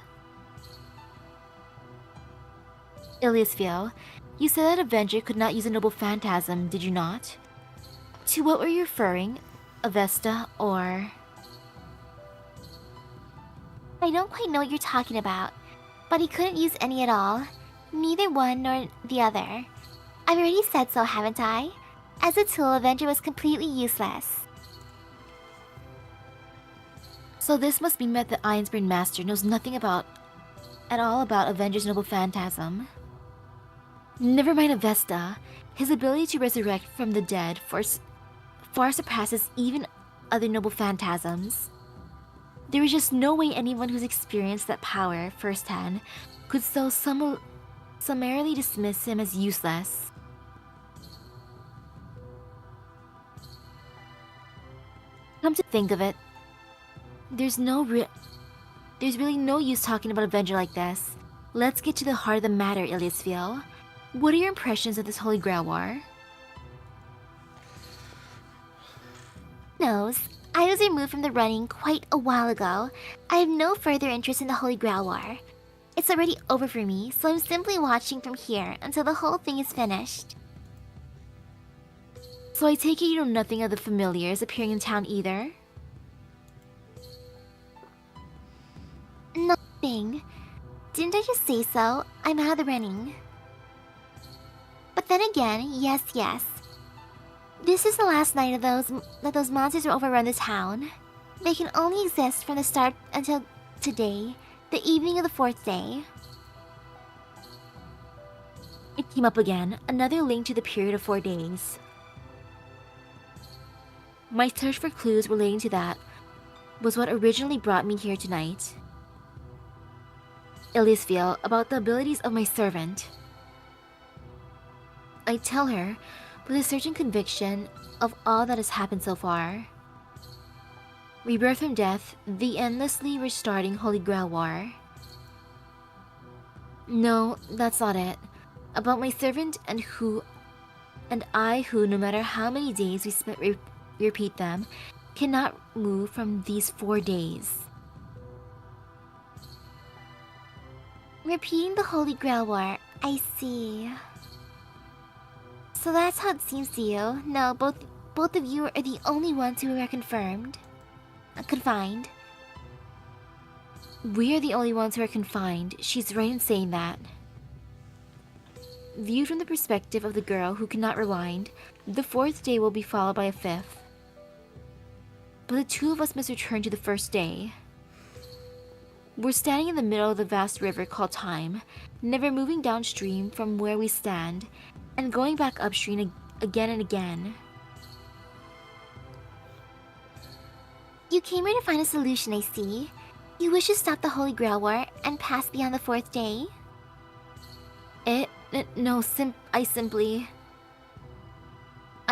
Iliasville, you said that Avenger could not use a noble phantasm, did you not? To what were you referring? Avesta or... I don't quite know what you're talking about, but he couldn't use any at all. Neither one nor the other. I've already said so, haven't I? As a tool, Avenger was completely useless. So this must mean that the Iceborn Master knows nothing at all about Avenger's noble phantasm. Never mind Avesta. His ability to resurrect from the dead far surpasses even other noble phantasms. There is just no way anyone who's experienced that power firsthand could so summarily dismiss him as useless. Come to think of it, there's really no use talking about Avenger like this. Let's get to the heart of the matter, Iliasville. What are your impressions of this Holy Grail War? knows? I was removed from the running quite a while ago. I have no further interest in the Holy Grail War. It's already over for me, so I'm simply watching from here until the whole thing is finished. So I take it you know nothing of the familiars appearing in town either? Nothing. Didn't I just say so? I'm out of the running. But then again, yes. This is the last night of those monsters will overrun the town. They can only exist from the start until today, the evening of the 4th day. It came up again, another link to the period of 4 days. My search for clues relating to that was what originally brought me here tonight. Ilisfeel about the abilities of my servant. I tell her with a certain conviction of all that has happened so far. Rebirth from death, the endlessly restarting Holy Grail War. No, that's not it. About my servant and I who, no matter how many days we repeat them, cannot move from these 4 days. Repeating the Holy Grail War, I see. So that's how it seems to you. No, both of you are the only ones who are confined. We are the only ones who are confined. She's right in saying that. Viewed from the perspective of the girl who cannot rewind, the 4th day will be followed by a 5th. But the two of us must return to the 1st day. We're standing in the middle of the vast river called Time, never moving downstream from where we stand, and going back upstream again and again. You came here to find a solution, I see. You wish to stop the Holy Grail War and pass beyond the 4th day? I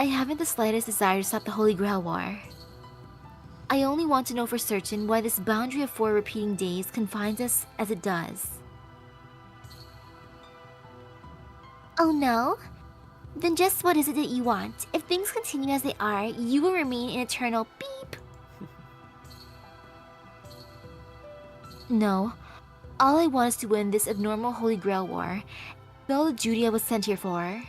haven't the slightest desire to stop the Holy Grail War. I only want to know for certain why this boundary of 4 repeating days confines us as it does. Oh no? Then just what is it that you want? If things continue as they are, you will remain in eternal beep. No. All I want is to win this abnormal Holy Grail War. Fulfill the duty I was sent here for.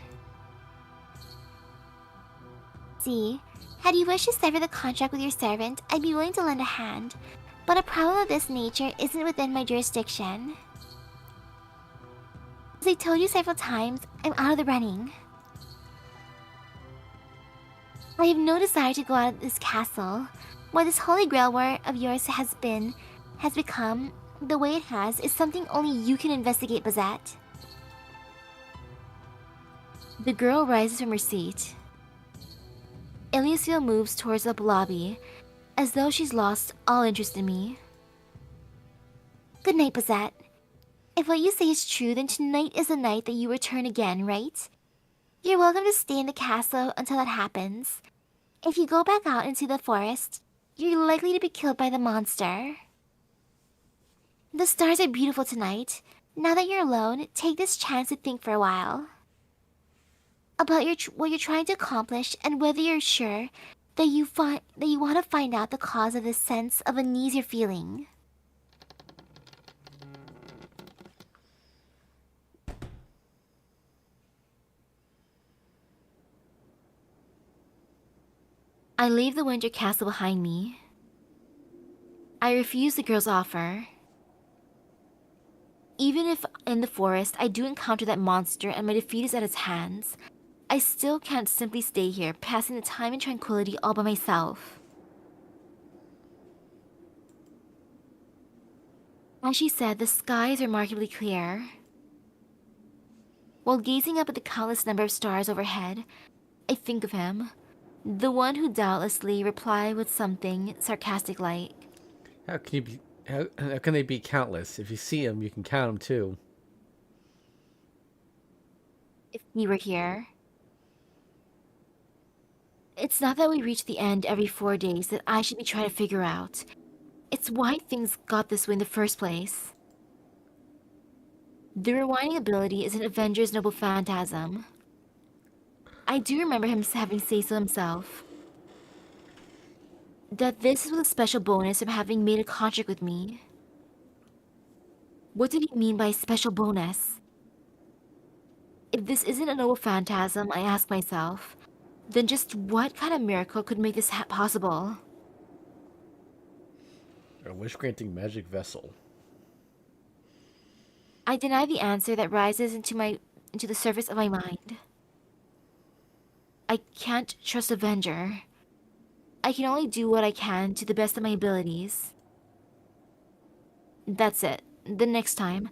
See, had you wished to sever the contract with your servant, I'd be willing to lend a hand. But a problem of this nature isn't within my jurisdiction. As I told you several times, I'm out of the running. I have no desire to go out of this castle. What this Holy Grail War of yours has become, the way it has, is something only you can investigate, Bazette. The girl rises from her seat. Ilisfeel moves towards the lobby, as though she's lost all interest in me. Good night, Bazette. If what you say is true, then tonight is the night that you return again, right? You're welcome to stay in the castle until that happens. If you go back out into the forest, you're likely to be killed by the monster. The stars are beautiful tonight. Now that you're alone, take this chance to think for a while. About what you're trying to accomplish and whether you're sure that you want to find out the cause of this sense of unease you're feeling. I leave the winter castle behind me. I refuse the girl's offer. Even if in the forest I do encounter that monster and my defeat is at its hands, I still can't simply stay here, passing the time in tranquility all by myself. As she said, the sky is remarkably clear. While gazing up at the countless number of stars overhead, I think of him, the one who doubtlessly replied with something sarcastic like, How can they be countless? If you see them, you can count them too. if he were here. It's not that we reach the end every 4 days that I should be trying to figure out. It's why things got this way in the first place. The rewinding ability is an Avenger's noble phantasm. I do remember him having said so himself. that this is with a special bonus from having made a contract with me. What did he mean by special bonus? If this isn't a noble phantasm, I ask myself, then just what kind of miracle could make this possible? A wish-granting magic vessel. I deny the answer that rises into the surface of my mind. I can't trust Avenger. I can only do what I can to the best of my abilities. That's it. The next time,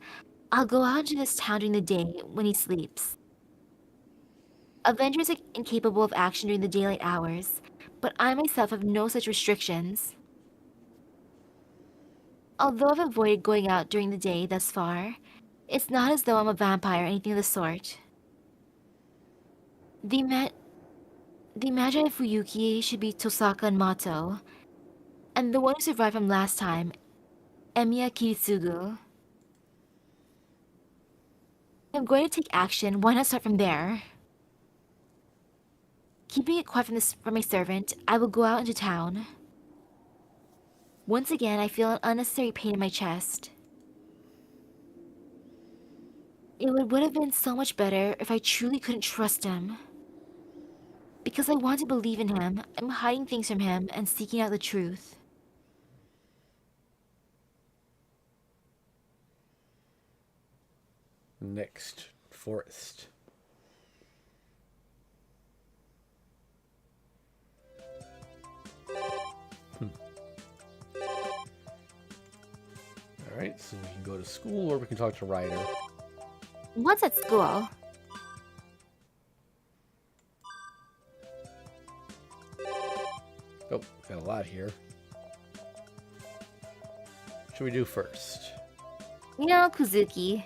I'll go out into this town during the day when he sleeps. Avenger is incapable of action during the daylight hours, but I myself have no such restrictions. Although I've avoided going out during the day thus far, it's not as though I'm a vampire or anything of the sort. The Magi of Fuyuki should be Tosaka and Mato, and the one who survived from last time, Emiya Kiritsugu. I'm going to take action, why not start from there? Keeping it quiet from my servant, I will go out into town. Once again, I feel an unnecessary pain in my chest. It would have been so much better if I truly couldn't trust him. Because I want to believe in him, I'm hiding things from him and seeking out the truth. Next, forest. Alright, so we can go to school or we can talk to Ryder. What's at school? Oh, got a lot here. What should we do first? You know, Kuzuki.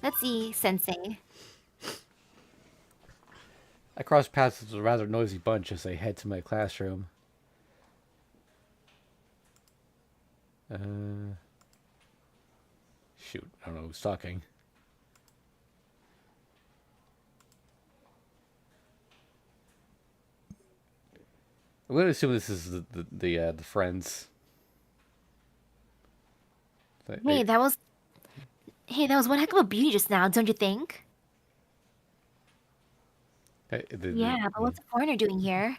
Let's see, Sensei. I cross paths with a rather noisy bunch as I head to my classroom. Shoot, I don't know who's talking. I'm going to assume this is the friends. Hey, that was one heck of a beauty just now, don't you think? Yeah, but what's a foreigner doing here?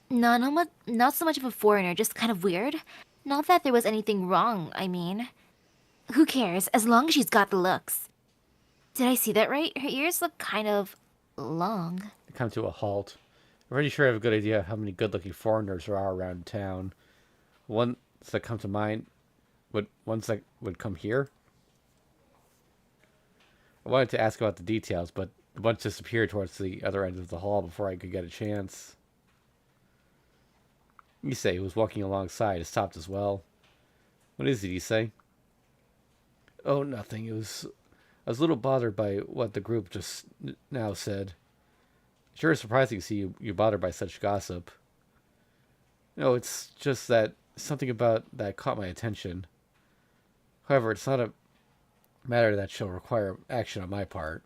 No, not so much of a foreigner, just kind of weird. Not that there was anything wrong, I mean. Who cares, as long as she's got the looks. Did I see that right? Her ears look kind of long. They come to a halt. I'm pretty sure I have a good idea of how many good-looking foreigners there are around town. Ones that come to mind, ones that would come here. I wanted to ask about the details, but the bunch disappeared towards the other end of the hall before I could get a chance. Issei, who was walking alongside, has stopped as well. What is it, Issei? Oh, nothing. I was a little bothered by what the group just now said. Sure is surprising to see you bothered by such gossip. No, it's just that something about that caught my attention. However, it's not a matter that shall require action on my part.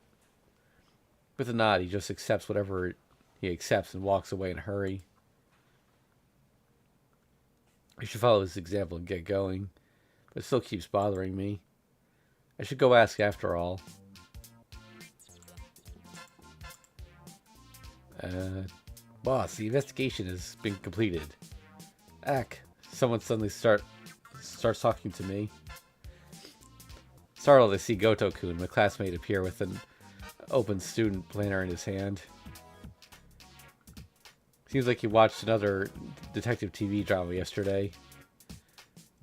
With a nod, he just accepts whatever he accepts and walks away in a hurry. I should follow his example and get going, but it still keeps bothering me. I should go ask after all. Boss, the investigation has been completed. Someone suddenly starts talking to me. Startled, I see Goto-kun, my classmate, appear with an open student planner in his hand. Seems like he watched another detective TV drama yesterday.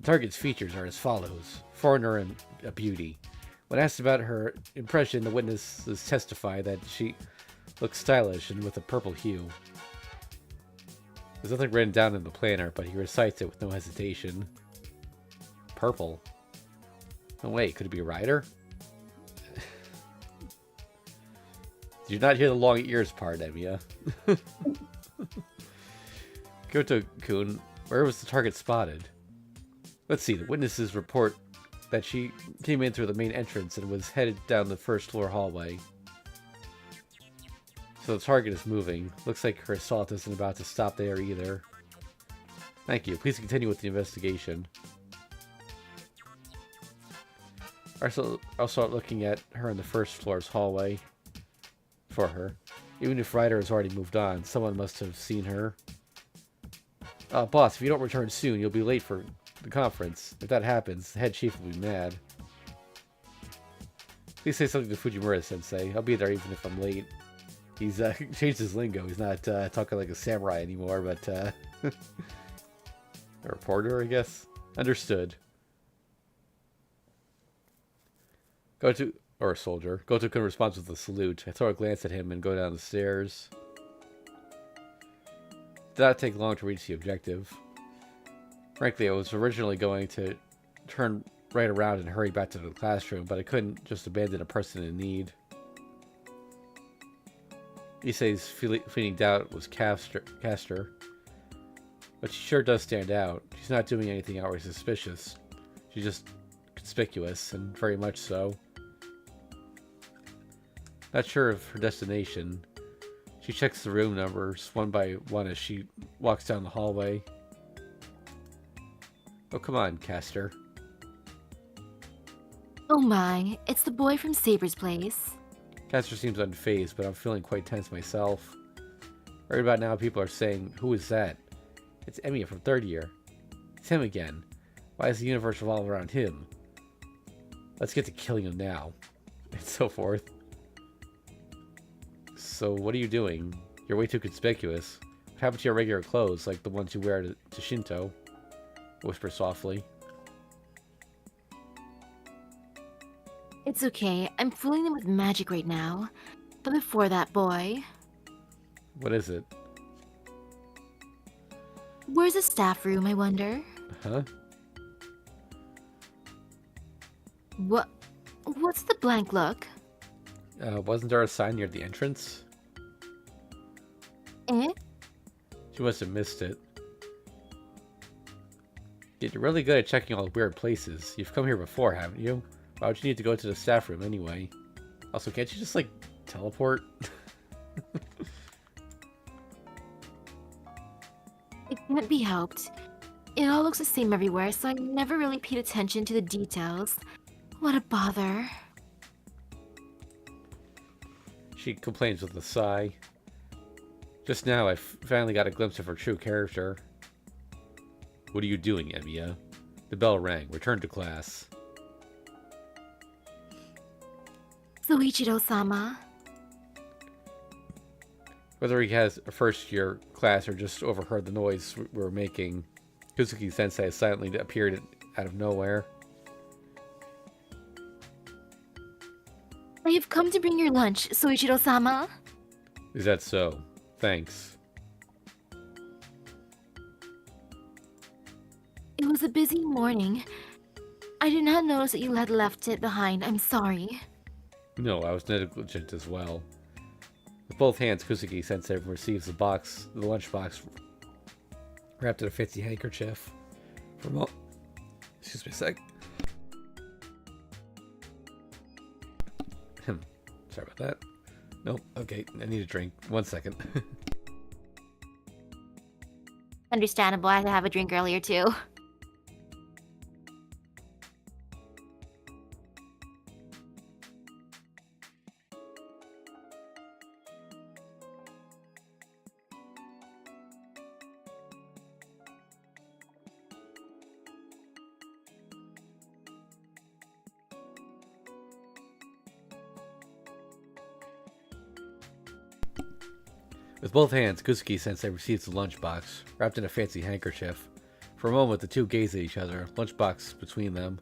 The target's features are as follows. Foreigner and a beauty. When asked about her impression, the witnesses testify that she looks stylish and with a purple hue. There's nothing written down in the planner, but he recites it with no hesitation. Purple? No way, could it be a rider? Did you not hear the long ears part, Emiya? Goto-kun, where was the target spotted? Let's see, the witnesses report that she came in through the main entrance and was headed down the first floor hallway. So the target is moving. Looks like her assault isn't about to stop there either. Thank you. Please continue with the investigation. I'll start looking at her in the first floor's hallway for her. Even if Ryder has already moved on, someone must have seen her. Boss, if you don't return soon, you'll be late for the conference. If that happens, the head chief will be mad. Please say something to Fujimura-sensei. I'll be there even if I'm late. He's changed his lingo. He's not talking like a samurai anymore, but a reporter, I guess. Understood. Or a soldier. Goto can respond with a salute. I throw a glance at him and go down the stairs. Did not take long to reach the objective. Frankly, I was originally going to turn right around and hurry back to the classroom, but I couldn't just abandon a person in need. Issei's fleeting doubt was Caster, but she sure does stand out. She's not doing anything outright suspicious. She's just conspicuous, and very much so. Not sure of her destination. She checks the room numbers one by one as she walks down the hallway. Oh, come on, Caster. Oh my, it's the boy from Saber's place. Caster seems unfazed, but I'm feeling quite tense myself. Right about now, people are saying, who is that? It's Emiya from 3rd year. It's him again. Why does the universe revolve around him? Let's get to killing him now. And so forth. So, what are you doing? You're way too conspicuous. What happened to your regular clothes, like the ones you wear to Shinto? Whisper softly. It's okay, I'm fooling them with magic right now. But before that, boy... What is it? Where's the staff room, I wonder? Huh? What's the blank look? Wasn't there a sign near the entrance? Eh? She must have missed it. You're really good at checking all the weird places. You've come here before, haven't you? Why would you need to go to the staff room anyway? Also, can't you just, like, teleport? It can't be helped. It all looks the same everywhere, so I never really paid attention to the details. What a bother. She complains with a sigh. Just now, I finally got a glimpse of her true character. What are you doing, Emiya? The bell rang. Return to class. Soichiro-sama. Whether he has a first-year class or just overheard the noise we were making, Kuzuki-sensei silently appeared out of nowhere. I have come to bring your lunch, Soichiro-sama. Is that so? Thanks. It was a busy morning. I did not notice that you had left it behind. I'm sorry. No, I was negligent as well. With both hands, Kuzuki-sensei receives the lunchbox, wrapped in a fancy handkerchief. Excuse me a sec. Sorry about that. Nope. Okay, I need a drink. 1 second. Understandable, I had to have a drink earlier too. With both hands, Kuzuki-sensei receives the lunchbox, wrapped in a fancy handkerchief. For a moment, the two gaze at each other, lunchbox between them.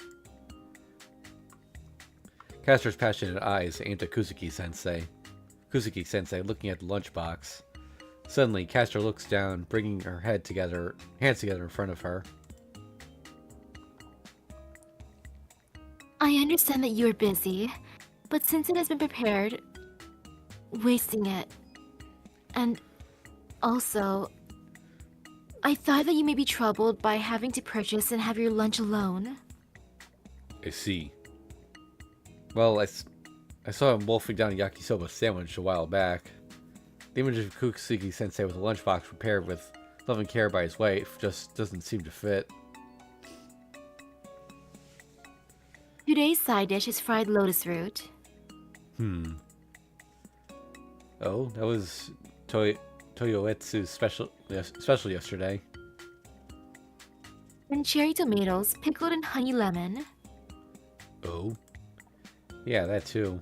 Caster's passionate eyes aimed at Kuzuki-sensei. Kuzuki-sensei looking at the lunchbox. Suddenly, Caster looks down, bringing her hands together in front of her. I understand that you're busy, but since it has been prepared, wasting it. And also, I thought that you may be troubled by having to purchase and have your lunch alone. I see. Well, I saw him wolfing down a yakisoba sandwich a while back. The image of Kuzuki-sensei with a lunchbox prepared with love and care by his wife just doesn't seem to fit. Today's side dish is fried lotus root. Oh, that was Toyoetsu's special yesterday. And cherry tomatoes pickled in honey lemon. Oh. Yeah, that too.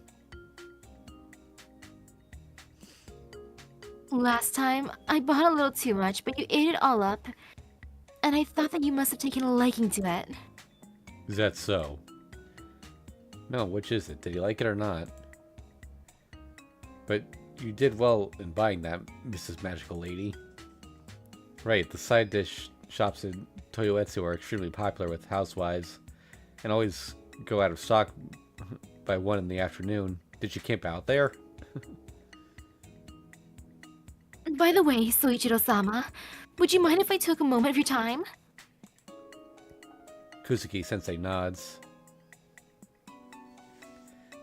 Last time, I bought a little too much, but you ate it all up. And I thought that you must have taken a liking to it. Is that so? No, which is it? Did you like it or not? But you did well in buying that, Mrs. Magical Lady. Right, the side dish shops in Toyoetsu are extremely popular with housewives and always go out of stock by 1 in the afternoon. Did you camp out there? By the way, Soichiro-sama, would you mind if I took a moment of your time? Kuzuki-sensei nods.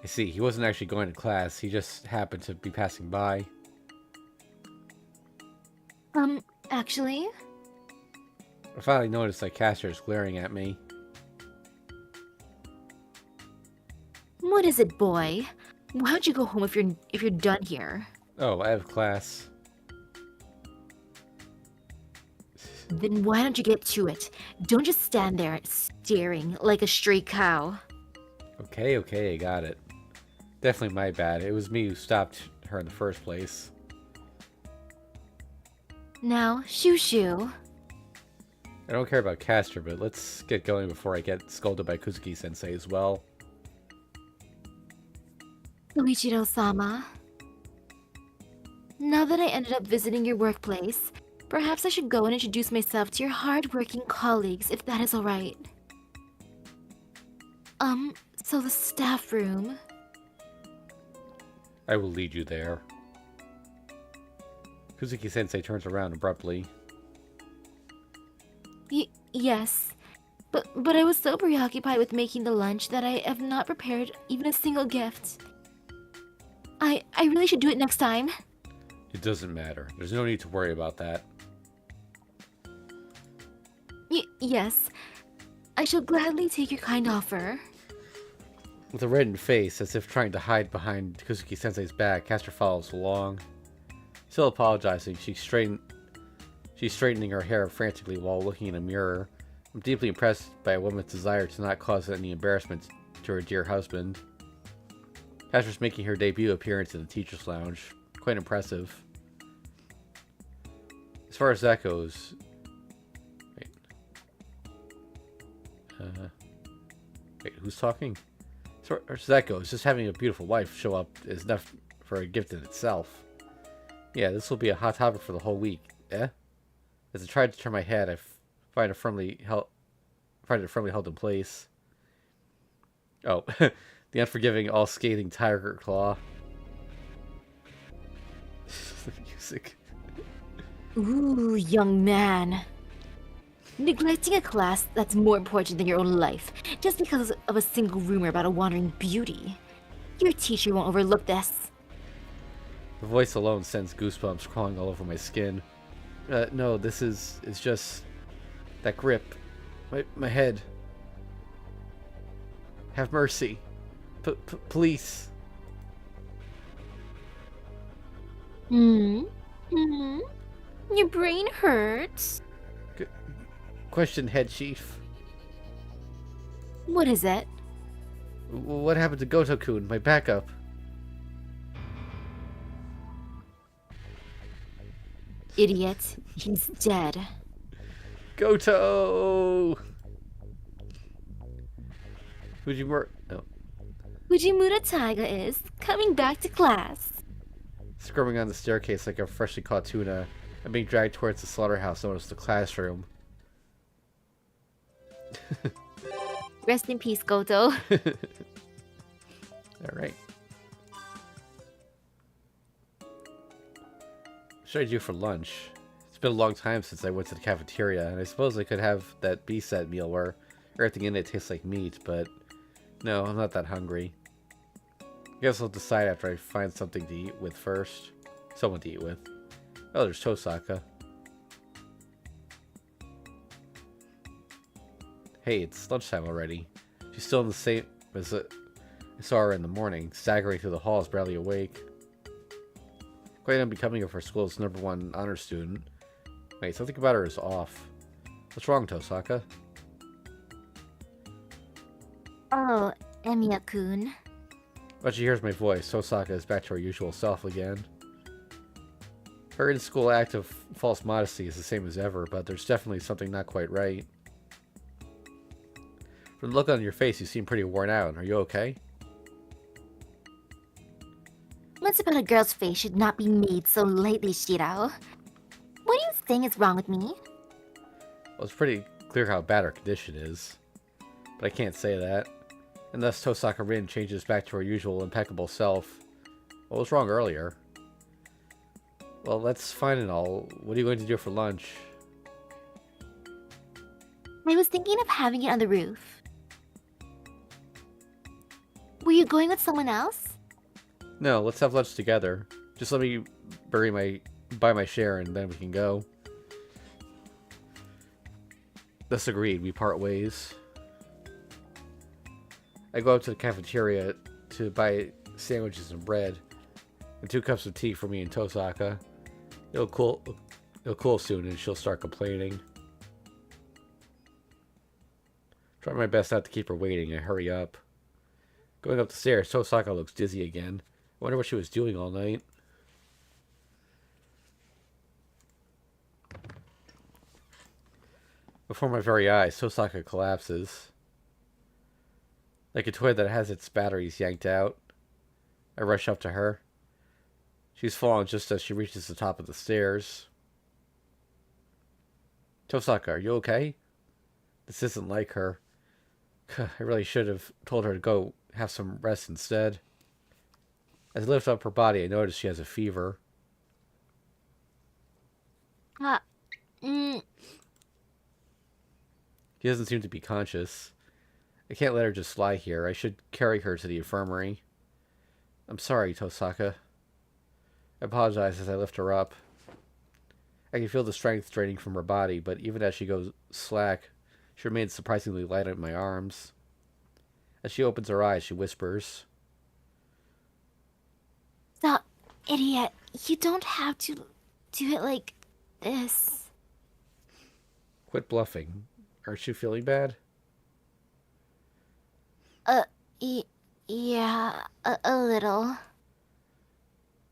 I see, he wasn't actually going to class, he just happened to be passing by. Actually? I finally noticed that Castor is glaring at me. What is it, boy? Why don't you go home if you're done here? Oh, I have class. Then why don't you get to it? Don't just stand there staring like a stray cow. Okay, I got it. Definitely my bad. It was me who stopped her in the first place. Now, shoo. I don't care about Castor, but let's get going before I get scolded by Kuzuki-sensei as well. Soichiro-sama. Now that I ended up visiting your workplace, perhaps I should go and introduce myself to your hard-working colleagues, if that is alright. So the staff room... I will lead you there. Kuzuki-sensei turns around abruptly. Yes. But I was so preoccupied with making the lunch that I have not prepared even a single gift. I really should do it next time. It doesn't matter. There's no need to worry about that. Yes. I shall gladly take your kind offer. With a reddened face, as if trying to hide behind Kuzuki-sensei's back, Castor follows along. Still apologizing, she's straightening her hair frantically while looking in a mirror. I'm deeply impressed by a woman's desire to not cause any embarrassment to her dear husband. Castor's making her debut appearance in the teacher's lounge. Quite impressive. As far as that goes... Wait, who's talking? As far as that goes, just having a beautiful wife show up is enough for a gift in itself. Yeah, this will be a hot topic for the whole week. Eh? As I tried to turn my head, I find it firmly held in place. Oh, the unforgiving, all-scathing Tiger Claw. The music. Ooh, young man. Neglecting a class that's more important than your own life, just because of a single rumor about a wandering beauty. Your teacher won't overlook this. The voice alone sends goosebumps crawling all over my skin. No, this is just... that grip. My head. Have mercy. Police. Your brain hurts. Question, head chief. What is it? What happened to Goto-kun, my backup? Idiot. He's dead. Goto! Fujimura Taiga is coming back to class. Squirming on the staircase like a freshly caught tuna, I'm being dragged towards the slaughterhouse known as the classroom. Rest in peace, Goto. Alright. What should I do for lunch? It's been a long time since I went to the cafeteria, and I suppose I could have that B-set meal where everything in it tastes like meat, but no, I'm not that hungry. I guess I'll decide after I find something to eat with first. Someone to eat with. Oh, there's Tosaka. Hey, it's lunchtime already. She's still in the same as I saw her in the morning, staggering through the halls, barely awake. Quite unbecoming of her school's #1 honor student. Wait, something about her is off. What's wrong, Tosaka? Oh, Emiya-kun. But she hears my voice. Tosaka is back to her usual self again. Her in-school act of false modesty is the same as ever, but there's definitely something not quite right. From the look on your face, you seem pretty worn out. Are you okay? What's about a girl's face should not be made so lightly, Shiro. What do you think is wrong with me? Well, it's pretty clear how bad her condition is. But I can't say that. And thus Tosaka Rin changes back to her usual impeccable self. What was wrong earlier? Well, that's fine and all. What are you going to do for lunch? I was thinking of having it on the roof. Were you going with someone else? No, let's have lunch together. Just let me buy my share and then we can go. Thus agreed, we part ways. I go up to the cafeteria to buy sandwiches and bread and 2 cups of tea for me and Tosaka. It'll cool soon and she'll start complaining. Try my best not to keep her waiting. I hurry up. Going up the stairs, Tosaka looks dizzy again. I wonder what she was doing all night. Before my very eyes, Tosaka collapses. Like a toy that has its batteries yanked out. I rush up to her. She's fallen just as she reaches the top of the stairs. Tosaka, are you okay? This isn't like her. I really should have told her to go have some rest instead. As I lift up her body, I notice she has a fever. Mm, She doesn't seem to be conscious. I can't let her just lie here. I should carry her to the infirmary. I'm sorry, Tosaka. I apologize as I lift her up. I can feel the strength draining from her body, but even as she goes slack, she remains surprisingly light in my arms. As she opens her eyes, she whispers, Stop, idiot. You don't have to do it like this. "Quit bluffing. Aren't you feeling bad?" Yeah, a little.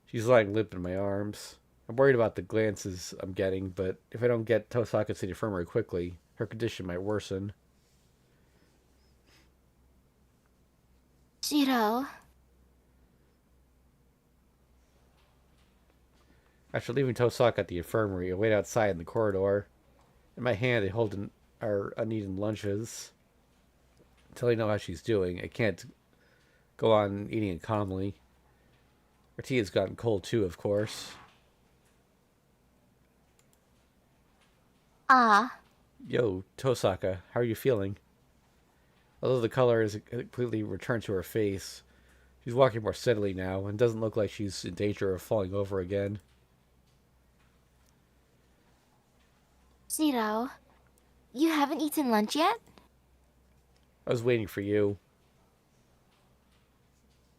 She's lying limp in my arms. I'm worried about the glances I'm getting, but if I don't get Tosaka to the infirmary quickly, her condition might worsen. Shiro. After leaving Tosaka at the infirmary, I wait outside in the corridor. In my hand, I hold our uneaten lunches. Until I know how she's doing, I can't go on eating it calmly. Her tea has gotten cold too, of course. Yo, Tosaka, how are you feeling? Although the color has completely returned to her face, she's walking more steadily now and doesn't look like she's in danger of falling over again. Shiro, you haven't eaten lunch yet? I was waiting for you.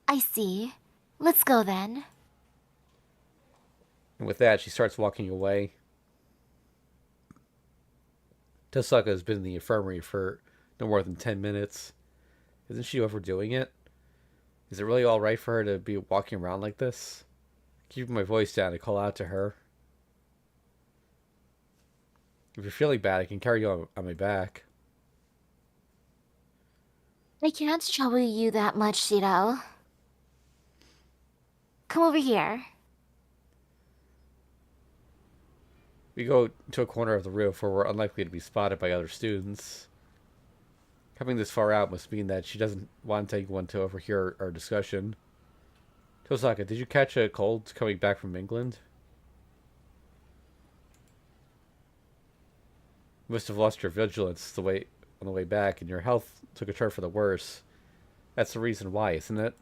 I see. Let's go then. And with that, she starts walking away. Tosaka has been in the infirmary for no more than 10 minutes. Isn't she overdoing it? Is it really alright for her to be walking around like this? Keeping my voice down, I call out to her. If you're feeling bad, I can carry you on my back. I can't trouble you that much, Shiro. Come over here. We go to a corner of the roof where we're unlikely to be spotted by other students. Coming this far out must mean that she doesn't want anyone to overhear our discussion. Tosaka, did you catch a cold coming back from England? You must have lost your vigilance on the way back, and your health took a turn for the worse. That's the reason why, isn't it?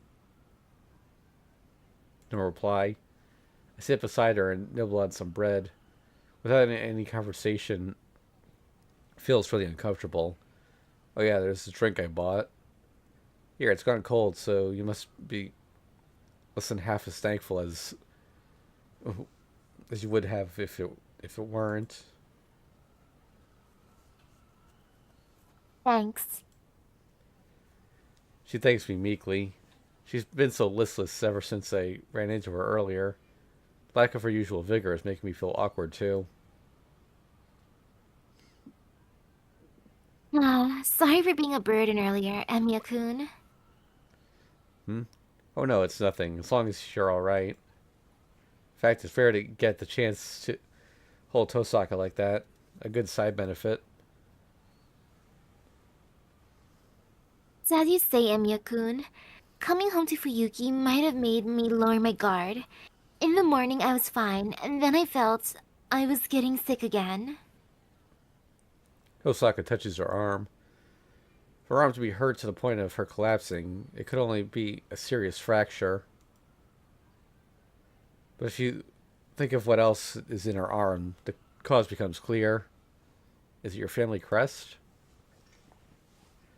No reply. I sit beside her and nibble on some bread. Without any conversation, it feels really uncomfortable. Oh yeah, there's a drink I bought. Here, it's gone cold, so you must be less than half as thankful as you would have if it weren't. Thanks. She thanks me meekly. She's been so listless ever since I ran into her earlier. Lack of her usual vigor is making me feel awkward too. Sorry for being a burden earlier, Emiya-kun. Hmm? Oh no, it's nothing. As long as you're alright. In fact, it's fair to get the chance to hold Tosaka like that. A good side benefit. So as you say, Emiya-kun, coming home to Fuyuki might have made me lower my guard. In the morning I was fine, and then I felt I was getting sick again. Tosaka touches her arm. For her arm to be hurt to the point of her collapsing, it could only be a serious fracture. But if you think of what else is in her arm, the cause becomes clear. Is it your family crest?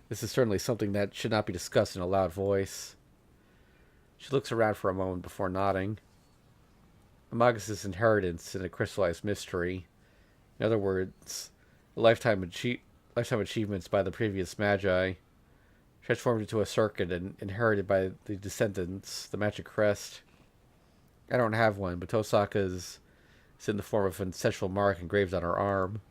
This is certainly something that should not be discussed in a loud voice. She looks around for a moment before nodding. Amagus' inheritance in a crystallized mystery. In other words, lifetime achievements by the previous magi, transformed into a circuit and inherited by the descendants, the magic crest. I don't have one, but Tosaka's is in the form of an ancestral mark engraved on her arm.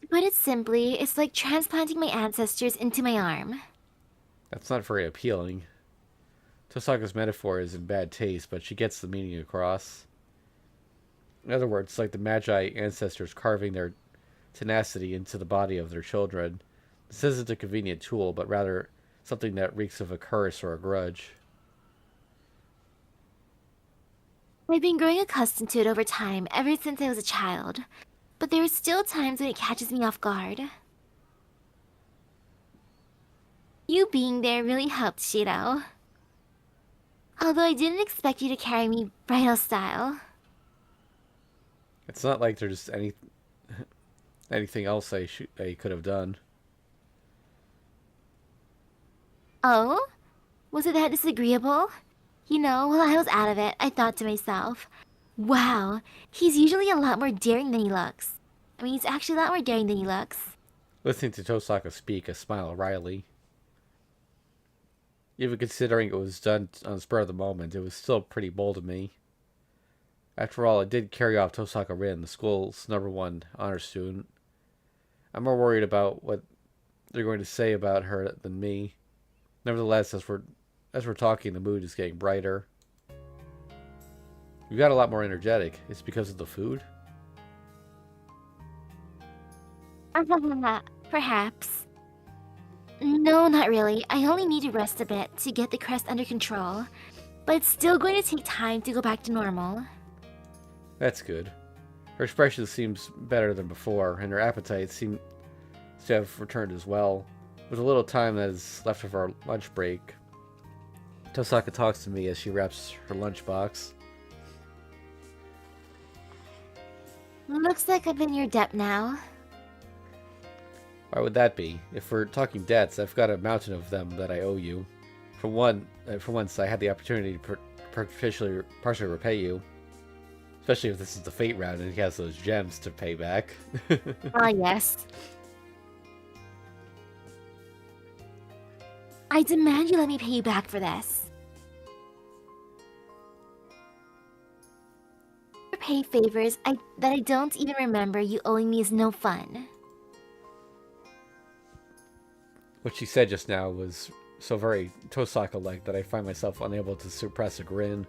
To put it simply, it's like transplanting my ancestors into my arm. That's not very appealing. Tosaka's metaphor is in bad taste, but she gets the meaning across. In other words, it's like the Magi ancestors carving their tenacity into the body of their children. This isn't a convenient tool, but rather something that reeks of a curse or a grudge. I've been growing accustomed to it over time, ever since I was a child. But there are still times when it catches me off guard. You being there really helped, Shiro. Although I didn't expect you to carry me bridal style. It's not like there's anything else I could have done. Oh? Was it that disagreeable? You know, while I was out of it, I thought to myself, wow, he's usually a lot more daring than he looks. I mean, he's actually a lot more daring than he looks. Listening to Tosaka speak, I smile wryly. Even considering it was done on the spur of the moment, it was still pretty bold of me. After all, I did carry off Tosaka Rin, the school's #1 honor student. I'm more worried about what they're going to say about her than me. Nevertheless, as we're talking, the mood is getting brighter. You got a lot more energetic. It's because of the food? Perhaps. No, not really. I only need to rest a bit to get the crest under control. But it's still going to take time to go back to normal. That's good. Her expression seems better than before, and her appetite seems to have returned as well. With a little time that is left of our lunch break, Tosaka talks to me as she wraps her lunchbox. Looks like I'm in your debt now. Why would that be? If we're talking debts, I've got a mountain of them that I owe you. For once, I had the opportunity to partially repay you. Especially if this is the fate round and he has those gems to pay back. Ah, yes. I demand you let me pay you back for this. Pay favors that I don't even remember you owing me is no fun. What she said just now was so very Tosaka-like that I find myself unable to suppress a grin.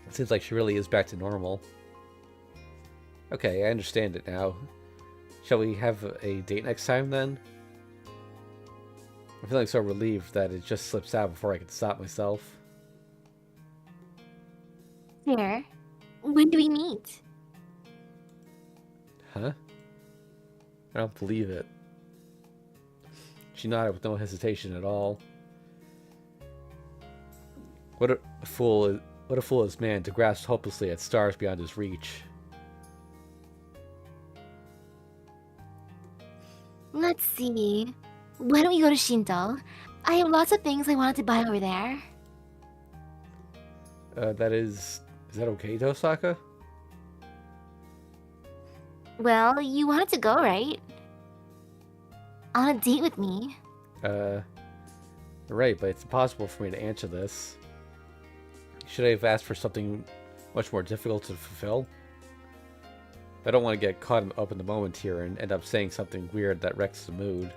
It seems like she really is back to normal. Okay, I understand it now. Shall we have a date next time, then? I'm feeling so relieved that it just slips out before I can stop myself. Here, when do we meet? Huh? I don't believe it. She nodded with no hesitation at all. What a fool is man to grasp hopelessly at stars beyond his reach. Let's see. Why don't we go to Shinto? I have lots of things I wanted to buy over there. Is that okay, Tosaka? Well, you wanted to go, right? On a date with me. Right, but it's impossible for me to answer this. Should I have asked for something much more difficult to fulfill? I don't want to get caught up in the moment here and end up saying something weird that wrecks the mood.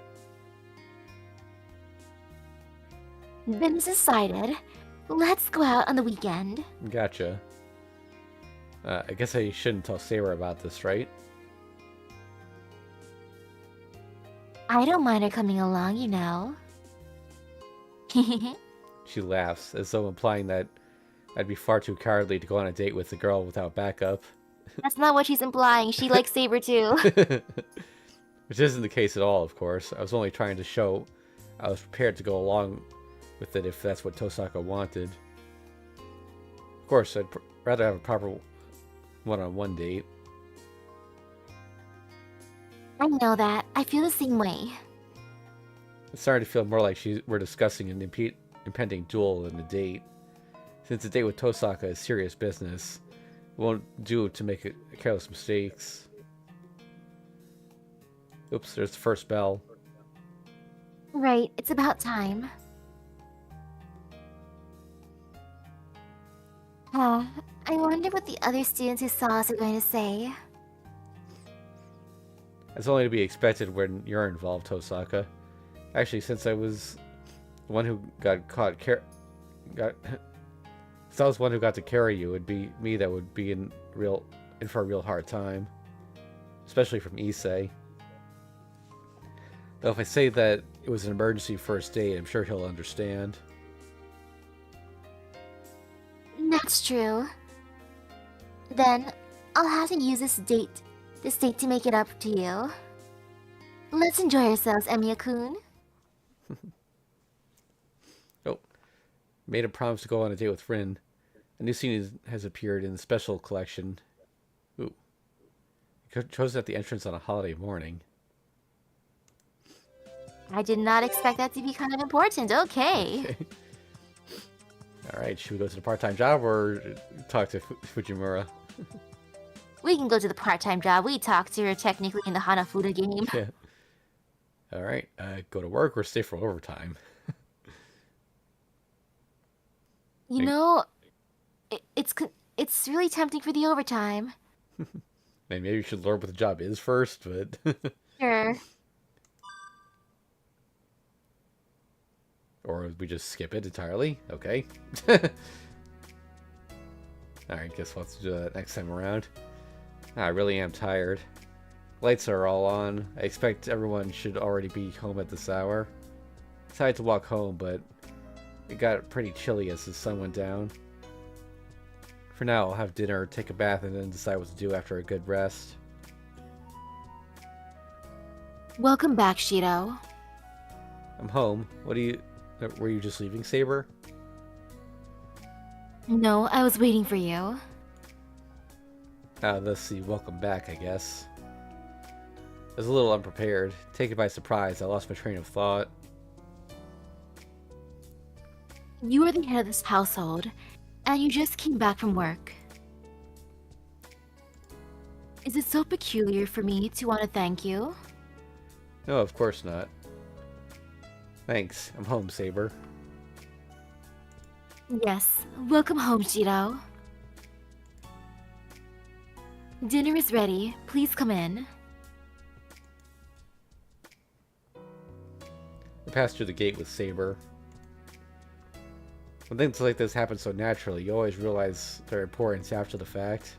Then it's decided. Let's go out on the weekend. Gotcha. I guess I shouldn't tell Sarah about this, right? I don't mind her coming along, you know. She laughs, as though implying that I'd be far too cowardly to go on a date with a girl without backup. That's not what she's implying. She likes Saber too. Which isn't the case at all, of course. I was only trying to show I was prepared to go along with it if that's what Tosaka wanted. Of course, I'd rather have a proper one-on-one date. I know that. I feel the same way. It's starting to feel more like we're discussing an impending duel than a date. Since a date with Tosaka is serious business, it won't do to make careless mistakes. Oops, there's the first bell. Right, it's about time. I wonder what the other students who saw us are going to say. That's only to be expected when you're involved, Tosaka. Actually, since I was the one who got caught since I was the one who got to carry you, it'd be me that would be in for a real hard time. Especially from Issei. Though if I say that it was an emergency first date, I'm sure he'll understand. That's true. Then, I'll have to use this date to make it up to you. Let's enjoy ourselves, Emiya-kun. Oh, made a promise to go on a date with Rin. A new scene has appeared in the special collection. Ooh. Chosen at the entrance on a holiday morning. I did not expect that to be kind of important. Okay. Alright, should we go to the part-time job or talk to Fujimura? We can go to the part-time job. We talked to her technically in the Hanafuda game. Yeah. Alright, go to work or stay for overtime? You know, it's really tempting for the overtime. Maybe you should learn what the job is first, but... Sure. Or we just skip it entirely? Okay. Alright, guess we'll have to do that next time around. I really am tired. Lights are all on. I expect everyone should already be home at this hour. Decided to walk home, but it got pretty chilly as the sun went down. For now, I'll have dinner, take a bath, and then decide what to do after a good rest. Welcome back, Shiro. I'm home. Were you just leaving, Saber? No, I was waiting for you. Let's see, welcome back, I guess. I was a little unprepared. Taken by surprise, I lost my train of thought. You are the head of this household, and you just came back from work. Is it so peculiar for me to want to thank you? No, of course not. Thanks. I'm home, Saber. Yes, welcome home, Shiro. Dinner is ready. Please come in. I passed through the gate with Saber. When things like this happen so naturally, you always realize their importance after the fact.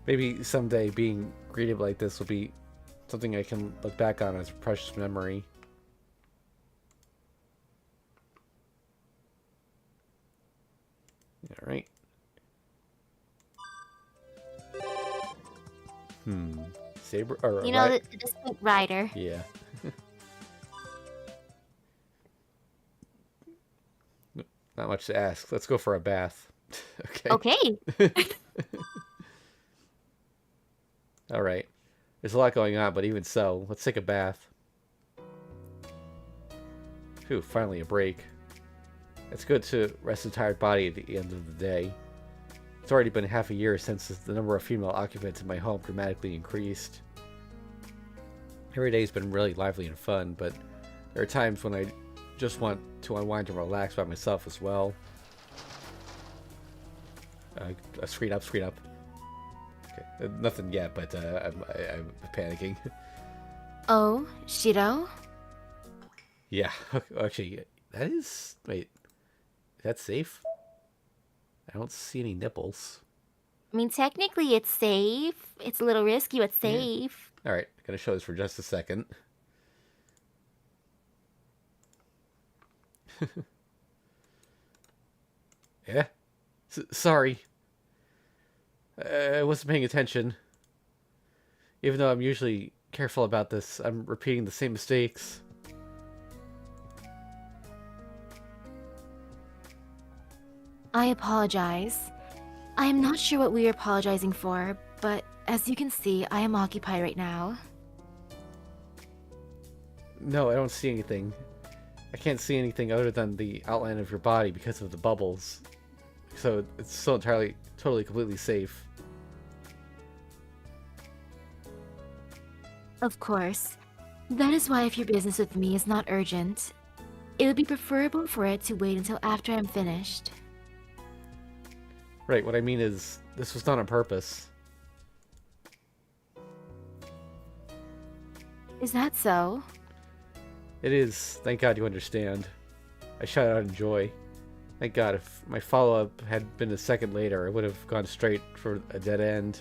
Maybe someday being greeted like this will be something I can look back on as a precious memory. Alright. Saber, or You know, the distant rider. yeah. Not much to ask. Let's go for a bath. Okay. Okay. Alright. There's a lot going on, but even so, let's take a bath. Phew, finally a break. It's good to rest a tired body at the end of the day. It's already been half a year since the number of female occupants in my home dramatically increased. Every day's been really lively and fun, but there are times when I just want to unwind and relax by myself as well. Screen up, screen up. Okay, nothing yet, but I'm panicking. Oh, Shiro? Yeah, actually, that is... Wait, is that safe? I don't see any nipples. I mean, technically it's safe. It's a little risky, but safe. Alright, gonna show this for just a second. Yeah? Sorry. I wasn't paying attention. Even though I'm usually careful about this, I'm repeating the same mistakes. I apologize. I am not sure what we are apologizing for, but as you can see, I am occupied right now. No, I don't see anything. I can't see anything other than the outline of your body because of the bubbles. So it's still entirely, totally, completely safe. Of course. That is why if your business with me is not urgent, it would be preferable for it to wait until after I'm finished. Right, what I mean is, this was not on purpose. Is that so? It is. Thank God you understand. I shot out in joy. Thank God, if my follow-up had been a second later, I would have gone straight for a dead end.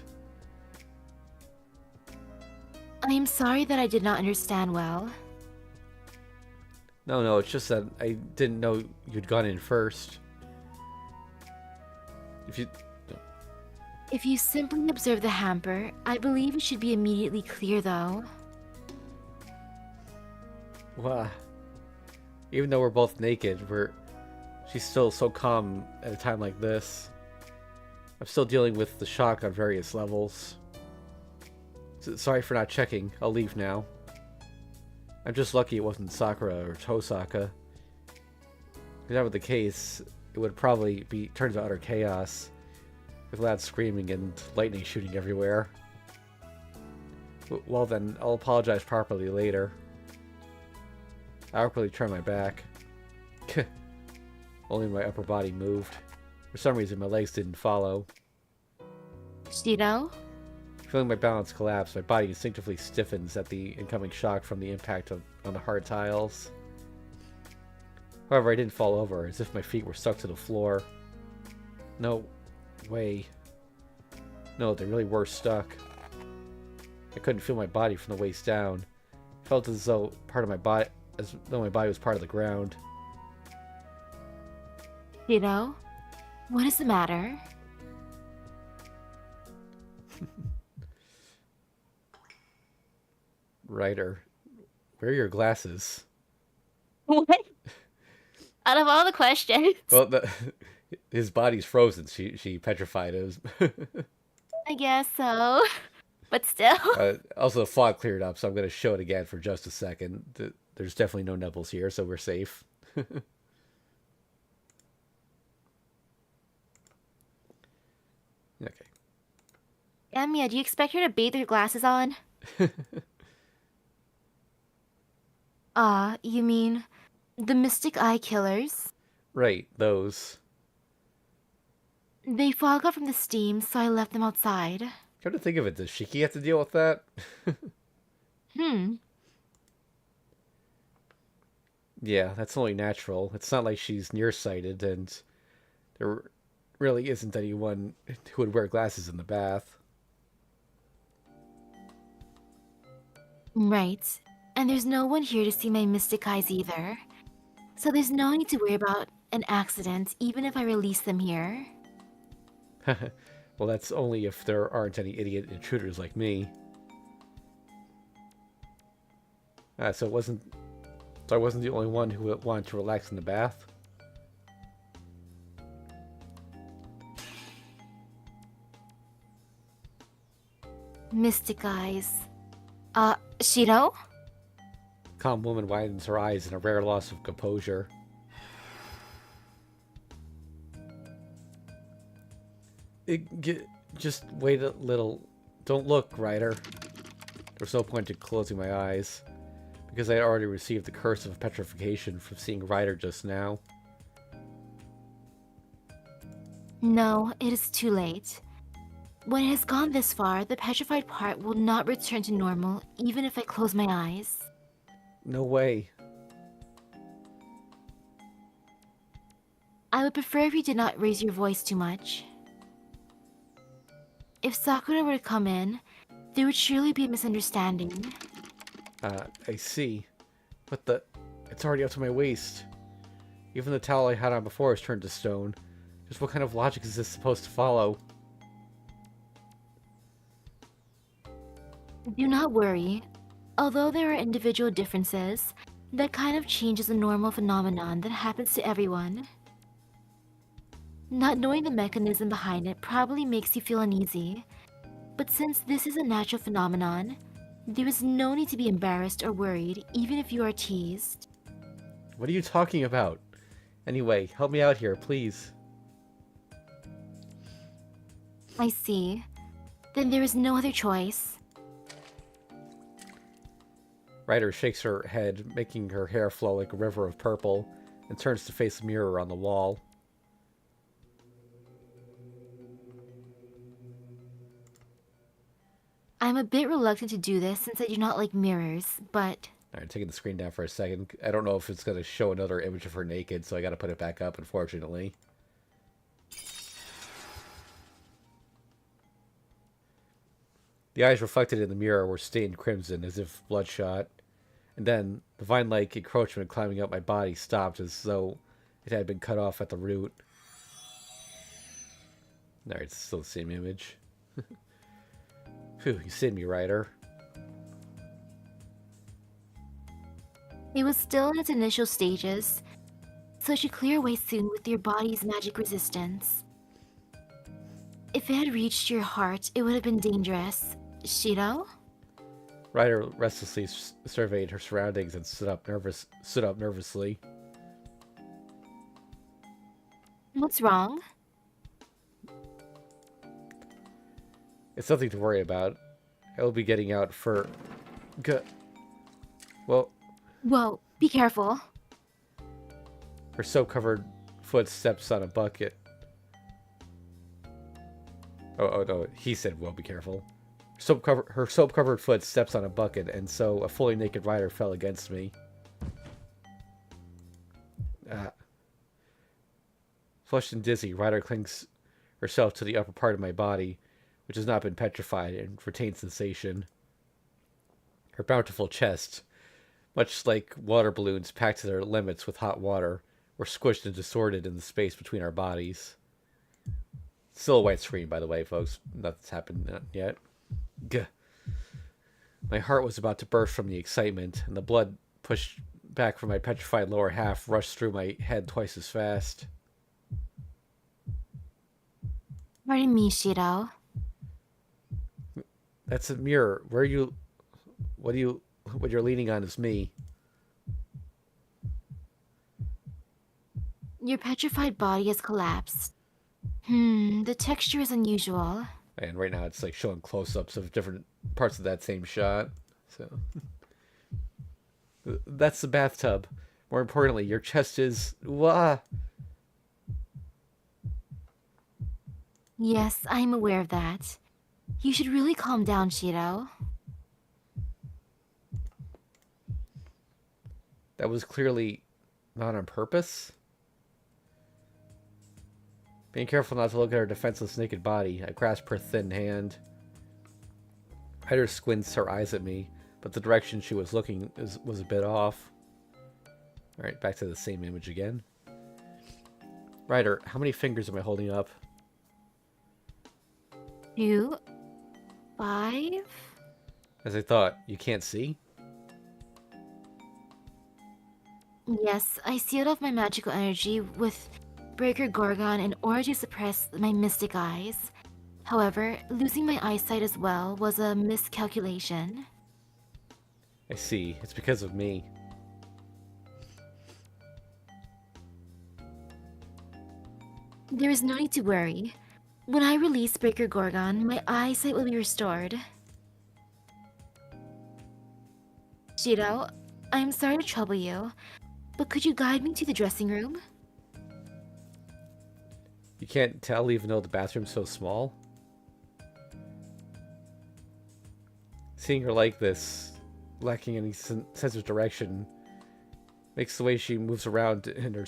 I am sorry that I did not understand well. No, it's just that I didn't know you'd gone in first. If you simply observe the hamper, I believe it should be immediately clear though. Wow. Even though we're both naked, she's still so calm at a time like this. I'm still dealing with the shock on various levels. Sorry for not checking. I'll leave now. I'm just lucky it wasn't Sakura or Tosaka. If that were the case, it would probably be turned to utter chaos, with loud screaming and lightning shooting everywhere. Well then, I'll apologize properly later. I awkwardly turned my back. Only my upper body moved. For some reason, my legs didn't follow. Shiro? Feeling my balance collapse, my body instinctively stiffens at the incoming shock from the impact on the hard tiles. However, I didn't fall over, as if my feet were stuck to the floor. No way. No, they really were stuck. I couldn't feel my body from the waist down. It felt as though my body was part of the ground. Shiro? What is the matter? Ryder, where are your glasses? What? Out of all the questions. Well, his body's frozen. She petrified him. I guess so. But still. Also, the fog cleared up, so I'm going to show it again for just a second. There's definitely no nipples here, so we're safe. Okay. Amiya, do you expect her to bathe her glasses on? You mean the Mystic Eye Killers? Right, those. They fog up from the steam, so I left them outside. Come to think of it, does Shiki have to deal with that? Yeah, that's only natural. It's not like she's nearsighted, and there really isn't anyone who would wear glasses in the bath. Right. And there's no one here to see my mystic eyes either. So there's no need to worry about an accident, even if I release them here. Well, that's only if there aren't any idiot intruders like me. So I wasn't the only one who wanted to relax in the bath? Mystic eyes. Shiro? Calm woman widens her eyes in a rare loss of composure. Just wait a little. Don't look, Ryder. There's no point in closing my eyes, because I had already received the curse of petrification from seeing Ryder just now. No, it is too late. When it has gone this far, the petrified part will not return to normal, even if I close my eyes. No way. I would prefer if you did not raise your voice too much. If Sakura were to come in, there would surely be a misunderstanding. I see. But it's already up to my waist. Even the towel I had on before has turned to stone. Just what kind of logic is this supposed to follow? Do not worry. Although there are individual differences, that kind of change is a normal phenomenon that happens to everyone. Not knowing the mechanism behind it probably makes you feel uneasy, but since this is a natural phenomenon, there is no need to be embarrassed or worried, even if you are teased. What are you talking about? Anyway, help me out here, please. I see. Then there is no other choice. Ryder shakes her head, making her hair flow like a river of purple, and turns to face the mirror on the wall. I'm a bit reluctant to do this since I do not like mirrors, but... Alright, taking the screen down for a second. I don't know if it's going to show another image of her naked, so I gotta put it back up, unfortunately. The eyes reflected in the mirror were stained crimson, as if bloodshot. And then, the vine-like encroachment climbing up my body stopped as though it had been cut off at the root. Alright, it's still the same image. Phew, you saved me, Ryder. It was still in its initial stages, so it should clear away soon with your body's magic resistance. If it had reached your heart, it would have been dangerous. Shiro? Ryder restlessly surveyed her surroundings and stood up nervously. What's wrong? It's nothing to worry about. I will be getting out for... Well... Whoa, be careful. Her soap-covered foot steps on a bucket. Oh no, he said, well, be careful. Her soap-covered foot steps on a bucket, and so a fully naked Ryder fell against me. Flushed and dizzy, Ryder clings herself to the upper part of my body, which has not been petrified and retains sensation. Her bountiful chest, much like water balloons packed to their limits with hot water, were squished and distorted in the space between our bodies. Still a white screen, by the way, folks. Nothing's happened yet. Gah. My heart was about to burst from the excitement, and the blood pushed back from my petrified lower half rushed through my head twice as fast. Pardon me, Shiro. That's a mirror. What you're leaning on is me. Your petrified body has collapsed. The texture is unusual. And right now it's like showing close-ups of different parts of that same shot. So that's the bathtub. More importantly, your chest is... Wah! Yes, I am aware of that. You should really calm down, Shiro. That was clearly not on purpose. Being careful not to look at her defenseless naked body, I grasp her thin hand. Ryder squints her eyes at me, but the direction she was looking was a bit off. Alright, back to the same image again. Ryder, how many fingers am I holding up? 2, 5... As I thought, you can't see? Yes, I sealed off my magical energy with Breaker Gorgon in order to suppress my mystic eyes. However, losing my eyesight as well was a miscalculation. I see. It's because of me. There is no need to worry. When I release Breaker Gorgon, my eyesight will be restored. Shiro, I am sorry to trouble you, but could you guide me to the dressing room? You can't tell even though the bathroom's so small? Seeing her like this, lacking any sense of direction, makes the way she moves around in her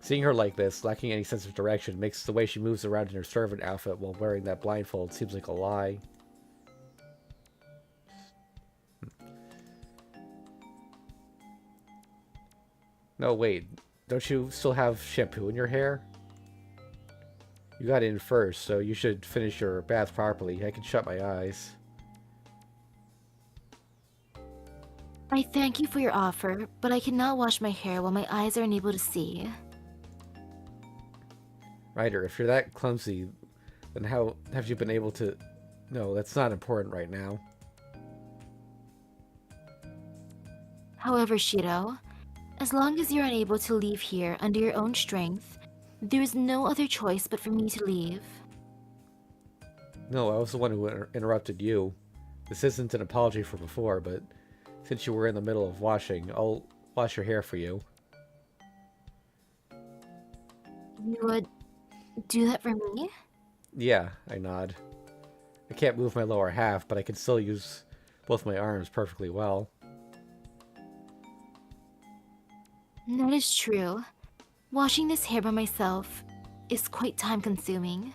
Seeing her like this, lacking any sense of direction, makes the way she moves around in her servant outfit while wearing that blindfold seems like a lie. No, wait. Don't you still have shampoo in your hair? You got in first, so you should finish your bath properly. I can shut my eyes. I thank you for your offer, but I cannot wash my hair while my eyes are unable to see. Ryder, if you're that clumsy, then how have you been able to... No, that's not important right now. However, Shiro, as long as you're unable to leave here under your own strength, there is no other choice but for me to leave. No, I was the one who interrupted you. This isn't an apology for before, but since you were in the middle of washing, I'll wash your hair for you. You would do that for me? Yeah, I nod. I can't move my lower half, but I can still use both my arms perfectly well. That is true. Washing this hair by myself is quite time-consuming.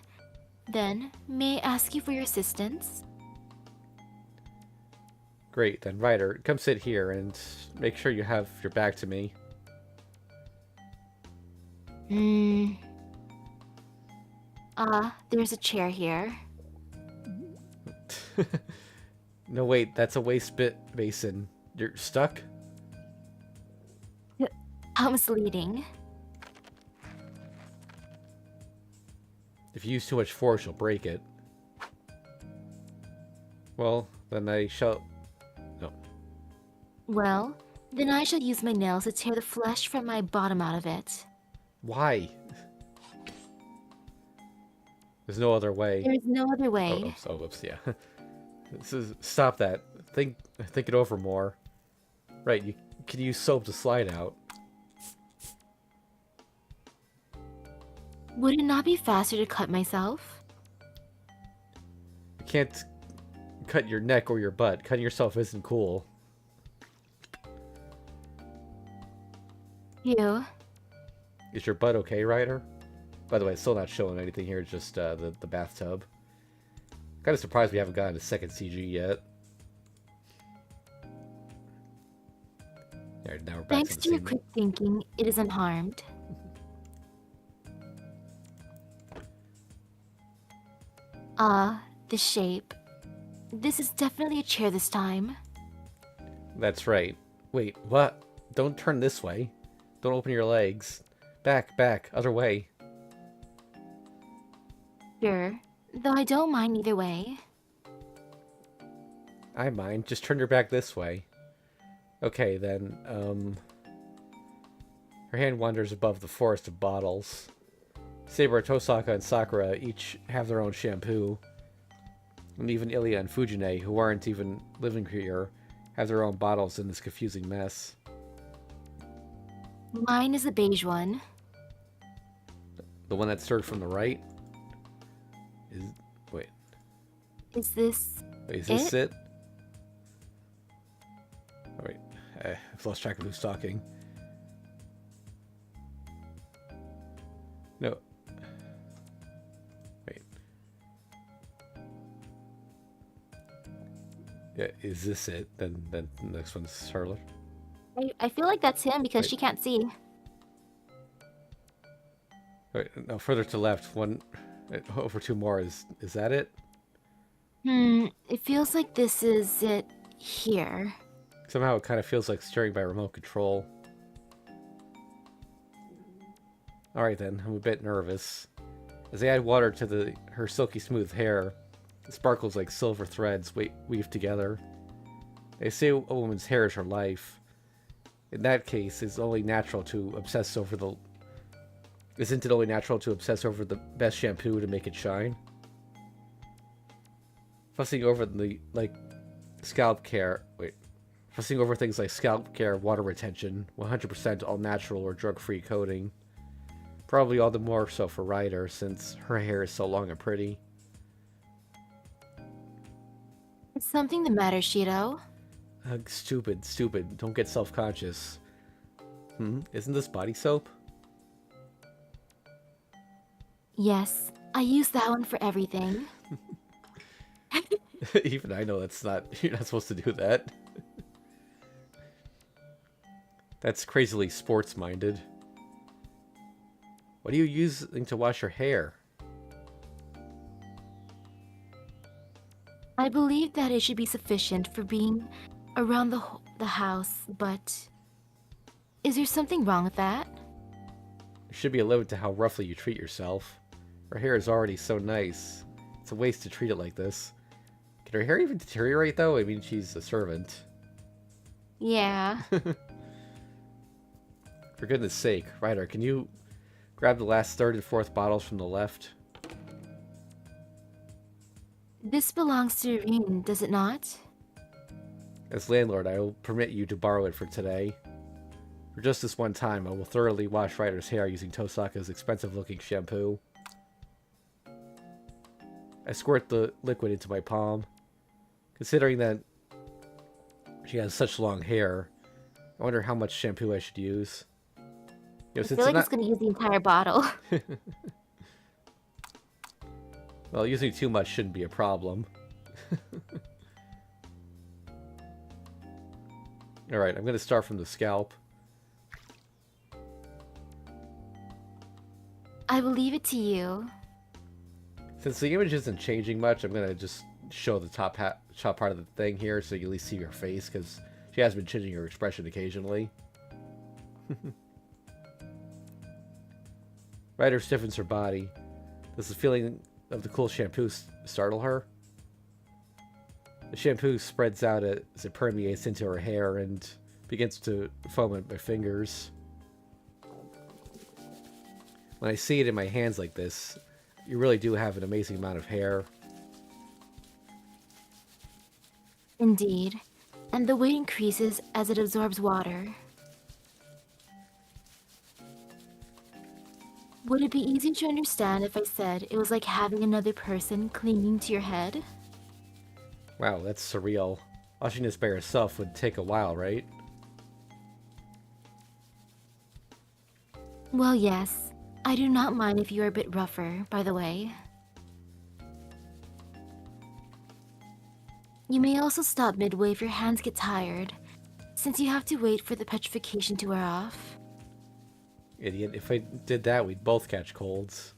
Then, may I ask you for your assistance? Great, then Ryder, come sit here and make sure you have your back to me. There's a chair here. No, wait, that's a waste basin. You're stuck? How misleading. If you use too much force, you'll break it. Well, then I shall... No. Well, then I shall use my nails to tear the flesh from my bottom out of it. Why? There's no other way. There is no other way. Oops, yeah. Stop that. Think it over more. Right, you can use soap to slide out. Would it not be faster to cut myself? You can't cut your neck or your butt. Cutting yourself isn't cool. You. Is your butt okay, Ryder? By the way, it's still not showing anything here, just the bathtub. Kind of surprised we haven't gotten a second CG yet. Alright, now we're back Thanks to the to your scene. quick thinking, it is unharmed. The shape. This is definitely a chair this time. That's right. Wait, what? Don't turn this way. Don't open your legs. Back, other way. Sure, though I don't mind either way. I mind. Just turn your back this way. Okay, then, Her hand wanders above the forest of bottles. Saber, Tosaka, and Sakura each have their own shampoo. And even Ilya and Fujine, who aren't even living here, have their own bottles in this confusing mess. Mine is a beige one. The one that's stirred from the right? Wait, Is this is this it? Oh, wait, I've lost track of who's talking. No. Wait. Yeah, is this it? Then the next one's Charlotte. I feel like that's him because Wait. she can't see. Wait, no, further to left, one over two more. Is that it? It feels like this is it here. Somehow it kind of feels like steering by remote control. Alright then, I'm a bit nervous. As I add water to her silky smooth hair, it sparkles like silver threads weave together. They say a woman's hair is her life. In that case, it's only natural to obsess over the... Isn't it only natural to obsess over the best shampoo to make it shine? Fussing over the, scalp care... Wait. Fussing over things like scalp care, water retention, 100% all natural or drug-free coating. Probably all the more so for Ryder, since her hair is so long and pretty. Is something the matter, Shiro? Stupid. Don't get self-conscious. Isn't this body soap? Yes, I use that one for everything. Even I know that's not... You're not supposed to do that. That's crazily sports-minded. What are you using to wash your hair? I believe that it should be sufficient for being around the house, but... Is there something wrong with that? There should be a limit to how roughly you treat yourself. Her hair is already so nice. It's a waste to treat it like this. Can her hair even deteriorate, though? I mean, she's a servant. Yeah. For goodness sake, Ryder, can you grab the last third and fourth bottles from the left? This belongs to Irene, does it not? As landlord, I will permit you to borrow it for today. For just this one time, I will thoroughly wash Ryder's hair using Tosaka's expensive-looking shampoo. I squirt the liquid into my palm. Considering that she has such long hair, I wonder how much shampoo I should use. You know, I feel like it's going to use the entire bottle. Well, using too much shouldn't be a problem. Alright, I'm going to start from the scalp. I will leave it to you. Since the image isn't changing much, I'm going to just show the top part of the thing here so you at least see her face, because she has been changing her expression occasionally. Ryder stiffens her body. Does the feeling of the cool shampoo startle her? The shampoo spreads out as it permeates into her hair and begins to foam at my fingers. When I see it in my hands like this, you really do have an amazing amount of hair. Indeed. And the weight increases as it absorbs water. Would it be easy to understand if I said it was like having another person clinging to your head? Wow, that's surreal. Washing this by yourself would take a while, right? Well, yes. I do not mind if you are a bit rougher, by the way. You may also stop midway if your hands get tired, since you have to wait for the petrification to wear off. Idiot, if I did that, we'd both catch colds.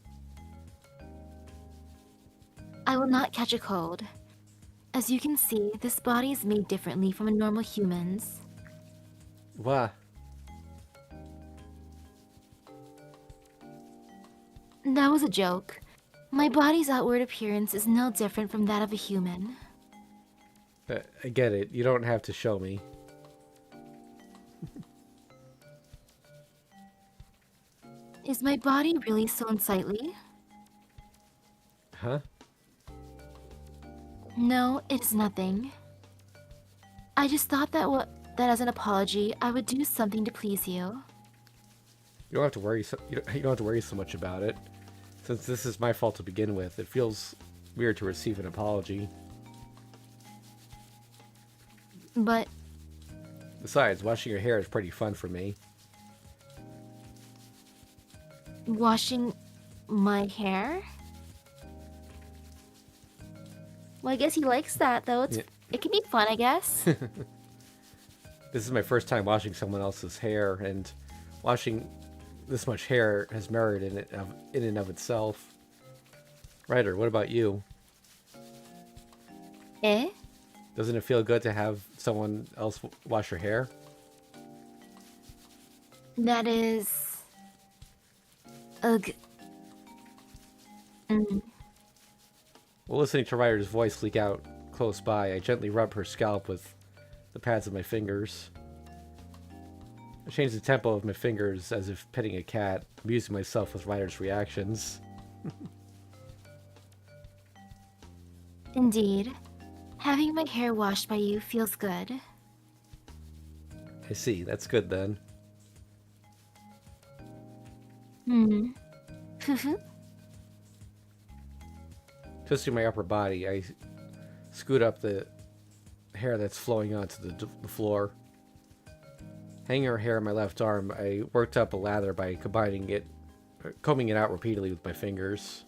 I will not catch a cold. As you can see, this body is made differently from a normal human's. What? That was a joke. My body's outward appearance is no different from that of a human. I get it. You don't have to show me. Is my body really so unsightly? Huh? No, it is nothing. I just thought that as an apology, I would do something to please you. You don't have to worry. You don't have to worry so much about it. Since this is my fault to begin with, it feels weird to receive an apology. But Besides, washing your hair is pretty fun for me. washing my hair? Well, I guess he likes that, though. It can be fun, I guess. This is my first time washing someone else's hair, and washing this much hair has merit in and of itself. Ryder, what about you? Eh? Doesn't it feel good to have someone else wash your hair? That is... Ugh. Well, listening to Ryder's voice leak out close by, I gently rub her scalp with the pads of my fingers. I change the tempo of my fingers as if petting a cat, amusing myself with Ryder's reactions. Indeed. Having my hair washed by you feels good. I see, that's good then. Twisting my upper body, I scoot up the hair that's flowing onto the floor. Hanging her hair on my left arm, I worked up a lather by combing it out repeatedly with my fingers.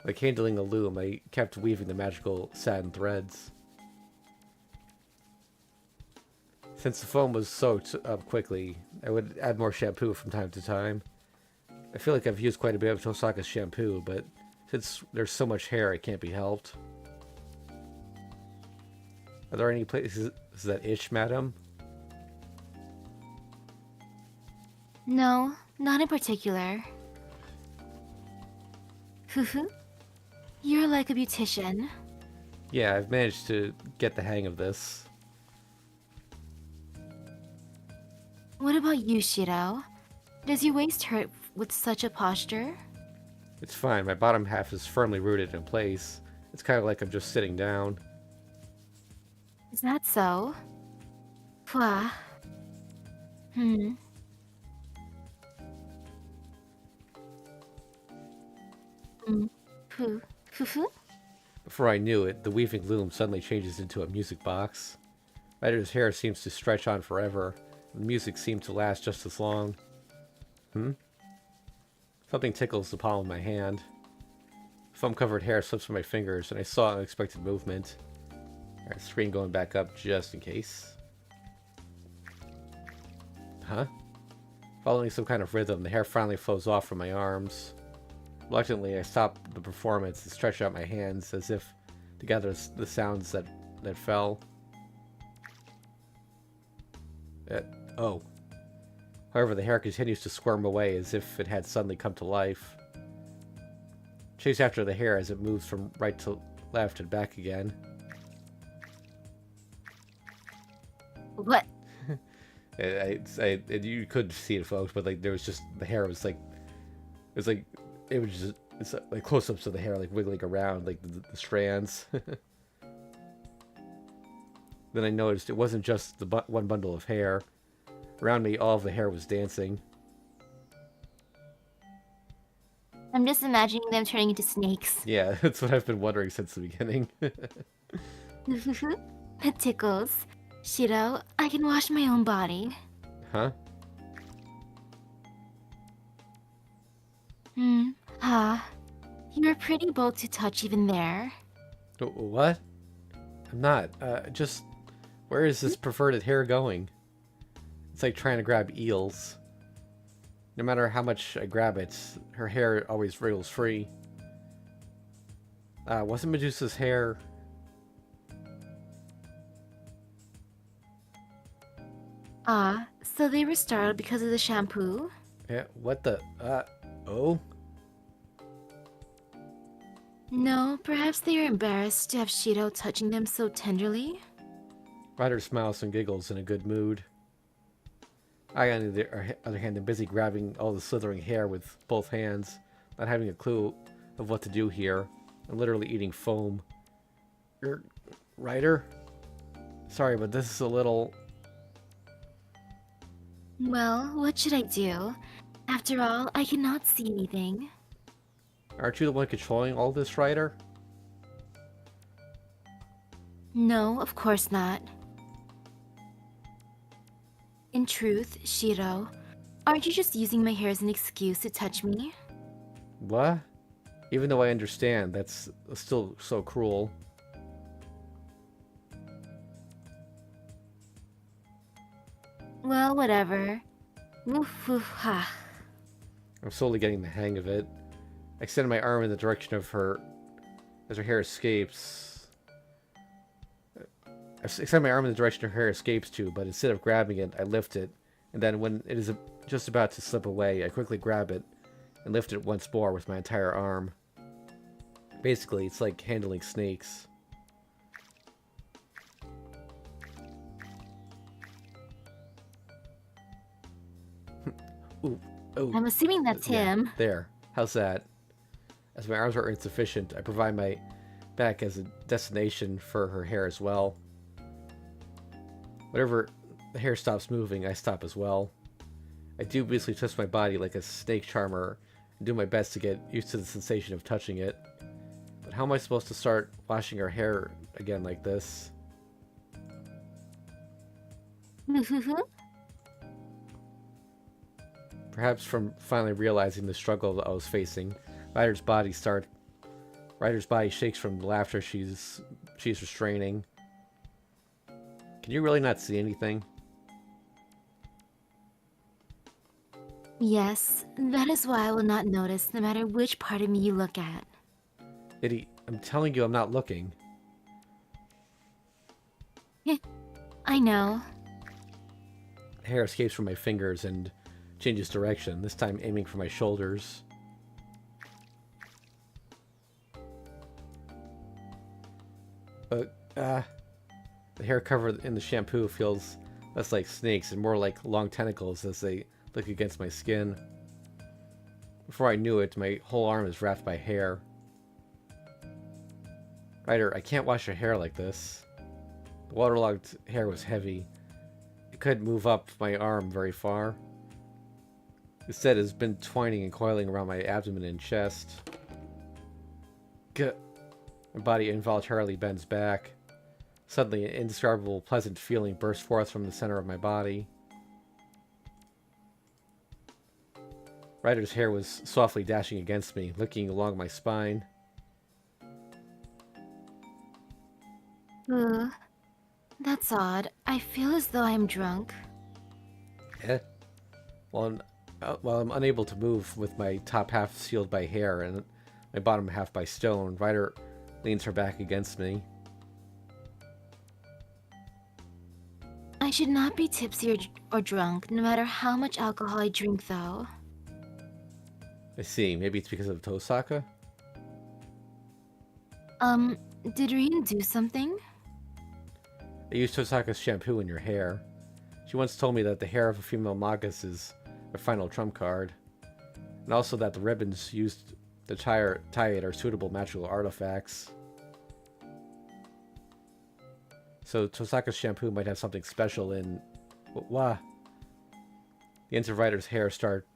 Like handling a loom, I kept weaving the magical satin threads. Since the foam was soaked up quickly, I would add more shampoo from time to time. I feel like I've used quite a bit of Tosaka's shampoo, but since there's so much hair, it can't be helped. Are there any places that itch, madam? No, not in particular. You're like a beautician. Yeah, I've managed to get the hang of this. What about you, Shiro? Does your waist hurt with such a posture? It's fine, my bottom half is firmly rooted in place. It's kind of like I'm just sitting down. Is that so? Pwah. Before I knew it, the weaving loom suddenly changes into a music box. Ryder's hair seems to stretch on forever. The music seemed to last just as long. Something tickles the palm of my hand. Foam-covered hair slips from my fingers, and I saw unexpected movement. Alright, screen going back up just in case. Huh? Following some kind of rhythm, the hair finally flows off from my arms. Reluctantly, I stop the performance and stretch out my hands as if to gather the sounds that fell. Oh. However, the hair continues to squirm away as if it had suddenly come to life. Chase after the hair as it moves from right to left and back again. What? You couldn't see it, folks, but like there was just the hair was like it's like close-ups of the hair like wiggling around like the strands. Then I noticed it wasn't just the one bundle of hair. Around me, all of the hair was dancing. I'm just imagining them turning into snakes. Yeah, that's what I've been wondering since the beginning. It tickles. Shiro, I can wash my own body. Huh? You're pretty bold to touch even there. What? I'm not. Just... Where is this perverted hair going? It's like trying to grab eels. No matter how much I grab it, her hair always wriggles free. Wasn't Medusa's hair... So they were startled because of the shampoo? Yeah, what the... oh? No, perhaps they are embarrassed to have Shiro touching them so tenderly? Ryder smiles and giggles in a good mood. I, on the other hand, am busy grabbing all the slithering hair with both hands, not having a clue of what to do here. I'm literally eating foam. Ryder? Sorry, but this is a little... Well, what should I do? After all, I cannot see anything. Aren't you the one controlling all this, Ryder? No, of course not. In truth, Shiro, aren't you just using my hair as an excuse to touch me? What? Even though I understand, that's still so cruel. Well, whatever. Woof woof ha. I'm slowly getting the hang of it. I extend my arm in the direction of her as her hair escapes. I extend my arm in the direction her hair escapes to, but instead of grabbing it, I lift it. And then when it is just about to slip away, I quickly grab it and lift it once more with my entire arm. Basically, it's like handling snakes. Ooh. Oh. I'm assuming that's Yeah, him. there. How's that? As my arms are insufficient, I provide my back as a destination for her hair as well. Whenever the hair stops moving, I stop as well. I dubiously twist my body like a snake charmer and do my best to get used to the sensation of touching it. But how am I supposed to start washing her hair again like this? Perhaps from finally realizing the struggle I was facing, Ryder's body shakes from the laughter she's restraining. Can you really not see anything? Yes, that is why I will not notice no matter which part of me you look at. Idiot, I'm telling you I'm not looking. I know. Hair escapes from my fingers and changes direction, this time aiming for my shoulders. The hair covered in the shampoo feels less like snakes and more like long tentacles as they lick against my skin. Before I knew it, my whole arm is wrapped by hair. Ryder, I can't wash your hair like this. The waterlogged hair was heavy. It couldn't move up my arm very far. Instead, it has been twining and coiling around my abdomen and chest. Gah. My body involuntarily bends back. Suddenly, an indescribable pleasant feeling bursts forth from the center of my body. Ryder's hair was softly dashing against me, licking along my spine. That's odd. I feel as though I am drunk. While I'm unable to move with my top half sealed by hair and my bottom half by stone, Ryder leans her back against me. I should not be tipsy or drunk, no matter how much alcohol I drink, though. I see. Maybe it's because of Tosaka? Did Rian do something? I used Tosaka's shampoo in your hair. She once told me that the hair of a female magus is her final trump card. And also that the ribbons used to tie it are suitable magical artifacts. So Tosaka's shampoo might have something special in... Wah! The ends of Ryder's hair start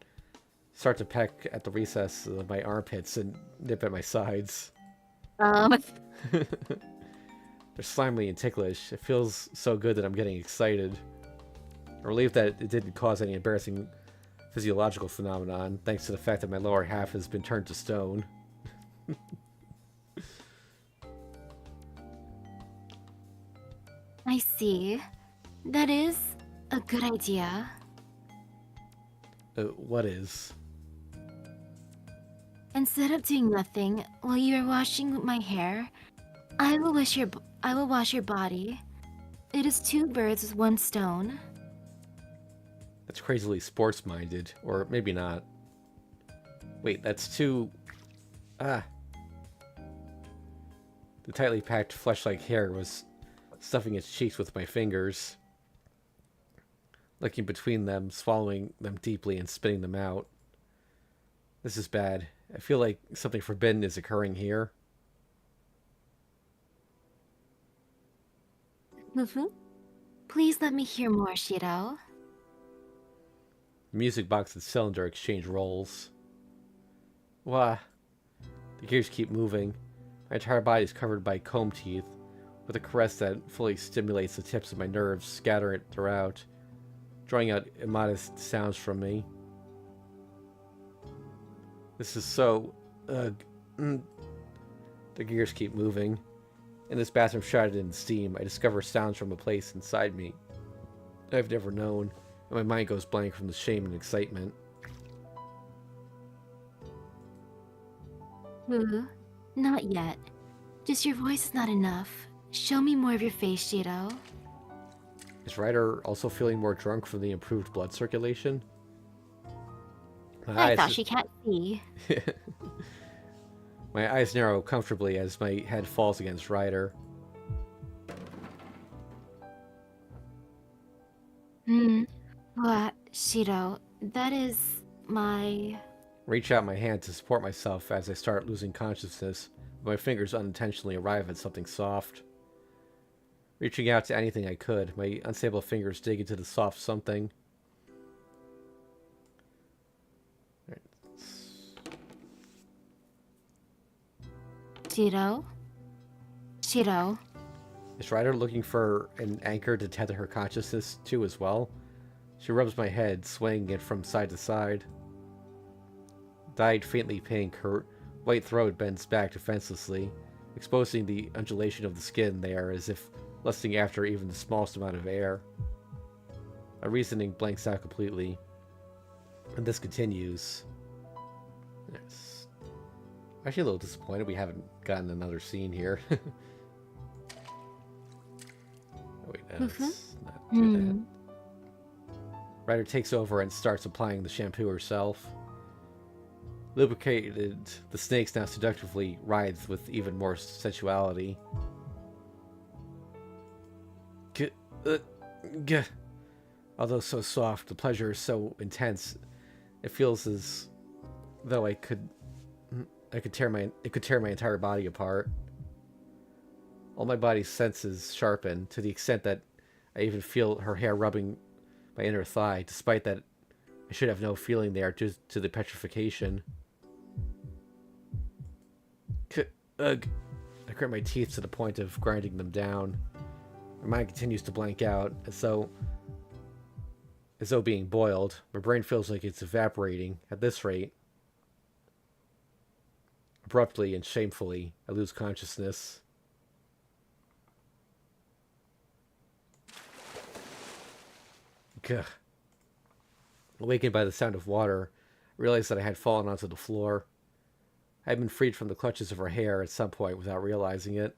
to peck at the recess of my armpits and nip at my sides. They're slimy and ticklish. It feels so good that I'm getting excited. I'm relieved that it didn't cause any embarrassing physiological phenomenon, thanks to the fact that my lower half has been turned to stone. I see. That is a good idea. What is? Instead of doing nothing while you are washing my hair, I will wash your body. It is two birds with one stone. That's crazily sports-minded, or maybe not. Wait, that's too... The tightly packed flesh-like hair was stuffing its cheeks with my fingers, licking between them, swallowing them deeply, and spitting them out. This is bad. I feel like something forbidden is occurring here. Please let me hear more, Shiro. The music box and cylinder exchange roles. Wah. The gears keep moving. My entire body is covered by comb teeth, with a caress that fully stimulates the tips of my nerves, scattering it throughout, drawing out immodest sounds from me. This is so... The gears keep moving. In this bathroom shrouded in steam, I discover sounds from a place inside me I've never known, and my mind goes blank from the shame and excitement. Not yet. Just your voice is not enough. Show me more of your face, Shiro. Is Ryder also feeling more drunk from the improved blood circulation? I thought she can't see. My eyes narrow comfortably as my head falls against Ryder. What, Shiro? That is my... Reach out my hand to support myself as I start losing consciousness. My fingers unintentionally arrive at something soft. Reaching out to anything I could, my unstable fingers dig into the soft something. Shiro? Shiro? Is Ryder looking for an anchor to tether her consciousness to as well? She rubs my head, swaying it from side to side. Dyed faintly pink, her white throat bends back defenselessly, exposing the undulation of the skin there as if lusting after even the smallest amount of air. My reasoning blanks out completely, and this continues. Yes. Actually a little disappointed we haven't gotten another scene here. Oh, wait, no, let's not do that. Ryder takes over and starts applying the shampoo herself. Lubricated, the snakes now seductively writhe with even more sensuality. Although so soft, the pleasure is so intense, it feels as though it could tear my entire body apart. All my body's senses sharpen to the extent that I even feel her hair rubbing my inner thigh, despite that I should have no feeling there due to the petrification. Ugh. I grit my teeth to the point of grinding them down. My mind continues to blank out, as though being boiled. My brain feels like it's evaporating at this rate. Abruptly and shamefully, I lose consciousness. Gah. Awakened by the sound of water, I realized that I had fallen onto the floor. I had been freed from the clutches of her hair at some point without realizing it.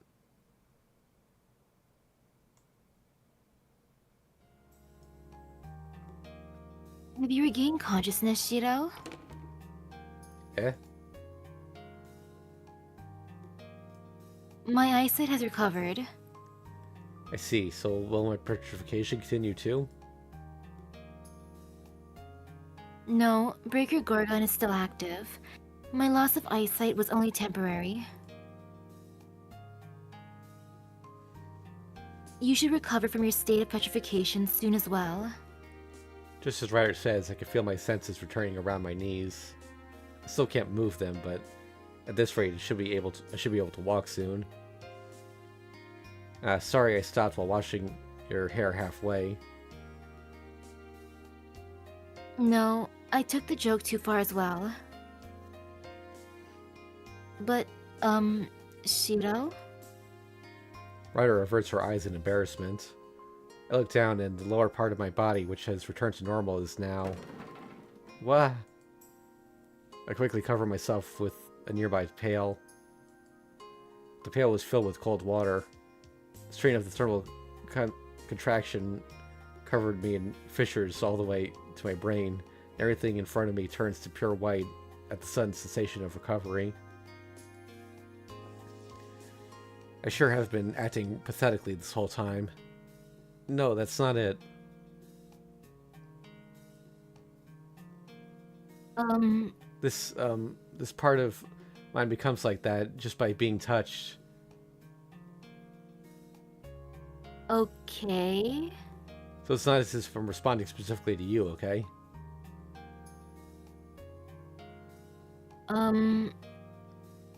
Have you regained consciousness, Shiro? Eh? My eyesight has recovered. I see. So will my petrification continue too? No, Breaker Gorgon is still active. My loss of eyesight was only temporary. You should recover from your state of petrification soon as well. Just as Ryder says, I can feel my senses returning around my knees. I still can't move them, but at this rate, I should be able to walk soon. Sorry I stopped while washing your hair halfway. No, I took the joke too far as well. But, Shiro? Ryder averts her eyes in embarrassment. I look down, and the lower part of my body, which has returned to normal, is now... What? I quickly cover myself with a nearby pail. The pail was filled with cold water. The strain of the thermal contraction covered me in fissures all the way to my brain. Everything in front of me turns to pure white at the sudden sensation of recovery. I sure have been acting pathetically this whole time. No, that's not it. This part of mine becomes like that just by being touched. Okay. So it's not as if I'm responding specifically to you, okay?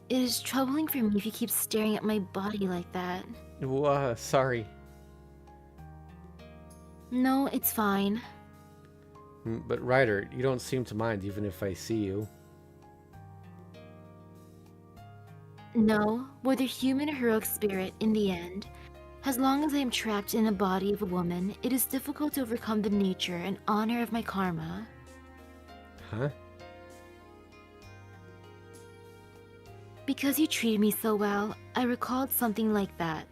It is troubling for me if you keep staring at my body like that. Sorry. No, it's fine. But Ryder, you don't seem to mind even if I see you. No, whether human or heroic spirit, in the end, as long as I am trapped in a body of a woman, it is difficult to overcome the nature and honor of my karma. Huh? Because you treated me so well, I recalled something like that.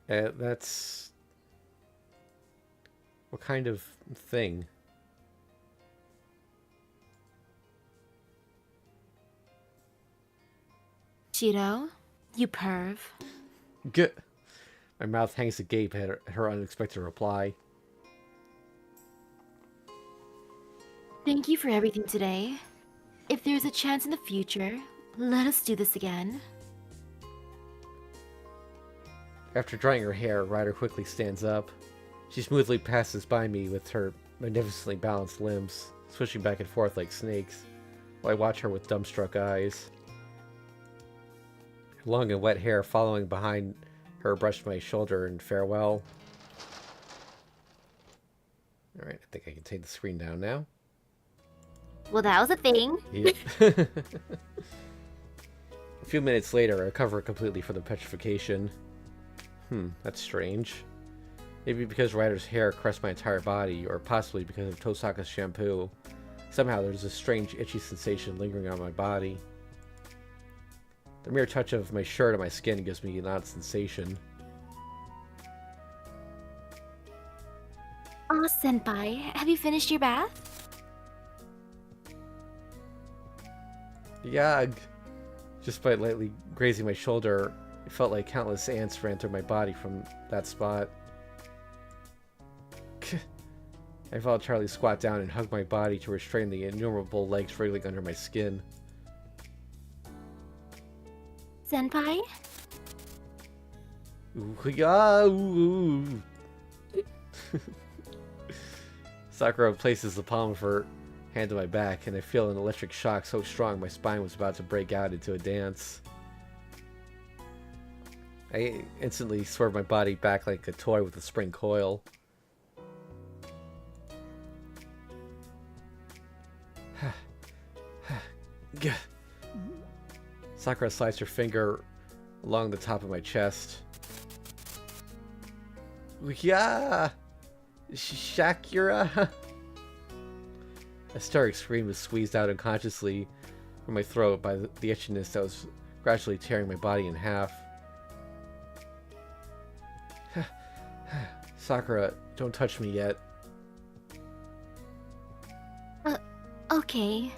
That's... What kind of thing? Shiro, you perv. Good. My mouth hangs agape at her unexpected reply. Thank you for everything today. If there's a chance in the future, let us do this again. After drying her hair, Ryder quickly stands up. She smoothly passes by me with her magnificently balanced limbs, swishing back and forth like snakes, while I watch her with dumbstruck eyes. Her long and wet hair following behind her brushed my shoulder in farewell. Alright, I think I can take the screen down now. Well, that was a thing. Yep. A few minutes later, I recover completely from the petrification. That's strange. Maybe because Ryder's hair caressed my entire body, or possibly because of Tosaka's shampoo. Somehow there's a strange itchy sensation lingering on my body. The mere touch of my shirt on my skin gives me an odd sensation. Aw, Senpai, have you finished your bath? Yag! Just by lightly grazing my shoulder, it felt like countless ants ran through my body from that spot. I felt Charlie squat down and hug my body to restrain the innumerable legs wriggling under my skin. Senpai? Ooh, yeah, ooh. Sakura places the palm of her hand on my back, and I feel an electric shock so strong my spine was about to break out into a dance. I instantly swerved my body back like a toy with a spring coil. Sakura slides her finger along the top of my chest. Yeah! Shakira! A stark scream was squeezed out unconsciously from my throat by the itchiness that was gradually tearing my body in half. Sakura, don't touch me yet. Okay.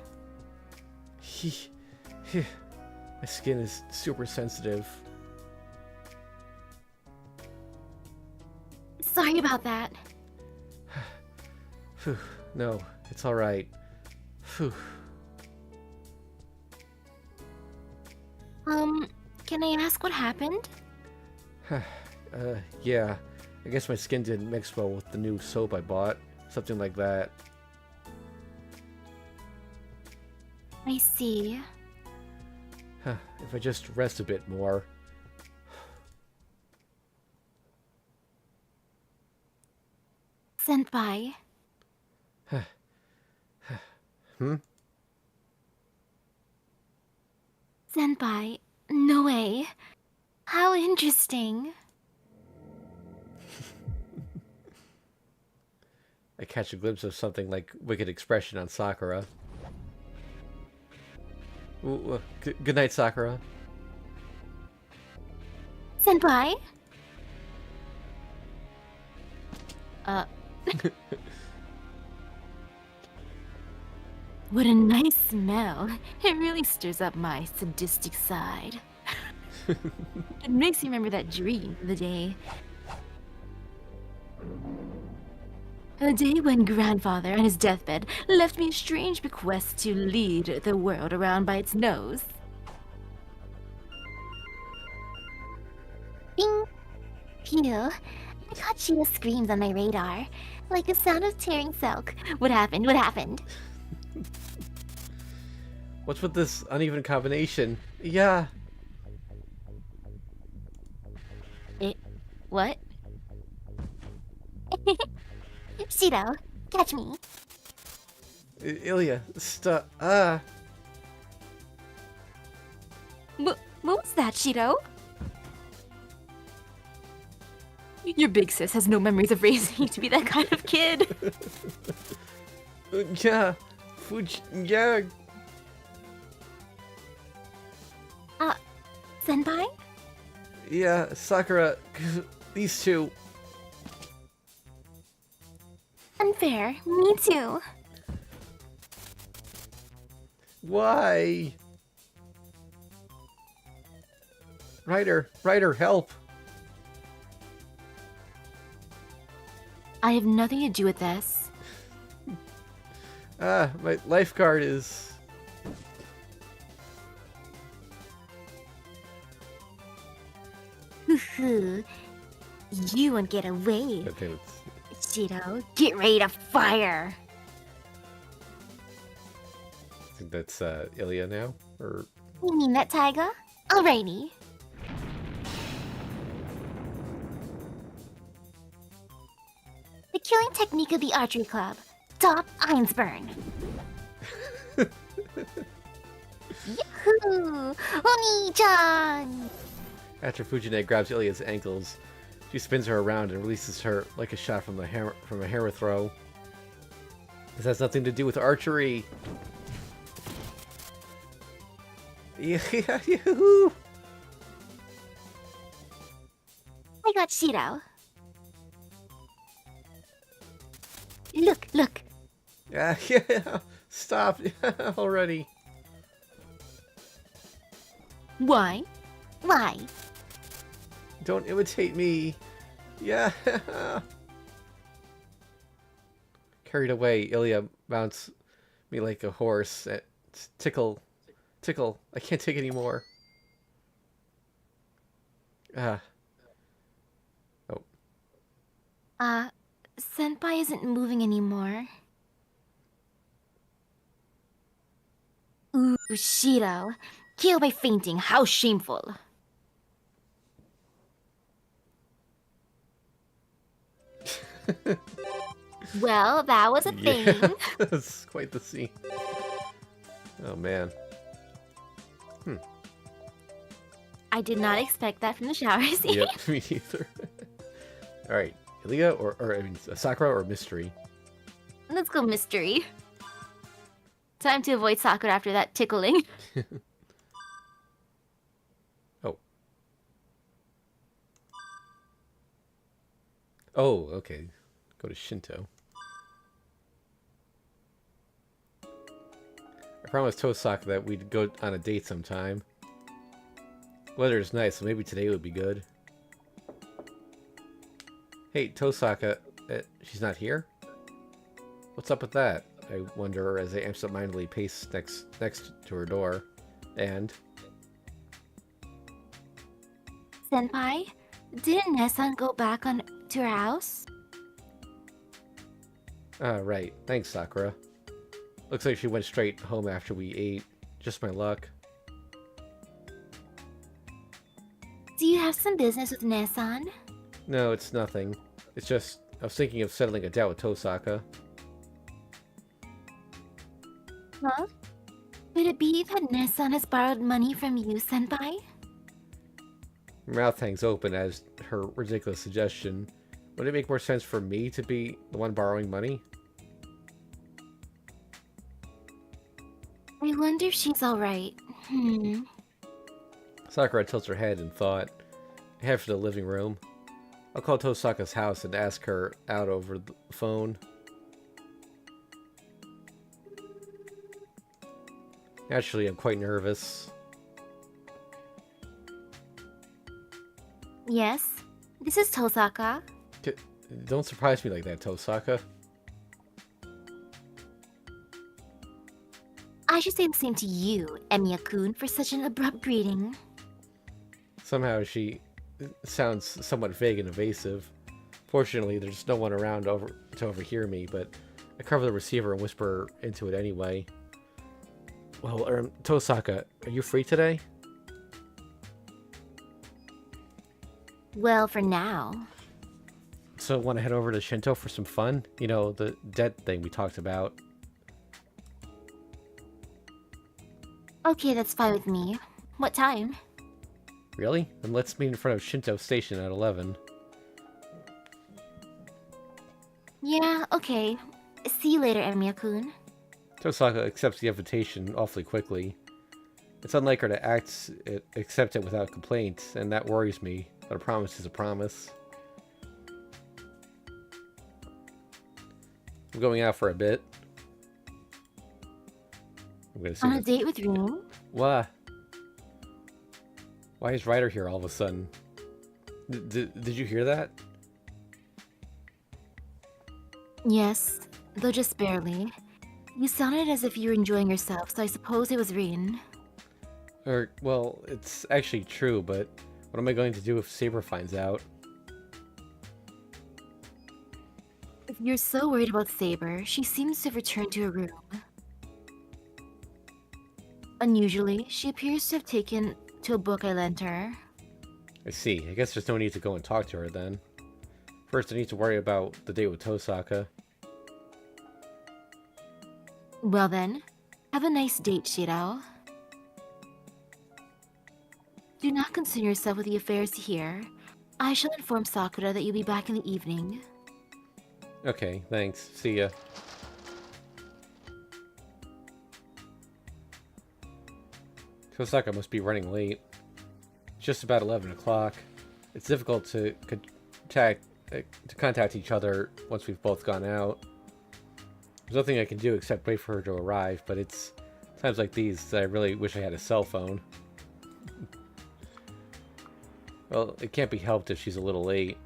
My skin is super sensitive. Sorry about that. No, it's alright. Can I ask what happened? Yeah. I guess my skin didn't mix well with the new soap I bought. Something like that. I see. If I just rest a bit more. Senpai. Senpai, no way. How interesting. I catch a glimpse of something like wicked expression on Sakura. Ooh, good night, Sakura. Senpai? What a nice smell. It really stirs up my sadistic side. It makes me remember that dream the day. The day when grandfather on his deathbed left me a strange bequest to lead the world around by its nose. Bing! Phew. I caught Sheila screams on my radar, like the sound of tearing silk. What happened? What happened? What's with this uneven combination? Yeah. What? Shido, catch me. Ilya, What was that, Shido? Your big sis has no memories of raising you to be that kind of kid. Yeah. Yeah. Senpai? Yeah, Sakura, these two. Unfair. Me too. Why? Ryder, help. I have nothing to do with this. Ah, my lifeguard is... Hoo-hoo. You won't get away. Okay, let's... Shiro, get ready to fire. I think that's Ilya now, or... You mean that, Taiga? Alrighty. The killing technique of the archery club. Top Einsburn. Yahoo! Oni-chan! After Fujine grabs Ilya's ankles, she spins her around and releases her like a shot from a hammer throw. This has nothing to do with archery. Yahoo! I got Shiro. Look, look. Yeah, stop already. Why? Why? Don't imitate me. Yeah. Carried away, Ilya mounts me like a horse. Tickle. I can't take any more. Oh. Senpai isn't moving anymore. Ooh, Shiro. Kill by fainting. How shameful. Well, that was a thing. Yeah, that's quite the scene. Oh man. I did not expect that from the shower scene. Yep, me neither. All right, Ilya or I mean Sakura or Mystery. Let's go mystery. Time to avoid Sakura after that tickling. Oh, okay. Go to Shinto. I promised Tosaka that we'd go on a date sometime. Weather is nice, so maybe today would be good. Hey, Tosaka, she's not here? What's up with that? I wonder as I absentmindedly pace next to her door. And... Senpai, didn't Nessan go back to her house? Ah, right. Thanks, Sakura. Looks like she went straight home after we ate. Just my luck. Do you have some business with Nessan? No, it's nothing. It's just, I was thinking of settling a debt with Tosaka. Huh? Could it be that Nessan has borrowed money from you, Senpai? Her mouth hangs open as her ridiculous suggestion. Would it make more sense for me to be the one borrowing money? I wonder if she's alright. Sakura tilts her head in thought. I head for the living room. I'll call Tosaka's house and ask her out over the phone. Naturally, I'm quite nervous. Yes, this is Tosaka. Don't surprise me like that, Tosaka. I should say the same to you, Emiya-kun, for such an abrupt greeting. Somehow she sounds somewhat vague and evasive. Fortunately, there's no one around to overhear me, but I cover the receiver and whisper into it anyway. Well, Tosaka, are you free today? Well, for now. So, want to head over to Shinto for some fun? You know, the debt thing we talked about. Okay, that's fine with me. What time? Really? Then let's meet in front of Shinto Station at 11. Yeah, okay. See you later, Emiya-kun. Tosaka accepts the invitation awfully quickly. It's unlike her to accept it without complaint, and that worries me, but a promise is a promise. I'm going out for a bit. I'm gonna see On a date with Rin? Why is Ryder here all of a sudden? Did you hear that? Yes, though just barely. You sounded as if you were enjoying yourself, so I suppose it was Rin. Well, it's actually true, but what am I going to do if Saber finds out? If you're so worried about Saber, she seems to have returned to her room. Unusually, she appears to have taken to a book I lent her. I see. I guess there's no need to go and talk to her then. First, I need to worry about the date with Tosaka. Well then, have a nice date, Shirao. Do not concern yourself with the affairs here. I shall inform Sakura that you'll be back in the evening. Okay, thanks. See ya. Tosaka must be running late. It's just about 11 o'clock. It's difficult to contact each other once we've both gone out. There's nothing I can do except wait for her to arrive, but it's times like these that I really wish I had a cell phone. Well, it can't be helped if she's a little late.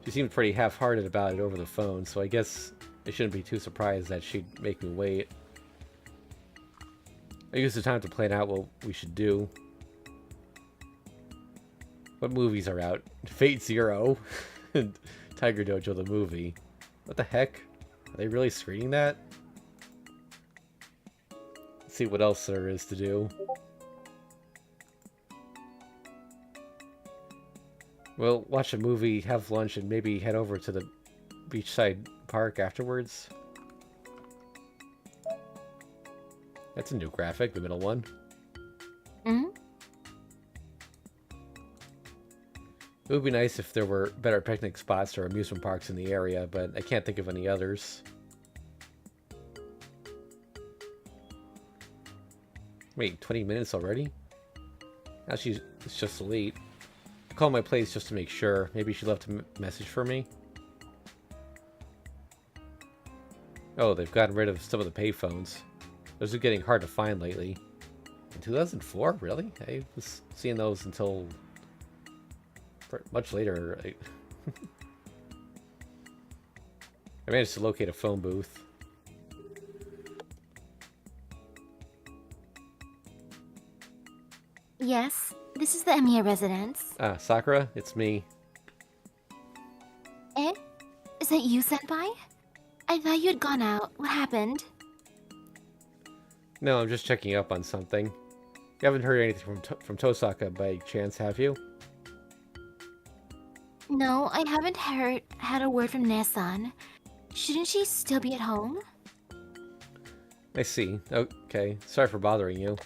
She seemed pretty half-hearted about it over the phone, so I guess I shouldn't be too surprised that she'd make me wait. I used the time to plan out what we should do. What movies are out? Fate Zero and Tiger Dojo the movie. What the heck? Are they really screening that? Let's see what else there is to do. We'll watch a movie, have lunch, and maybe head over to the beachside park afterwards. That's a new graphic, the middle one. Hmm? It would be nice if there were better picnic spots or amusement parks in the area, but I can't think of any others. Wait, 20 minutes already? Now it's just late. I called my place just to make sure. Maybe she left a message for me. Oh, they've gotten rid of some of the payphones. Those are getting hard to find lately. In 2004? Really? I was seeing those until much later. I managed to locate a phone booth. Yes, this is the Emiya residence. Ah, Sakura, it's me. Eh? Is that you, Senpai? I thought you had gone out. What happened? No, I'm just checking up on something. You haven't heard anything from Tosaka by chance, have you? No, I haven't had a word from Nesan. Shouldn't she still be at home? I see. Okay, sorry for bothering you.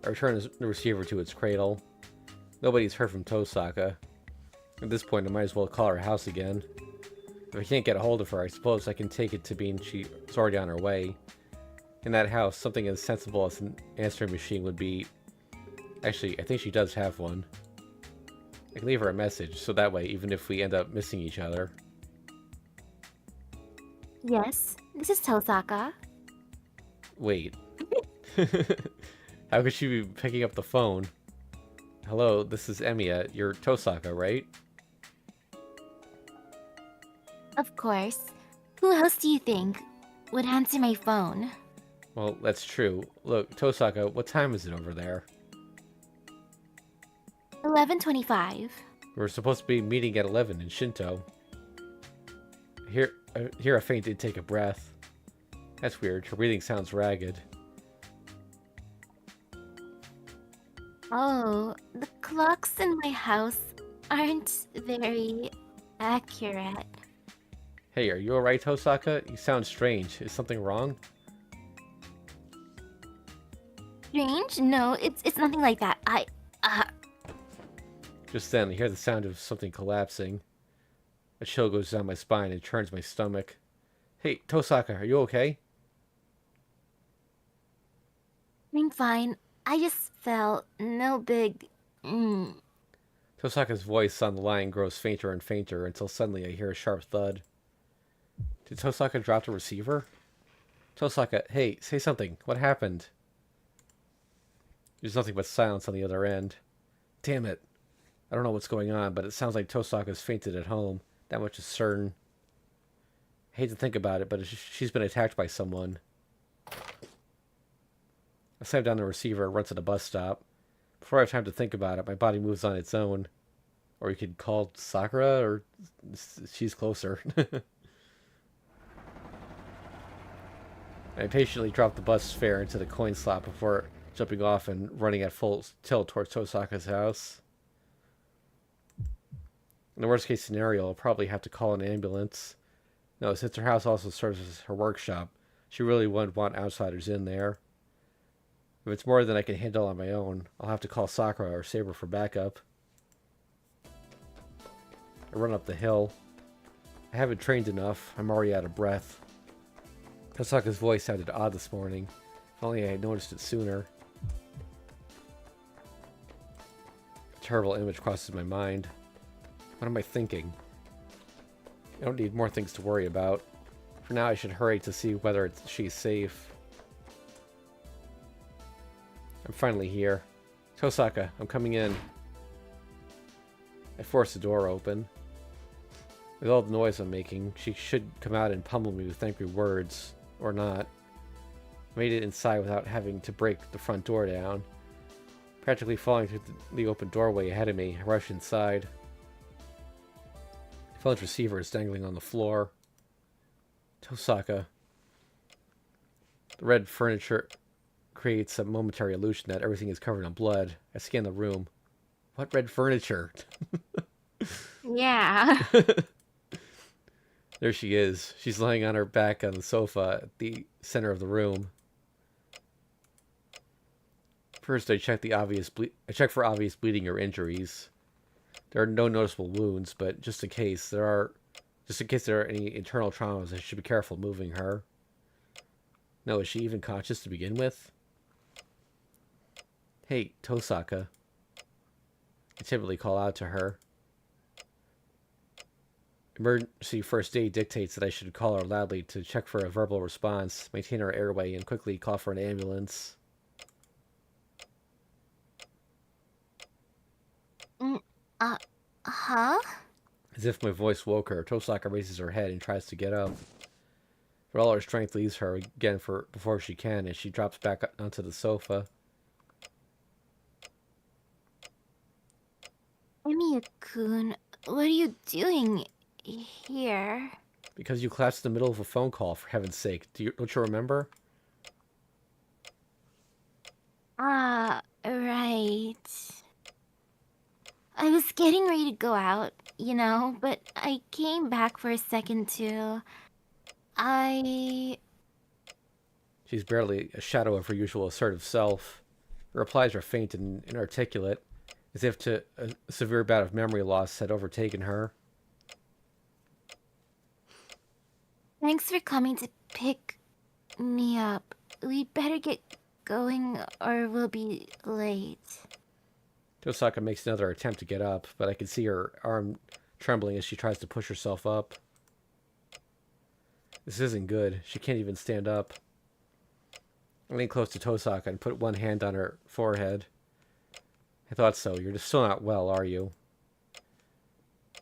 I returned the receiver to its cradle. Nobody's heard from Tosaka. At this point, I might as well call her house again. If I can't get a hold of her, I suppose I can take it to being she's already on her way. In that house, something as sensible as an answering machine would be... Actually, I think she does have one. I can leave her a message, so that way, even if we end up missing each other... Yes, this is Tosaka. Wait. How could she be picking up the phone? Hello, this is Emiya. You're Tosaka, right? Of course. Who else do you think would answer my phone? Well, that's true. Look, Tosaka, what time is it over there? 11:25. We're supposed to be meeting at 11 in Shinto. Here a faint intake of breath. That's weird. Her breathing sounds ragged. Oh, the clocks in my house aren't very accurate. Hey, are you alright, Tosaka? You sound strange. Is something wrong? Strange? No, it's nothing like that. Just then, I hear the sound of something collapsing. A chill goes down my spine and turns my stomach. Hey, Tosaka, are you okay? I'm fine. I just felt no big. Tosaka's voice on the line grows fainter and fainter until suddenly I hear a sharp thud. Did Tosaka drop the receiver? Tosaka, hey, say something. What happened? There's nothing but silence on the other end. Damn it. I don't know what's going on, but it sounds like Tosaka's fainted at home. That much is certain. I hate to think about it, but she's been attacked by someone. I slam down the receiver and run to the bus stop. Before I have time to think about it, my body moves on its own. Or you could call Sakura, or she's closer. I patiently drop the bus fare into the coin slot before jumping off and running at full tilt towards Tosaka's house. In the worst case scenario, I'll probably have to call an ambulance. No, since her house also serves as her workshop, she really wouldn't want outsiders in there. If it's more than I can handle on my own, I'll have to call Sakura or Saber for backup. I run up the hill. I haven't trained enough. I'm already out of breath. Tosaka's voice sounded odd this morning. If only I had noticed it sooner. A terrible image crosses my mind. What am I thinking? I don't need more things to worry about. For now, I should hurry to see whether she's safe. I'm finally here. Tosaka, I'm coming in. I force the door open. With all the noise I'm making, she should come out and pummel me with angry words. Or not. I made it inside without having to break the front door down. Practically falling through the open doorway ahead of me, I rush inside. The phone's receiver is dangling on the floor. Tosaka. The red furniture creates a momentary illusion that everything is covered in blood. I scan the room. What red furniture? Yeah. There she is. She's lying on her back on the sofa at the center of the room. First, I check for obvious bleeding or injuries. There are no noticeable wounds, but just in case there are any internal traumas, I should be careful moving her. No, is she even conscious to begin with? Hey, Tosaka. I typically call out to her. Emergency first aid dictates that I should call her loudly to check for a verbal response, maintain her airway, and quickly call for an ambulance. Huh? As if my voice woke her, Tosaka raises her head and tries to get up. But all her strength leaves her again before she can, and she drops back onto the sofa. Emiya-kun, what are you doing here? Because you collapsed in the middle of a phone call, for heaven's sake. Don't you remember? Ah, right. I was getting ready to go out, but I came back for a second to... She's barely a shadow of her usual assertive self. Her replies are faint and inarticulate, as if a severe bout of memory loss had overtaken her. Thanks for coming to pick me up. We'd better get going or we'll be late. Tosaka makes another attempt to get up, but I can see her arm trembling as she tries to push herself up. This isn't good. She can't even stand up. I lean close to Tosaka and put one hand on her forehead. I thought so. You're just still not well, are you?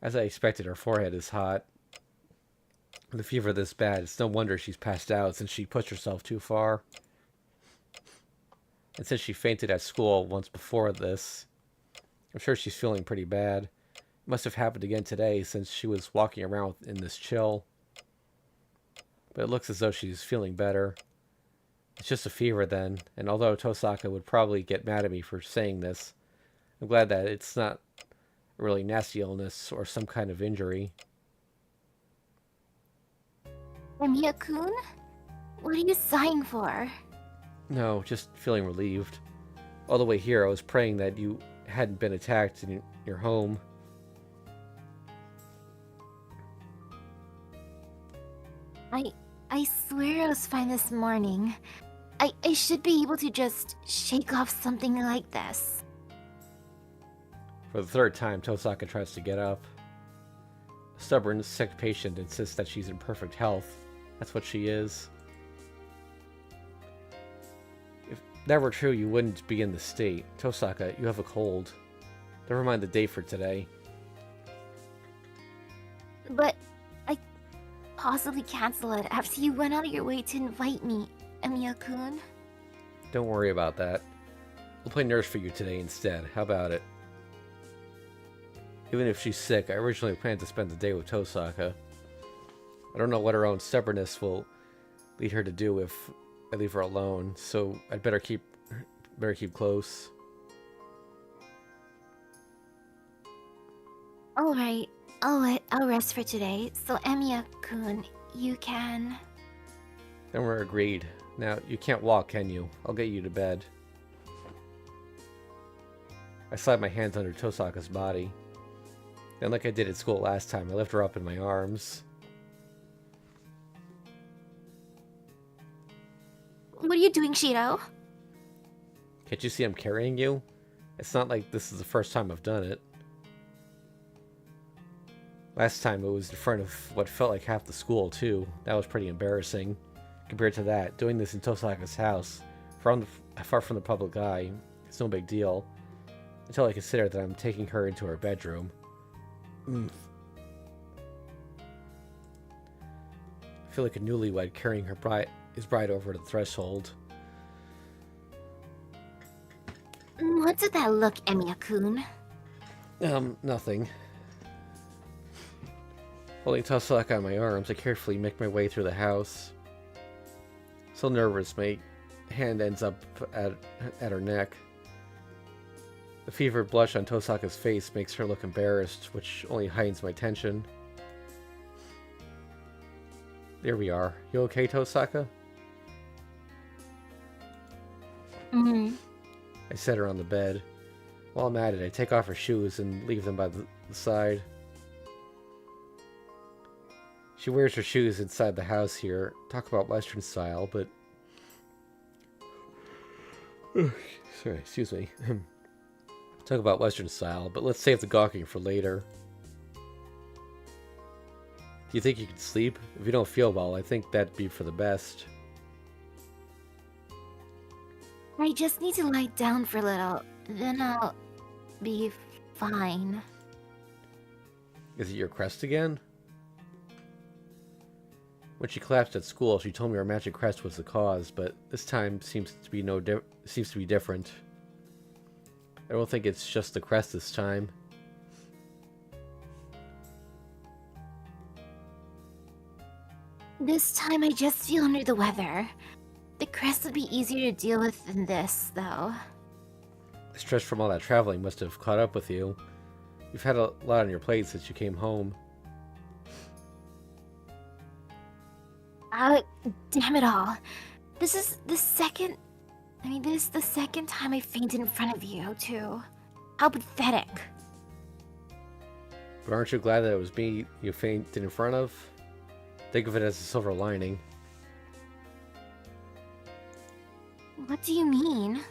As I expected, her forehead is hot. With a fever this bad, it's no wonder she's passed out since she pushed herself too far. And since she fainted at school once before this, I'm sure she's feeling pretty bad. It must have happened again today since she was walking around in this chill. But it looks as though she's feeling better. It's just a fever then, and although Tosaka would probably get mad at me for saying this, I'm glad that it's not a really nasty illness or some kind of injury. Emiya-kun? What are you sighing for? No, just feeling relieved. All the way here, I was praying that you hadn't been attacked in your home. I swear I was fine this morning. I should be able to just shake off something like this. For the third time, Tosaka tries to get up. A stubborn, sick patient insists that she's in perfect health. That's what she is. If that were true, you wouldn't be in this state. Tosaka, you have a cold. Never mind the date for today. But possibly cancel it after you went out of your way to invite me, Emiya-kun? Don't worry about that. We'll play nurse for you today instead. How about it? Even if she's sick, I originally planned to spend the day with Tosaka. I don't know what her own stubbornness will lead her to do if I leave her alone, so I'd better keep close. Alright, I'll rest for today, so Emiya-kun, you can... Then we're agreed. Now, you can't walk, can you? I'll get you to bed. I slide my hands under Tosaka's body. Then, like I did at school last time, I lift her up in my arms. What are you doing, Shiro? Can't you see I'm carrying you? It's not like this is the first time I've done it. Last time it was in front of what felt like half the school, too. That was pretty embarrassing. Compared to that, doing this in Tosaka's house, far from the public eye, it's no big deal. Until I consider that I'm taking her into her bedroom. I feel like a newlywed carrying his bride over the threshold. What's with that look, Emiya-kun? Nothing. Holding Tosaka in my arms, I carefully make my way through the house. Still nervous, my hand ends up at her neck. The fevered blush on Tosaka's face makes her look embarrassed, which only heightens my tension. There we are. You okay, Tosaka? Mm-hmm. I set her on the bed. While I'm at it, I take off her shoes and leave them by the side. She wears her shoes inside the house here. Talk about Western style, but... Sorry, excuse me. Talk about Western style, but let's save the gawking for later. Do you think you can sleep? If you don't feel well, I think that'd be for the best. I just need to lie down for a little, then I'll be fine. Is it your crest again? When she collapsed at school, she told me her magic crest was the cause, but this time seems to be different. I don't think it's just the crest this time. This time I just feel under the weather. The crest would be easier to deal with than this, though. The stress from all that traveling must have caught up with you. You've had a lot on your plate since you came home. Damn it all. This is the second time I fainted in front of you, too. How pathetic. But aren't you glad that it was me you fainted in front of? Think of it as a silver lining. What do you mean?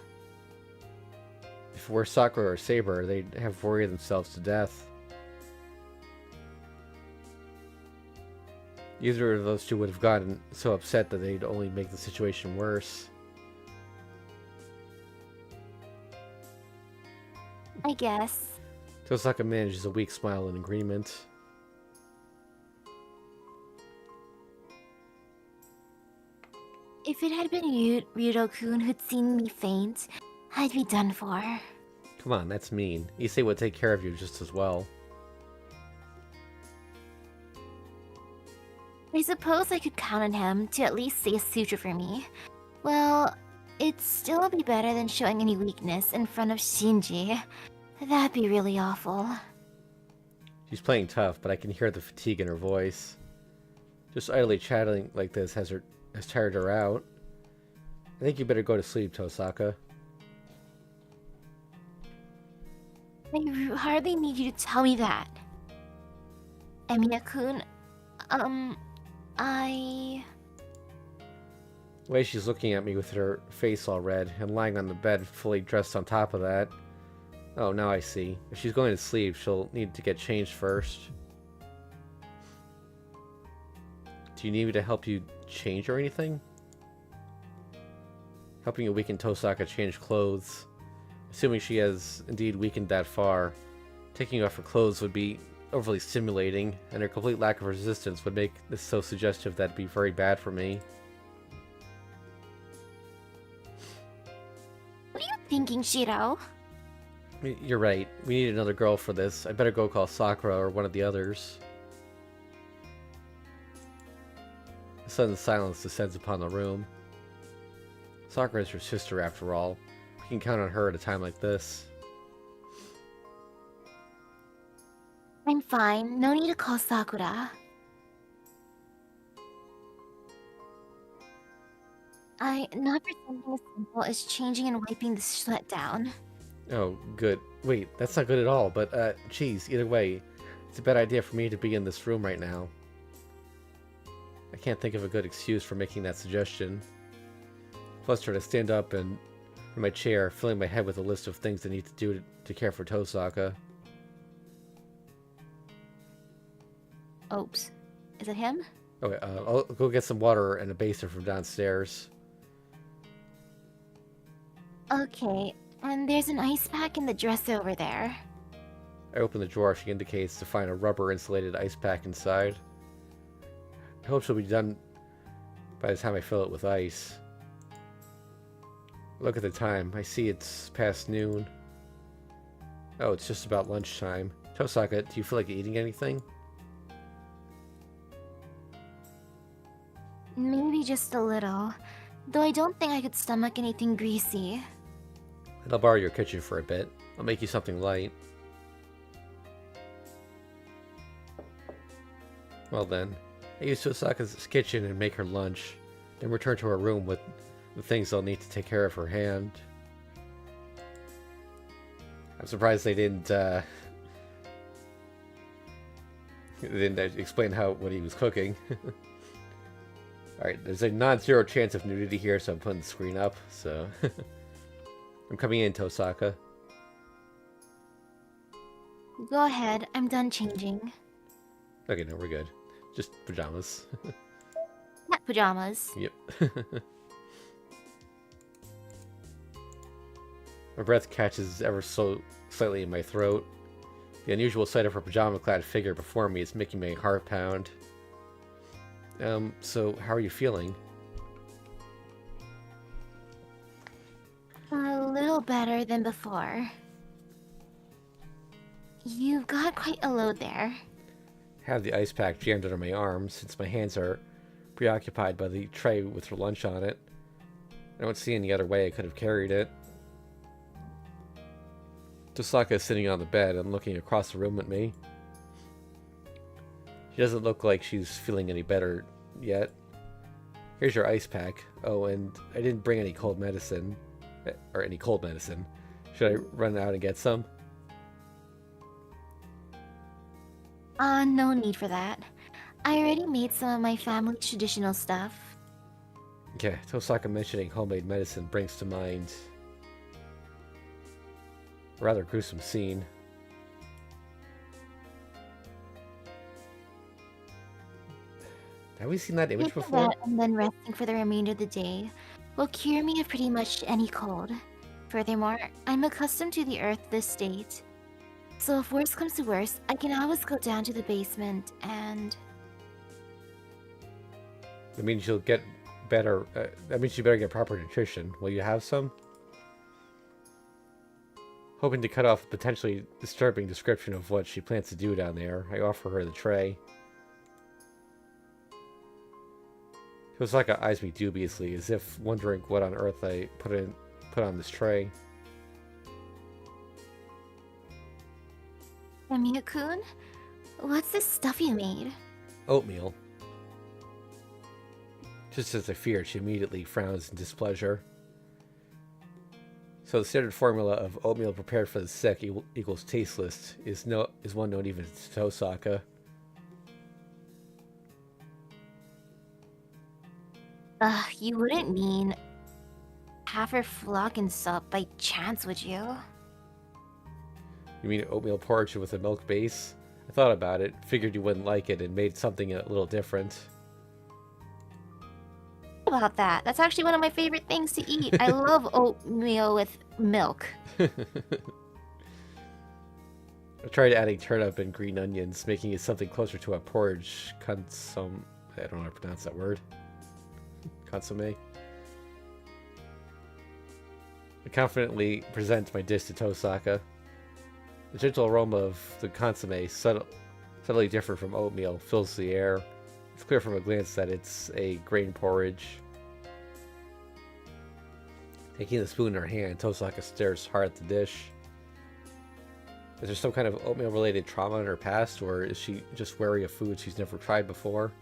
If it were Sakura or Saber, they'd have worried themselves to death. Either of those two would have gotten so upset that they'd only make the situation worse. I guess. Tosaka manages a weak smile in agreement. If it had been Ryudo-kun who'd seen me faint, I'd be done for. Come on, that's mean. Issei would take care of you just as well. I suppose I could count on him to at least say a suture for me. Well, it'd still be better than showing any weakness in front of Shinji. That'd be really awful. She's playing tough, but I can hear the fatigue in her voice. Just idly chatting like this has tired her out. I think you better go to sleep, Tosaka. I hardly need you to tell me that. Emiya-kun, The way she's looking at me with her face all red and lying on the bed fully dressed on top of that. Oh, now I see. If she's going to sleep, she'll need to get changed first. Do you need me to help you change or anything? Helping a weakened Tosaka change clothes. Assuming she has indeed weakened that far, taking off her clothes would be overly stimulating, and her complete lack of resistance would make this so suggestive that it'd be very bad for me. What are you thinking, Shiro? You're right. We need another girl for this. I better go call Sakura or one of the others. A sudden silence descends upon the room. Sakura is her sister, after all. We can count on her at a time like this. I'm fine. No need to call Sakura. Not for something as simple as changing and wiping the sweat down. Oh, good. Wait, that's not good at all, but, geez, either way, it's a bad idea for me to be in this room right now. I can't think of a good excuse for making that suggestion. Flustered, I stand up and from my chair, filling my head with a list of things I need to do to care for Tosaka. Oops. Is it him? Okay, I'll go get some water and a basin from downstairs. Okay, and there's an ice pack in the dresser over there. I open the drawer she indicates to find a rubber-insulated ice pack inside. I hope she'll be done by the time I fill it with ice. Look at the time. I see it's past noon. Oh, it's just about lunchtime. Tosaka, do you feel like eating anything? Maybe just a little. Though I don't think I could stomach anything greasy. I'll borrow your kitchen for a bit. I'll make you something light. Well then, I use Tosaka's kitchen and make her lunch, then return to her room with the things I'll need to take care of her hand. I'm surprised they didn't explain what he was cooking. Alright, there's a non-zero chance of nudity here, so I'm putting the screen up, so... I'm coming in, Tosaka. Go ahead, I'm done changing. Okay, no, we're good. Just pajamas. Cat pajamas. Yep. My breath catches ever so slightly in my throat. The unusual sight of her pajama-clad figure before me is making my heart pound. So how are you feeling? A little better than before. You've got quite a load there. I have the ice pack jammed under my arm since my hands are preoccupied by the tray with her lunch on it. I don't see any other way I could have carried it. Tosaka is sitting on the bed and looking across the room at me. She doesn't look like she's feeling any better yet. Here's your ice pack. Oh, and I didn't bring any cold medicine. Or any cold medicine. Should I run out and get some? No need for that. I already made some of my family's traditional stuff. Okay, Tosaka mentioning homemade medicine brings to mind a rather gruesome scene. Have we seen that image Taking before? that and then resting for the remainder of the day will cure me of pretty much any cold. Furthermore, I'm accustomed to the earth this state. So if worse comes to worse, I can always go down to the basement and... That means you'll get better. That means you better get proper nutrition. Will you have some? Hoping to cut off a potentially disturbing description of what she plans to do down there, I offer her the tray. Tosaka eyes me dubiously, as if wondering what on earth I put on this tray. Amiya-kun? What's this stuff you made? Oatmeal. Just as I feared, she immediately frowns in displeasure. So the standard formula of oatmeal prepared for the sick equals tasteless is one known even to Tosaka. You wouldn't mean half her flock in salt by chance, would you? You mean oatmeal porridge with a milk base? I thought about it, figured you wouldn't like it, and made something a little different. About that. That's actually one of my favorite things to eat. I love oatmeal with milk. I I tried adding turnip and green onions, making it something closer to a porridge consomme. I don't know how to pronounce that word. Consomme. I confidently present my dish to Tosaka. The gentle aroma of the consomme, subtly different from oatmeal, fills the air. It's clear from a glance that it's a grain porridge. Taking the spoon in her hand, Tosaka stares hard at the dish. Is there some kind of oatmeal-related trauma in her past, or is she just wary of food she's never tried before?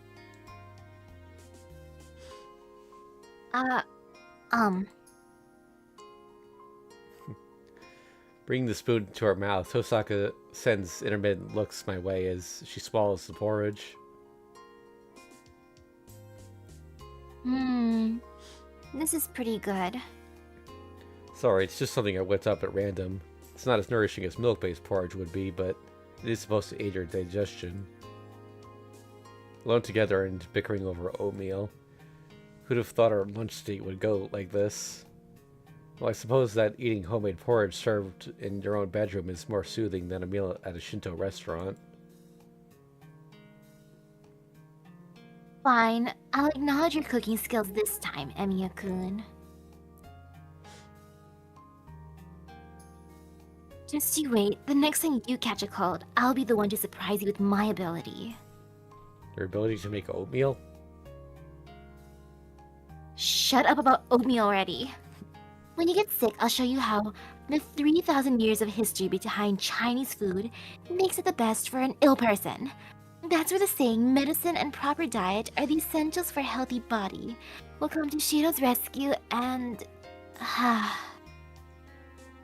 Bringing the spoon to her mouth, Tosaka sends intermittent looks my way as she swallows the porridge. This is pretty good. Sorry, it's just something I whipped up at random. It's not as nourishing as milk-based porridge would be, but it is supposed to aid your digestion. Alone together and bickering over oatmeal. Who'd have thought our lunch date would go like this? Well, I suppose that eating homemade porridge served in your own bedroom is more soothing than a meal at a Shinto restaurant. Fine, I'll acknowledge your cooking skills this time, Emiya-kun. Just you wait, the next time you catch a cold, I'll be the one to surprise you with my ability. Your ability to make oatmeal? Shut up about oatmeal already. When you get sick, I'll show you how the 3,000 years of history behind Chinese food makes it the best for an ill person. That's where the saying, medicine and proper diet are the essentials for a healthy body, will come to Shiro's rescue and...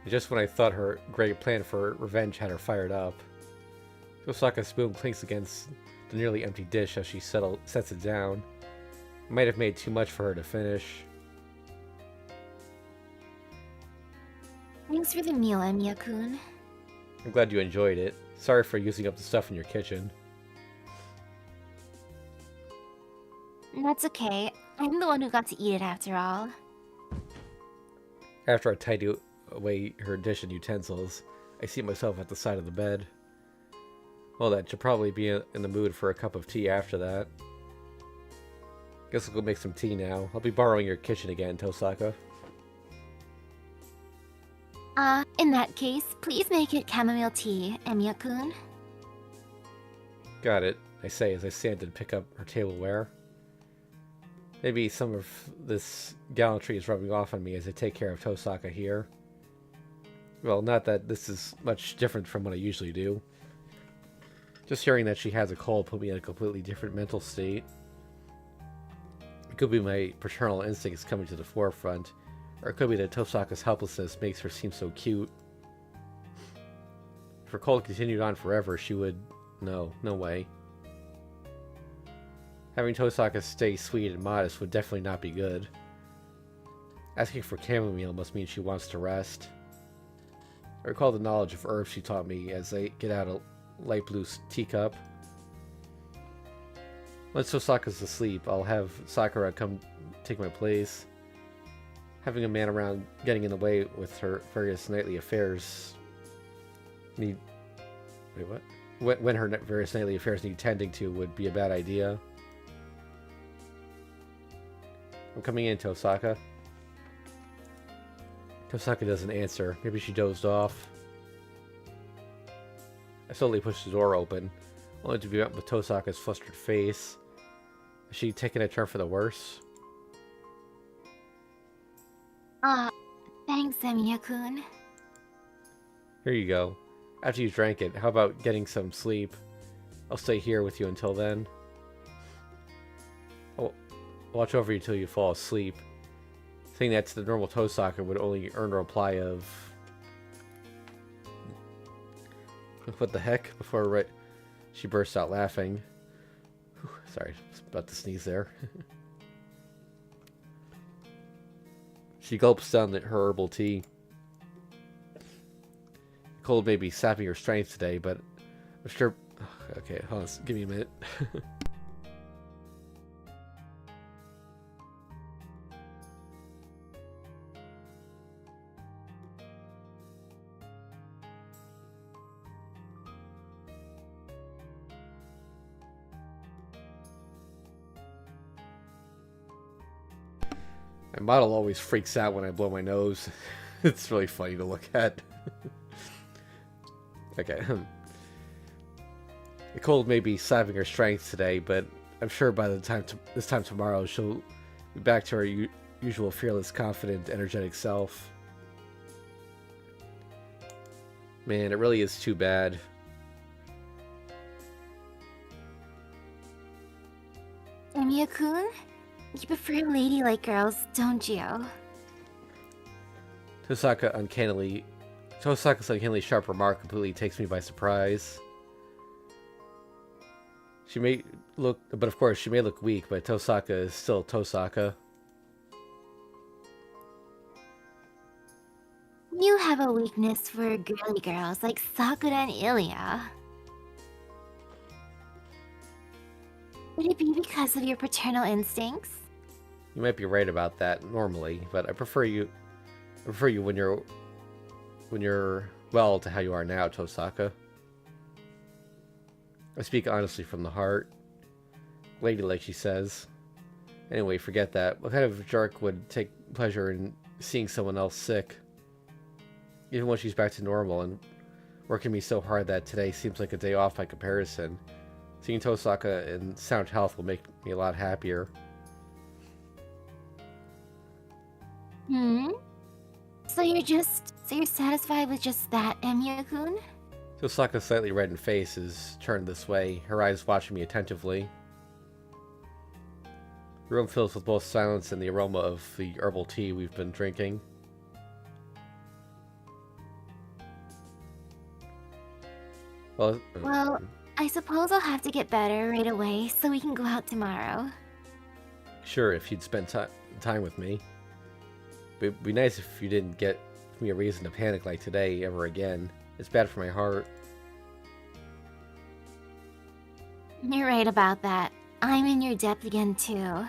Just when I thought her great plan for revenge had her fired up. Tosaka's spoon clinks against the nearly empty dish as she sets it down. It might have made too much for her to finish. Thanks for the meal, Emiya-kun. I'm glad you enjoyed it. Sorry for using up the stuff in your kitchen. That's okay. I'm the one who got to eat it after all. After I tidy away her dish and utensils, I seat myself at the side of the bed. Well, that should probably be in the mood for a cup of tea after that. Guess I'll go make some tea now. I'll be borrowing your kitchen again, Tosaka. In that case, please make it chamomile tea, Emiya-kun. Got it, I say as I stand and pick up her tableware. Maybe some of this gallantry is rubbing off on me as I take care of Tosaka here. Well, not that this is much different from what I usually do. Just hearing that she has a cold put me in a completely different mental state. It could be my paternal instincts coming to the forefront, or it could be that Tosaka's helplessness makes her seem so cute. If her cold continued on forever, she would... No way. Having Tosaka stay sweet and modest would definitely not be good. Asking for chamomile must mean she wants to rest. I recall the knowledge of herbs she taught me as I get out a light blue teacup. Once Tosaka's asleep, I'll have Sakura come take my place. Having a man around getting in the way with her various nightly affairs need... Wait, what? When her various nightly affairs need tending to would be a bad idea. I'm coming in, Tosaka. Tosaka doesn't answer. Maybe she dozed off. I slowly push the door open, only to be met with Tosaka's flustered face. Is she taking a turn for the worse? Thanks, Emiya-kun. Here you go. After you drank it, how about getting some sleep? I'll stay here with you until then. I'll watch over you till you fall asleep. Saying that to the normal Tosaka would only earn a reply of... What the heck? Before she bursts out laughing. Whew, sorry, I was about to sneeze there. She gulps down her herbal tea. The cold may be sapping her strength today, but I'm sure... Okay, hold on, give me a minute. My model always freaks out when I blow my nose. It's really funny to look at. Okay. The cold may be sapping her strength today, but I'm sure by the time this time tomorrow she'll be back to her usual fearless, confident, energetic self. Man, it really is too bad. Emiya-kun, you prefer ladylike girls, don't you? Tosaka's uncannily sharp remark completely takes me by surprise. She may look, but of course she may look weak, but Tosaka is still Tosaka. You have a weakness for girly girls like Sakura and Ilya. Would it be because of your paternal instincts? You might be right about that normally, but I prefer you when you're well to how you are now, Tosaka. I speak honestly from the heart. Ladylike, she says. Anyway, forget that. What kind of jerk would take pleasure in seeing someone else sick? Even when she's back to normal and working me so hard that today seems like a day off by comparison. Seeing Tosaka in sound health will make me a lot happier. So you're satisfied with just that, Emiya-kun? Tosaka's slightly reddened face is turned this way, her eyes watching me attentively. The room fills with both silence and the aroma of the herbal tea we've been drinking. Well, I suppose I'll have to get better right away so we can go out tomorrow. Sure, if you'd spend time with me. It'd be nice if you didn't get me a reason to panic like today ever again. It's bad for my heart. You're right about that. I'm in your depth again, too.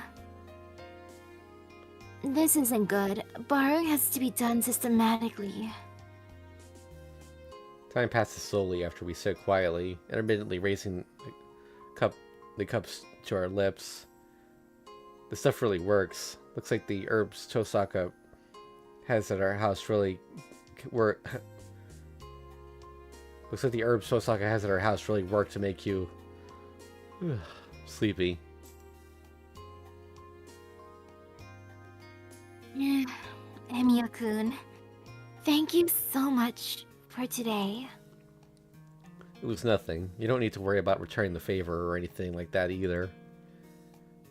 This isn't good. Borrowing has to be done systematically. Time passes slowly after we sit quietly, intermittently raising the cups to our lips. This stuff really works. Looks like the herbs Tosaka has at our house really work. Looks like the herbs Tosaka has at our house really work to make you sleepy. Emiya-kun, thank you so much for today. It was nothing. You don't need to worry about returning the favor or anything like that either.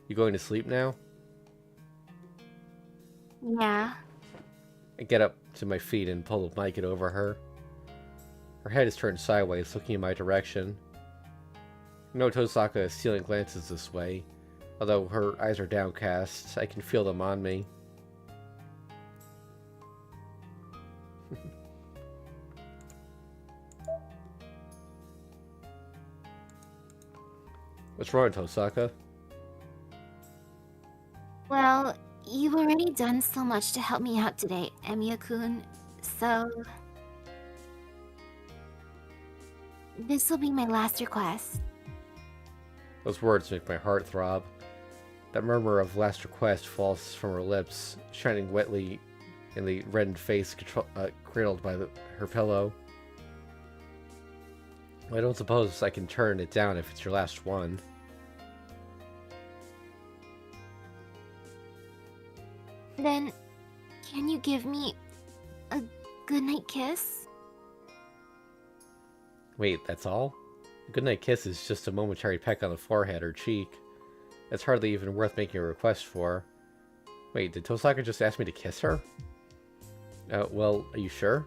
You going to sleep now? Yeah. I get up to my feet and pull the blanket over her. Her head is turned sideways, looking in my direction. No, Tosaka is stealing glances this way. Although her eyes are downcast, I can feel them on me. What's wrong, Tosaka? Well, you've already done so much to help me out today, Emiya-kun, so... this will be my last request. Those words make my heart throb. That murmur of last request falls from her lips, shining wetly in the reddened face cradled by her pillow. I don't suppose I can turn it down if it's your last one. Then, can you give me a goodnight kiss? Wait, that's all? A goodnight kiss is just a momentary peck on the forehead or cheek. That's hardly even worth making a request for. Wait, did Tosaka just ask me to kiss her? Well, are you sure?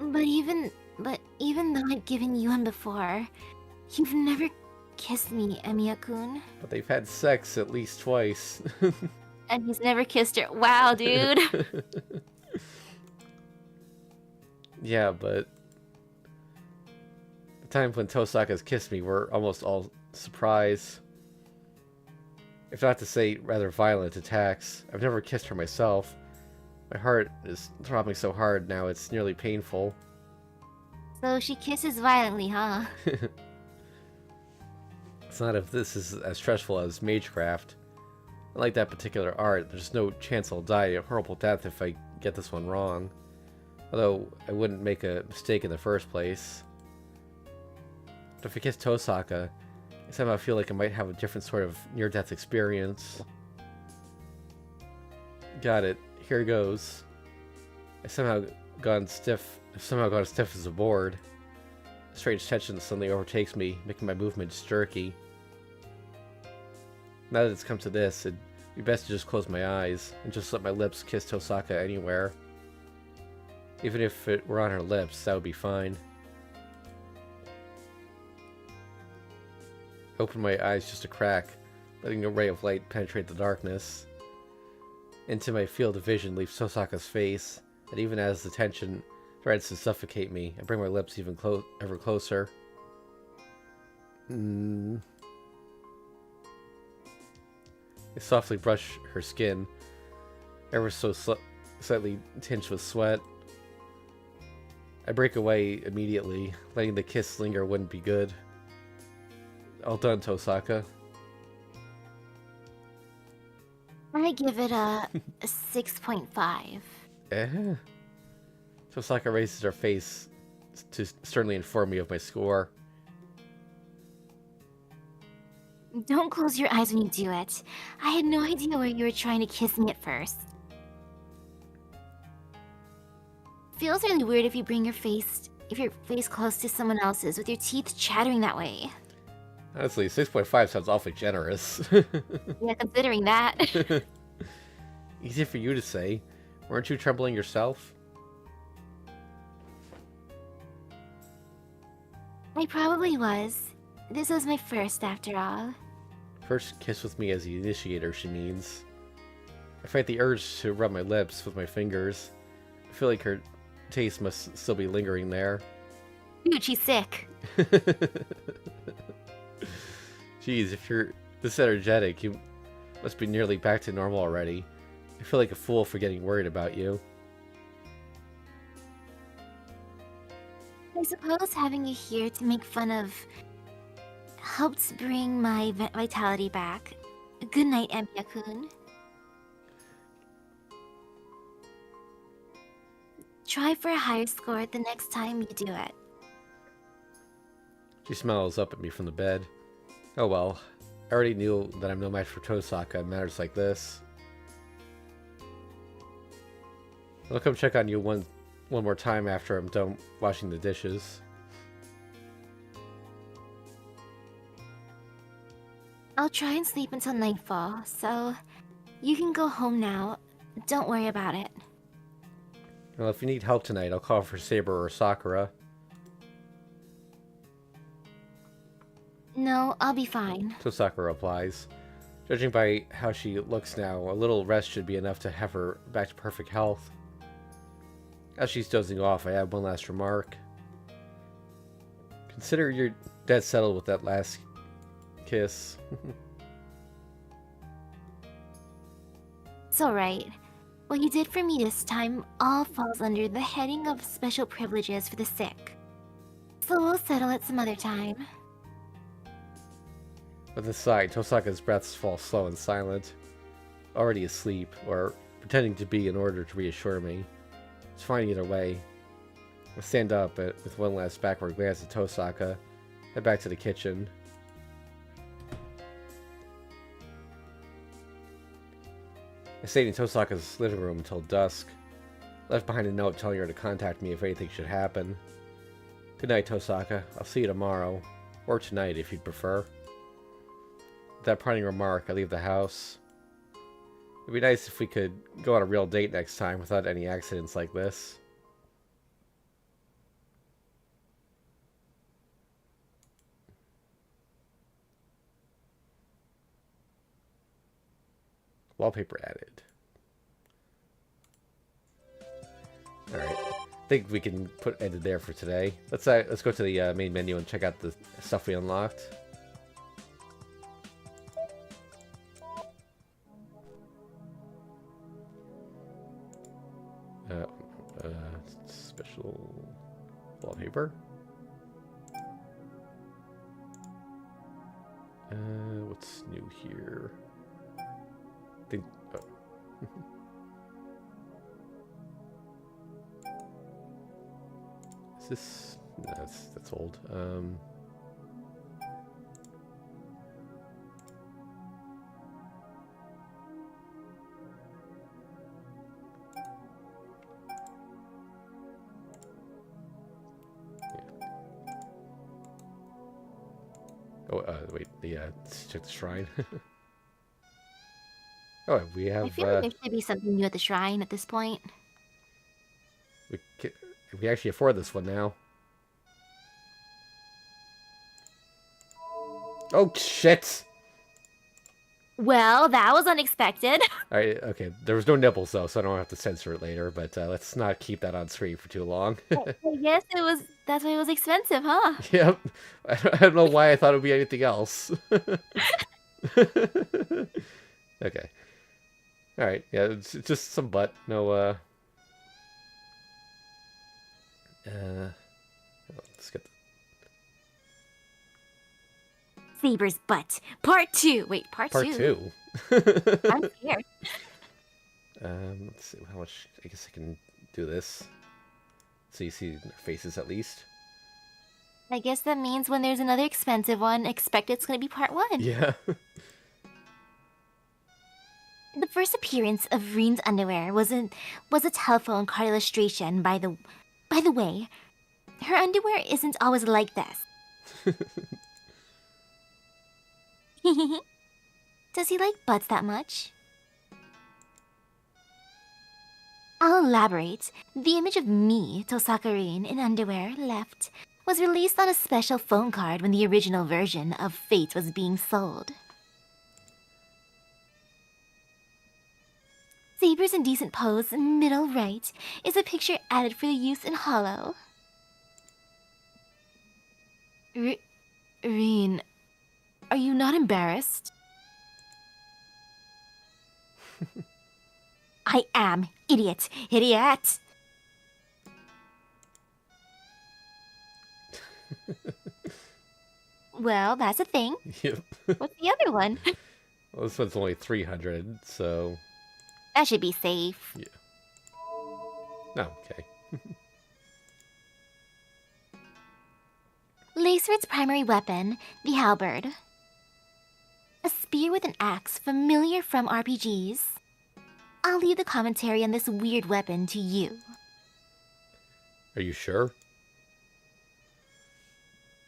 But even though I've given you him before, you've never kissed me, Emiya-kun. But they've had sex at least twice. And he's never kissed her. Wow, dude. Yeah, but the times when Tosaka's kissed me were almost all surprise. If not to say rather violent attacks. I've never kissed her myself. My heart is throbbing so hard now it's nearly painful. So she kisses violently, huh? It's not if this is as stressful as Magecraft. Unlike that particular art, there's no chance I'll die a horrible death if I get this one wrong. Although, I wouldn't make a mistake in the first place. But if I kiss Tosaka, I somehow feel like I might have a different sort of near-death experience. Got it. Here goes. I've somehow gone stiff as a board. A strange tension suddenly overtakes me, making my movements jerky. Now that it's come to this, it'd be best to just close my eyes and just let my lips kiss Tosaka anywhere. Even if it were on her lips, that would be fine. I open my eyes just a crack, letting a ray of light penetrate the darkness. Into my field of vision leaps Tosaka's face, and even as the tension threatens to suffocate me, I bring my lips even ever closer. I softly brush her skin, ever so slightly tinged with sweat. I break away immediately. Letting the kiss linger wouldn't be good. All done, Tosaka. I give it a 6.5. Eh? Tosaka raises her face to sternly inform me of my score. Don't close your eyes when you do it. I had no idea where you were trying to kiss me at first. Feels really weird if you bring your face close to someone else's with your teeth chattering that way. Honestly, 6.5 sounds awfully generous. Yeah, considering that. Easy for you to say. Weren't you trembling yourself? I probably was. This was my first, after all. First kiss with me as the initiator, she means. I fight the urge to rub my lips with my fingers. I feel like her taste must still be lingering there. Dude, she's sick. Jeez, if you're this energetic, you must be nearly back to normal already. I feel like a fool for getting worried about you. I suppose having you here to make fun of helped bring my vitality back. Good night, Emiya-kun. Try for a higher score the next time you do it. She smiles up at me from the bed. Oh well, I already knew that I'm no match for Tosaka in matters like this. I'll come check on you one more time after I'm done washing the dishes. I'll try and sleep until nightfall, so you can go home now. Don't worry about it. Well, if you need help tonight, I'll call for Saber or Sakura. No, I'll be fine. Tosaka replies. Judging by how she looks now, a little rest should be enough to have her back to perfect health. As she's dozing off, I add one last remark. Consider you're dead settled with that last kiss. It's alright. What you did for me this time all falls under the heading of special privileges for the sick. So we'll settle it some other time. With a sigh, Tosaka's breaths fall slow and silent. Already asleep, or pretending to be in order to reassure me. It's fine either way. I stand up with one last backward glance at Tosaka, head back to the kitchen. I stayed in Tosaka's living room until dusk. Left behind a note telling her to contact me if anything should happen. Good night, Tosaka. I'll see you tomorrow. Or tonight, if you'd prefer. With that parting remark, I leave the house. It'd be nice if we could go on a real date next time without any accidents like this. Wallpaper added. Alright. I think we can end it there for today. Let's go to the main menu and check out the stuff we unlocked. Special wallpaper. What's new here? think. Oh. Is this? No, that's old. Oh, wait. Let's check the shrine. Oh, we have. I feel like there should be something new at the shrine at this point. We actually afford this one now. Oh shit! Well, that was unexpected. Alright, okay. There was no nipples though, so I don't have to censor it later. But let's not keep that on screen for too long. I guess that's why it was expensive, huh? Yep. I don't know why I thought it would be anything else. Okay. Alright, yeah, it's just some butt. No, let's get Saber's butt. Part 2. Wait, part 2? part 2. I'm scared. Let's see how much. I guess I can do this. So you see their faces at least. I guess that means when there's another expensive one, expect it's going to be part 1. Yeah. The first appearance of Reen's underwear was a telephone card illustration. By the way, her underwear isn't always like this. Does he like butts that much? I'll elaborate. The image of me, Tosaka Reen, in underwear, left, was released on a special phone card when the original version of Fate was being sold. Saber's indecent pose, middle right, is a picture added for the use in Hollow. Reen, are you not embarrassed? I am. Idiot. Idiot. Well, that's a thing. Yep. What's the other one? Well, this one's only 300, so. That should be safe. Yeah. Oh, okay. Lacert's primary weapon, the halberd. A spear with an axe familiar from RPGs. I'll leave the commentary on this weird weapon to you. Are you sure?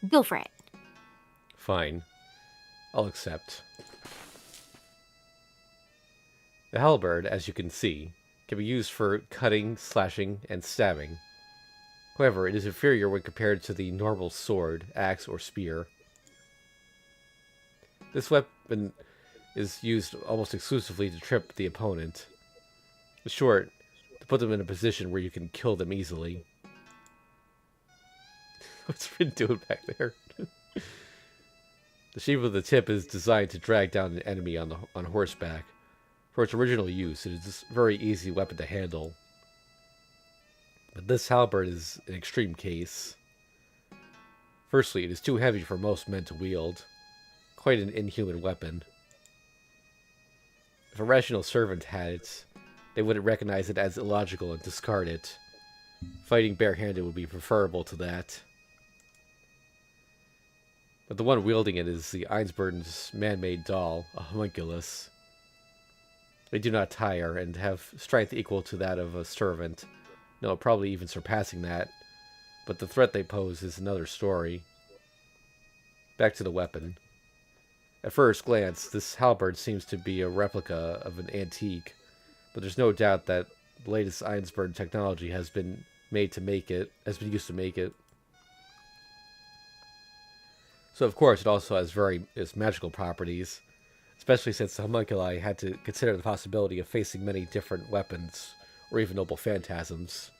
Go for it. Fine. I'll accept. The halberd, as you can see, can be used for cutting, slashing, and stabbing. However, it is inferior when compared to the normal sword, axe, or spear. This weapon is used almost exclusively to trip the opponent. In short, to put them in a position where you can kill them easily. What's Rin doing back there? The shape of the tip is designed to drag down an enemy on horseback. For its original use, it is a very easy weapon to handle. But this halberd is an extreme case. Firstly, it is too heavy for most men to wield. Quite an inhuman weapon. If a rational servant had it, they wouldn't recognize it as illogical and discard it. Fighting barehanded would be preferable to that. But the one wielding it is the Einsbergen's man-made doll, a homunculus. They do not tire and have strength equal to that of a servant. No, probably even surpassing that. But the threat they pose is another story. Back to the weapon. At first glance, this halberd seems to be a replica of an antique, but there's no doubt that the latest Einsberg technology has been used to make it. So of course it also has its magical properties, especially since the homunculi had to consider the possibility of facing many different weapons, or even noble phantasms.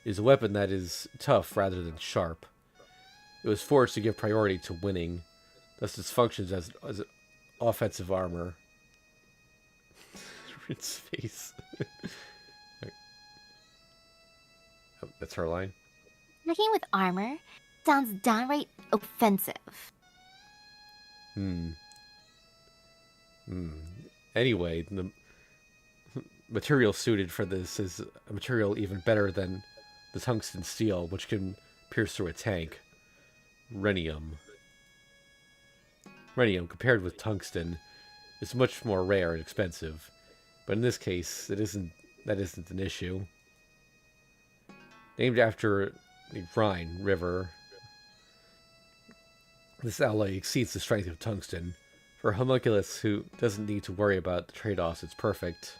It is a weapon that is tough rather than sharp. It was forged to give priority to winning, thus it functions as offensive armor. Rin's face. Oh, that's her line. Working with armor sounds downright offensive. Anyway, the material suited for this is a material even better than the tungsten steel, which can pierce through a tank. Rhenium. Rhenium, compared with tungsten, is much more rare and expensive. But in this case, that isn't an issue. Named after the Rhine River, this alloy exceeds the strength of tungsten. For a homunculus who doesn't need to worry about the trade-offs, it's perfect.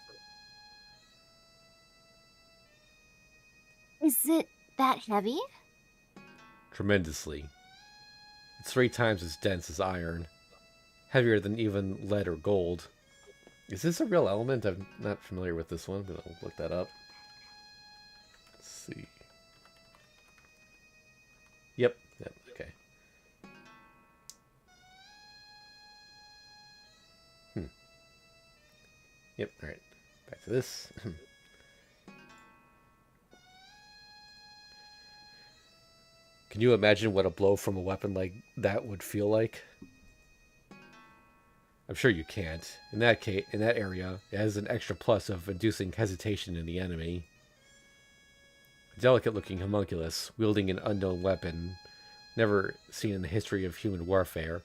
Is it that heavy? Tremendously. It's 3 times as dense as iron. Heavier than even lead or gold. Is this a real element? I'm not familiar with this one. I'm gonna look that up. Let's see. Yep, okay. Yep, alright. Back to this. Can you imagine what a blow from a weapon like that would feel like? I'm sure you can't. In that area, it has an extra plus of inducing hesitation in the enemy. A delicate-looking homunculus, wielding an unknown weapon, never seen in the history of human warfare.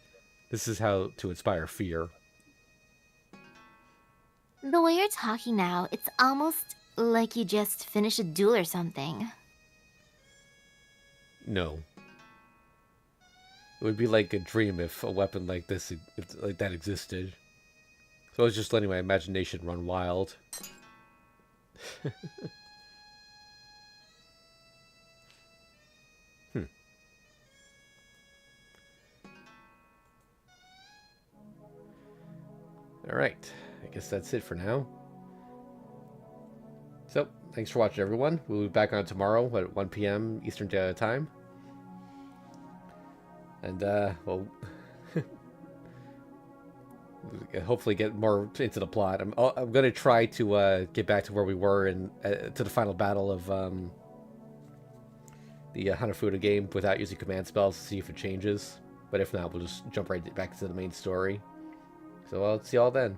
This is how to inspire fear. The way you're talking now, it's almost like you just finished a duel or something. No. It would be like a dream if a weapon like this, like that existed. So I was just letting my imagination run wild. Alright, I guess that's it for now. So, thanks for watching, everyone. We'll be back on tomorrow at 1 p.m. Eastern Daylight Time. And, well, hopefully get more into the plot. I'm going to try to get back to where we were in to the final battle of the Hanafuda game without using command spells to see if it changes. But if not, we'll just jump right back to the main story. So I'll see y'all then.